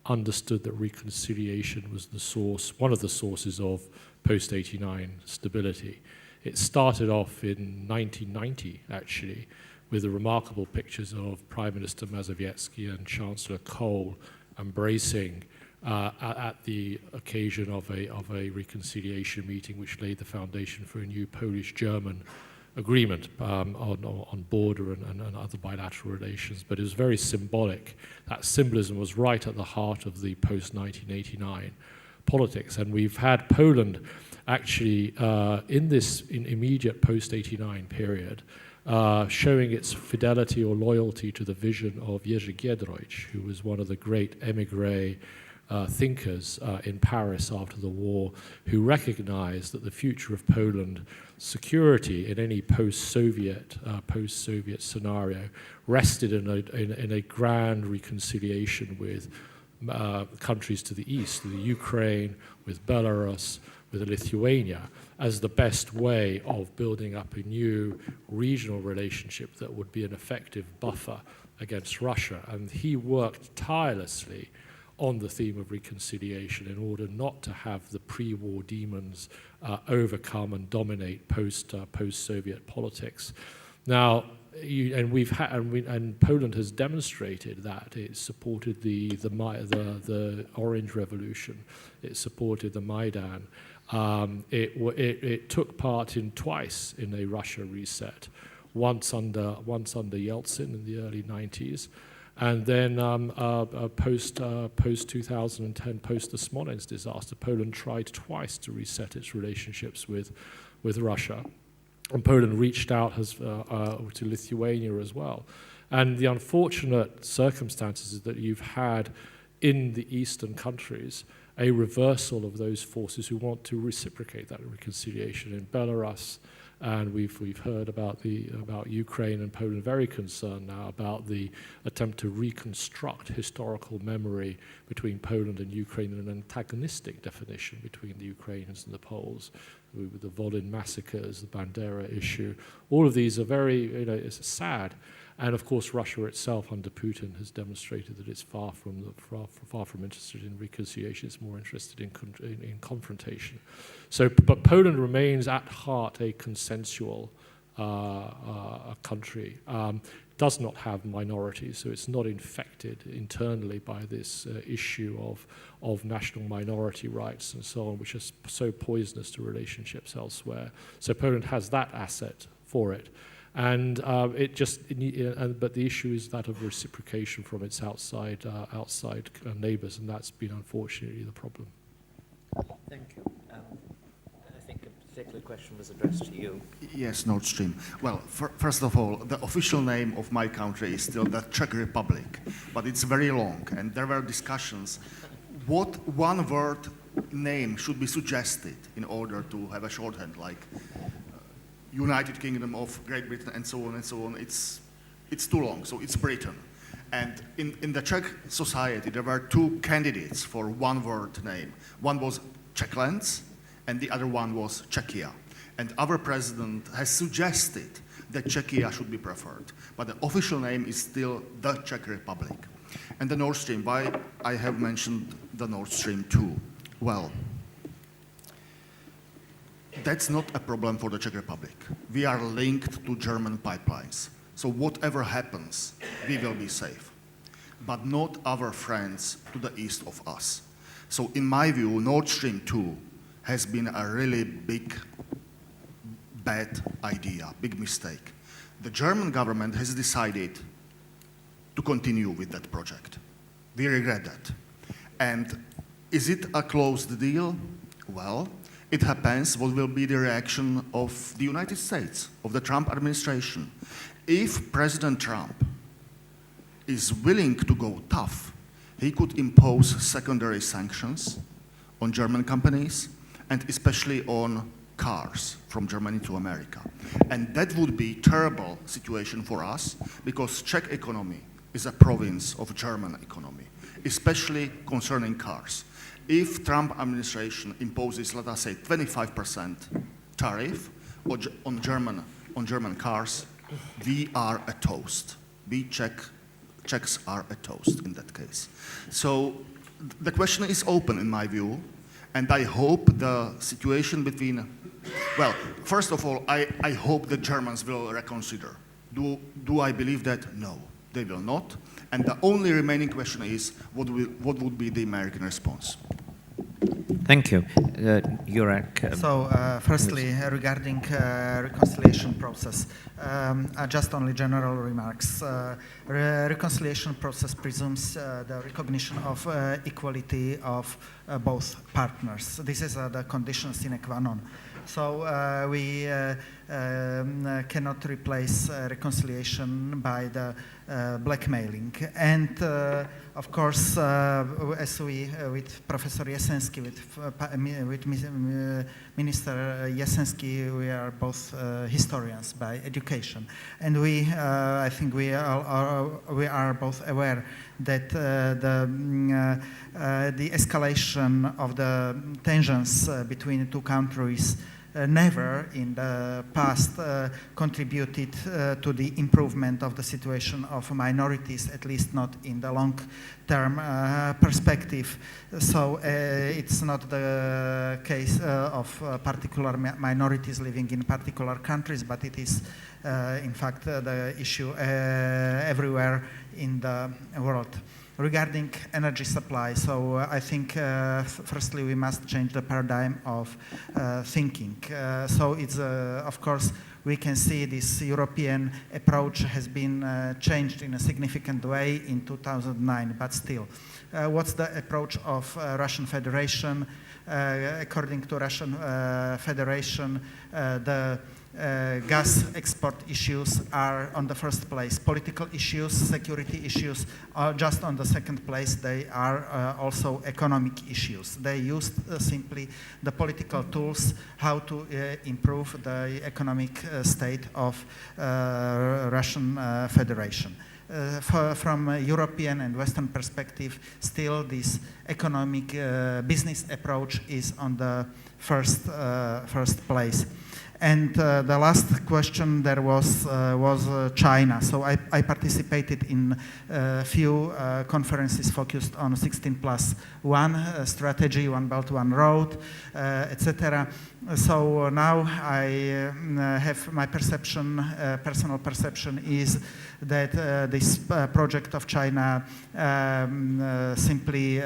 understood that reconciliation was the source, one of the sources of post-89 stability. It started off in 1990, actually, with the remarkable pictures of Prime Minister Mazowiecki and Chancellor Kohl embracing at the occasion of a reconciliation meeting which laid the foundation for a new Polish-German agreement on border and other bilateral relations, but it was very symbolic. That symbolism was right at the heart of the post-1989 politics, and we've had Poland actually in this immediate post-89 period showing its fidelity or loyalty to the vision of Jerzy Giedroyć, who was one of the great émigré thinkers in Paris after the war, who recognized that the future of Poland, security in any post-Soviet scenario, rested in a grand reconciliation with countries to the east, with the Ukraine, with Belarus, with Lithuania, as the best way of building up a new regional relationship that would be an effective buffer against Russia. And he worked tirelessly on the theme of reconciliation in order not to have the pre-war demons overcome and dominate post-Soviet politics. Now, Poland has demonstrated that it supported the Orange Revolution, it supported the Maidan. It took part in twice in a Russia reset, once under Yeltsin in the early 90s, and then post 2010, post the Smolensk disaster, Poland tried twice to reset its relationships with Russia. And Poland reached out to Lithuania as well. And the unfortunate circumstances is that you've had in the eastern countries a reversal of those forces who want to reciprocate that reconciliation in Belarus. And we've heard about Ukraine and Poland, very concerned now about the attempt to reconstruct historical memory between Poland and Ukraine in an antagonistic definition between the Ukrainians and the Poles, with the Volyn massacres, the Bandera issue. All of these are very, it's sad. And of course, Russia itself under Putin has demonstrated that it's far from interested in reconciliation. It's more interested in confrontation. So, but Poland remains at heart a consensual country. Does not have minorities, so it's not infected internally by this issue of national minority rights and so on, which is so poisonous to relationships elsewhere. So Poland has that asset for it. And but the issue is that of reciprocation from its outside neighbors, and that's been unfortunately the problem. Thank you. I think a particular question was addressed to you. Yes, Nord Stream. Well, first of all, the official name of my country is still the Czech Republic, but it's very long, and there were discussions what one word name should be suggested in order to have a shorthand, like United Kingdom of Great Britain and so on and so on. It's too long, so it's Britain. And in the Czech society, there were two candidates for one word name. One was Czechlands, and the other one was Czechia. And our president has suggested that Czechia should be preferred. But the official name is still the Czech Republic. And the Nord Stream, why I have mentioned the Nord Stream 2? Well, that's not a problem for the Czech Republic. We are linked to German pipelines. So whatever happens, we will be safe. But not our friends to the east of us. So in my view, Nord Stream 2 has been a really big, bad idea, big mistake. The German government has decided to continue with that project. We regret that. And is it a closed deal? Well, it happens what will be the reaction of the United States, of the Trump administration. If President Trump is willing to go tough, he could impose secondary sanctions on German companies and especially on cars from Germany to America. And that would be a terrible situation for us because Czech economy is a province of German economy, especially concerning cars. If Trump administration imposes, let us say, 25% tariff on German cars, we are a toast. Czechs are a toast in that case. So the question is open in my view, and I hope the situation between, well, first of all, I hope the Germans will reconsider. Do I believe that? No, they will not. And the only remaining question is, what would be the American response? Thank you. Jurek. So, firstly, regarding reconciliation process, just only general remarks. Reconciliation process presumes the recognition of equality of both partners. This is the condition sine qua non. So we cannot replace reconciliation by the blackmailing. And of course, as we, with Professor Jesensky, with Minister Jesensky, we are both historians by education. And we, I think we are both aware that the escalation of the tensions between the two countries never in the past contributed to the improvement of the situation of minorities, at least not in the long-term perspective. So it's not the case of particular minorities living in particular countries, but it is in fact the issue everywhere in the world. Regarding energy supply, so I think firstly we must change the paradigm of thinking. So it's, of course, we can see this European approach has been changed in a significant way in 2009, but still. What's the approach of Russian Federation? According to Russian Federation, the gas export issues are on the first place. Political issues, security issues are just on the second place. They are also economic issues. They used simply the political tools how to improve the economic state of Russian Federation. From a European and Western perspective, still this economic business approach is on the first place. And the last question there was China. So I participated in a few conferences focused on 16+1 strategy, One Belt, One Road, etc. So now I have my perception, personal perception is that this project of China simply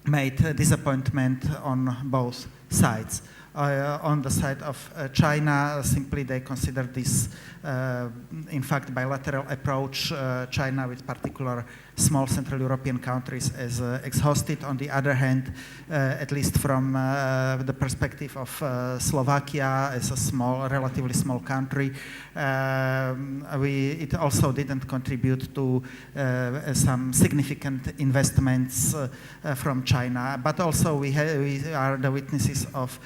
made disappointment on both sides. On the side of China, simply they consider this, in fact, bilateral approach, China with particular small Central European countries as exhausted. On the other hand, at least from the perspective of Slovakia as a small, relatively small country, it also didn't contribute to some significant investments from China. But also we are the witnesses of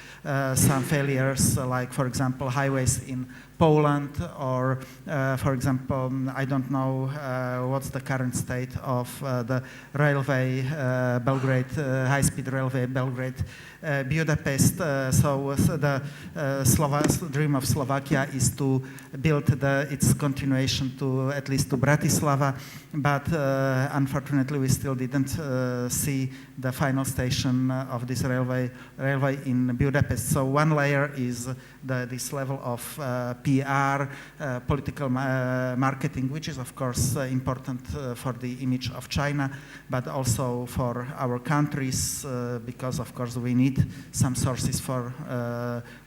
some failures, like, for example, highways in Poland, or, for example, I don't know what's the current state of the railway, Belgrade, high-speed railway, Belgrade, Budapest. So the dream of Slovakia is to build its continuation to at least to Bratislava, but unfortunately we still didn't see the final station of this railway in Budapest. So one layer is this level of PR, political marketing, which is of course important for the image of China, but also for our countries, because of course we need some sources for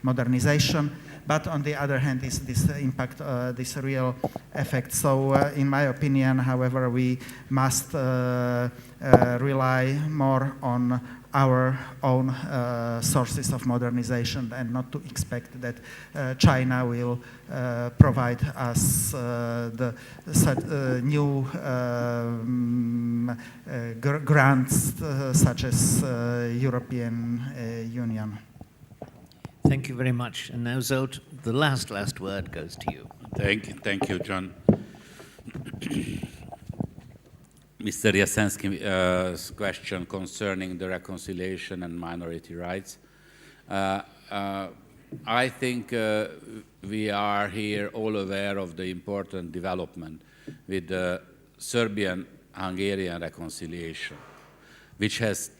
modernization. But on the other hand is this impact, this real effect. So in my opinion, however, we must rely more on our own sources of modernization and not to expect that China will provide us the new grants such as European Union. Thank you very much. And now, Zsolt, the last word goes to you. Thank you, John. Mr. Jesensky's question concerning the reconciliation and minority rights. I think we are here all aware of the important development with the Serbian-Hungarian reconciliation, which has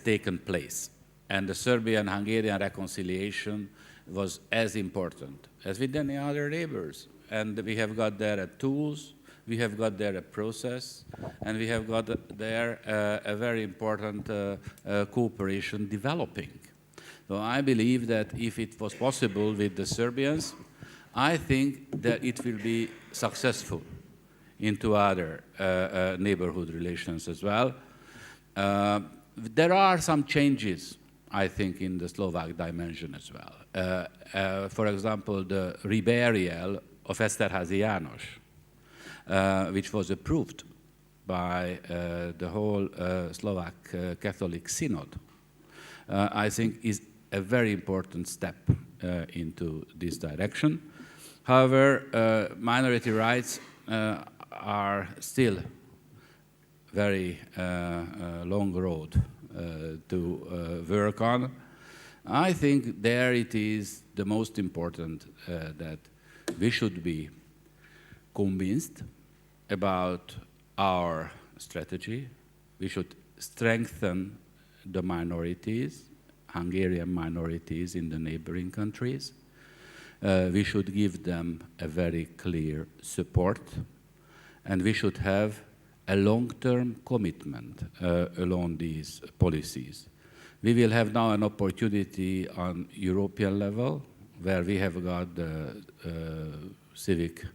taken place. And the Serbian-Hungarian reconciliation was as important as with any other neighbors. And we have got there tools, we have got there a process, and we have got there a very important cooperation developing. So I believe that if it was possible with the Serbians, I think that it will be successful into other neighborhood relations as well. There are some changes, I think, in the Slovak dimension as well. For example, the reburial of Esterházy János, which was approved by the whole Slovak Catholic Synod, I think is a very important step into this direction. However, minority rights are still very long road to work on. I think there it is the most important that we should be convinced about our strategy. We should strengthen the minorities, Hungarian minorities in the neighboring countries. We should give them a very clear support, and we should have a long-term commitment along these policies. We will have now an opportunity on European level, where we have got the civic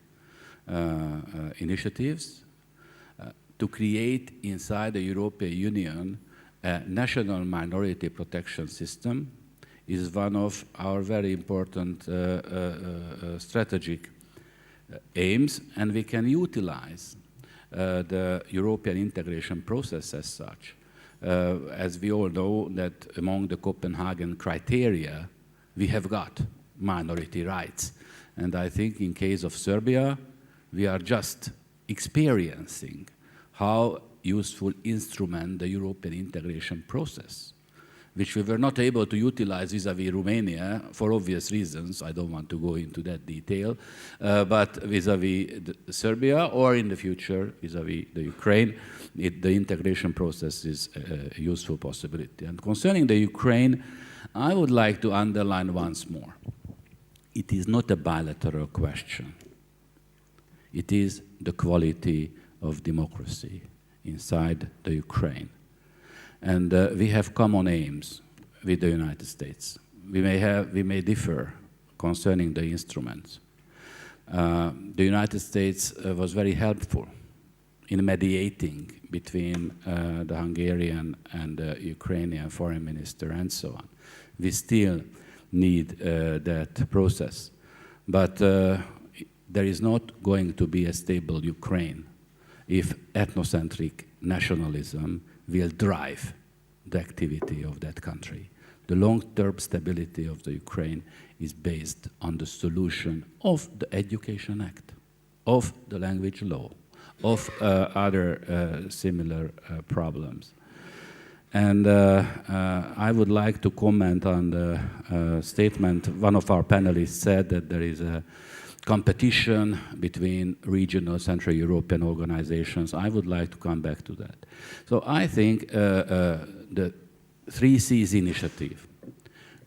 initiatives to create inside the European Union a national minority protection system. Is one of our very important strategic aims, and we can utilize the European integration process as such. As we all know that among the Copenhagen criteria, we have got minority rights. And I think in case of Serbia, we are just experiencing how useful instrument the European integration process, which we were not able to utilize vis-à-vis Romania for obvious reasons. I don't want to go into that detail, but vis-à-vis Serbia, or in the future vis-à-vis the Ukraine, the integration process is a useful possibility. And concerning the Ukraine, I would like to underline once more, it is not a bilateral question. It is the quality of democracy inside the Ukraine. And we have common aims with the United States. We may differ concerning the instruments. The United States was very helpful in mediating between the Hungarian and the Ukrainian foreign minister and so on. We still need that process. But there is not going to be a stable Ukraine if ethnocentric nationalism will drive the activity of that country. The long-term stability of the Ukraine is based on the solution of the Education Act, of the language law, of other similar problems. And I would like to comment on the statement. One of our panelists said that there is a competition between regional Central European organizations. I would like to come back to that. So I think the 3Cs initiative,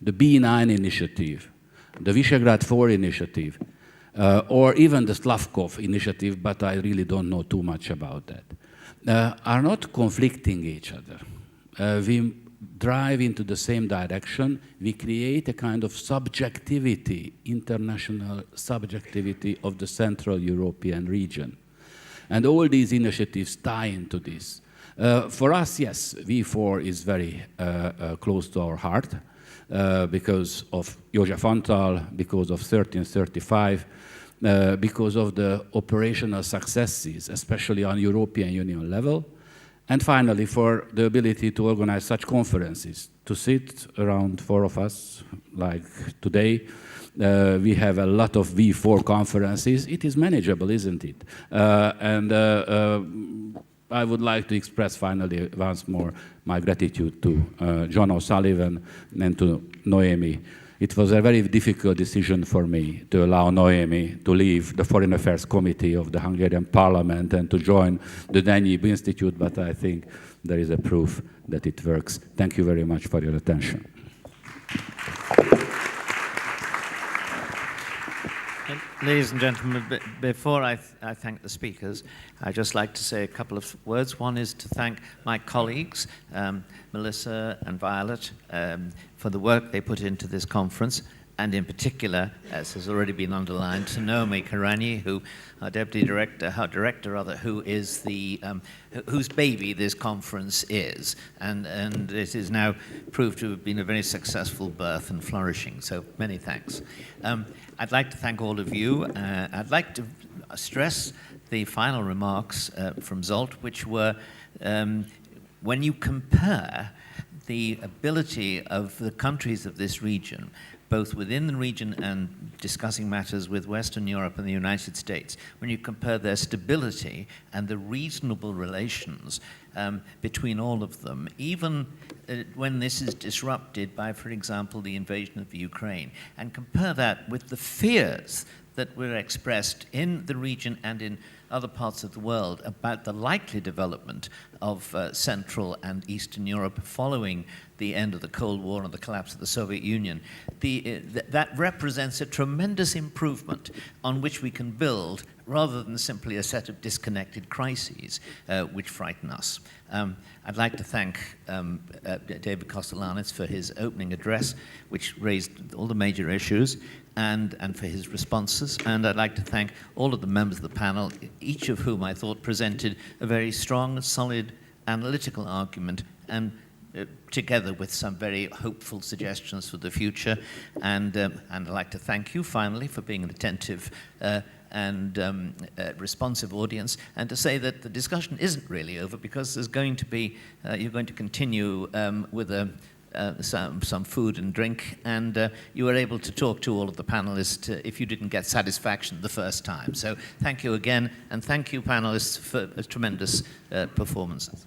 the B9 initiative, the Visegrad 4 initiative, or even the Slavkov initiative, but I really don't know too much about that, are not conflicting each other. We drive into the same direction. We create a kind of subjectivity, international subjectivity of the Central European region. And all these initiatives tie into this. For us, yes, V4 is very close to our heart because of József Antal, because of 1335, because of the operational successes, especially on European Union level. And finally, for the ability to organize such conferences, to sit around 4 of us, like today. We have a lot of V4 conferences. It is manageable, isn't it? I would like to express finally once more my gratitude to John O'Sullivan and to Noemi it was a very difficult decision for me to allow Noemi to leave the Foreign Affairs Committee of the Hungarian Parliament and to join the Danube Institute, but I think there is a proof that it works. Thank you very much for your attention. Ladies and gentlemen, before I thank the speakers, I'd just like to say a couple of words. One is to thank my colleagues, Melissa and Violet, for the work they put into this conference, and in particular, as has already been underlined, to Naomi Karani, who, our deputy director, who is the whose baby this conference is, and it is now proved to have been a very successful birth and flourishing. So many thanks. I'd like to thank all of you. I'd like to stress the final remarks from Zsolt, which were when you compare the ability of the countries of this region, both within the region and discussing matters with Western Europe and the United States, when you compare their stability and the reasonable relations between all of them, even when this is disrupted by, for example, the invasion of Ukraine, and compare that with the fears that were expressed in the region and in other parts of the world about the likely development of Central and Eastern Europe following the end of the Cold War and the collapse of the Soviet Union, that represents a tremendous improvement on which we can build rather than simply a set of disconnected crises which frighten us. I'd like to thank David Kostelanetz for his opening address, which raised all the major issues, and for his responses. And I'd like to thank all of the members of the panel, each of whom I thought presented a very strong, solid, analytical argument, and together with some very hopeful suggestions for the future. And I'd like to thank you finally for being an attentive and responsive audience, and to say that the discussion isn't really over, because there's going to be, you're going to continue with some food and drink, and you were able to talk to all of the panelists if you didn't get satisfaction the first time. So thank you again, and thank you panelists for tremendous performances.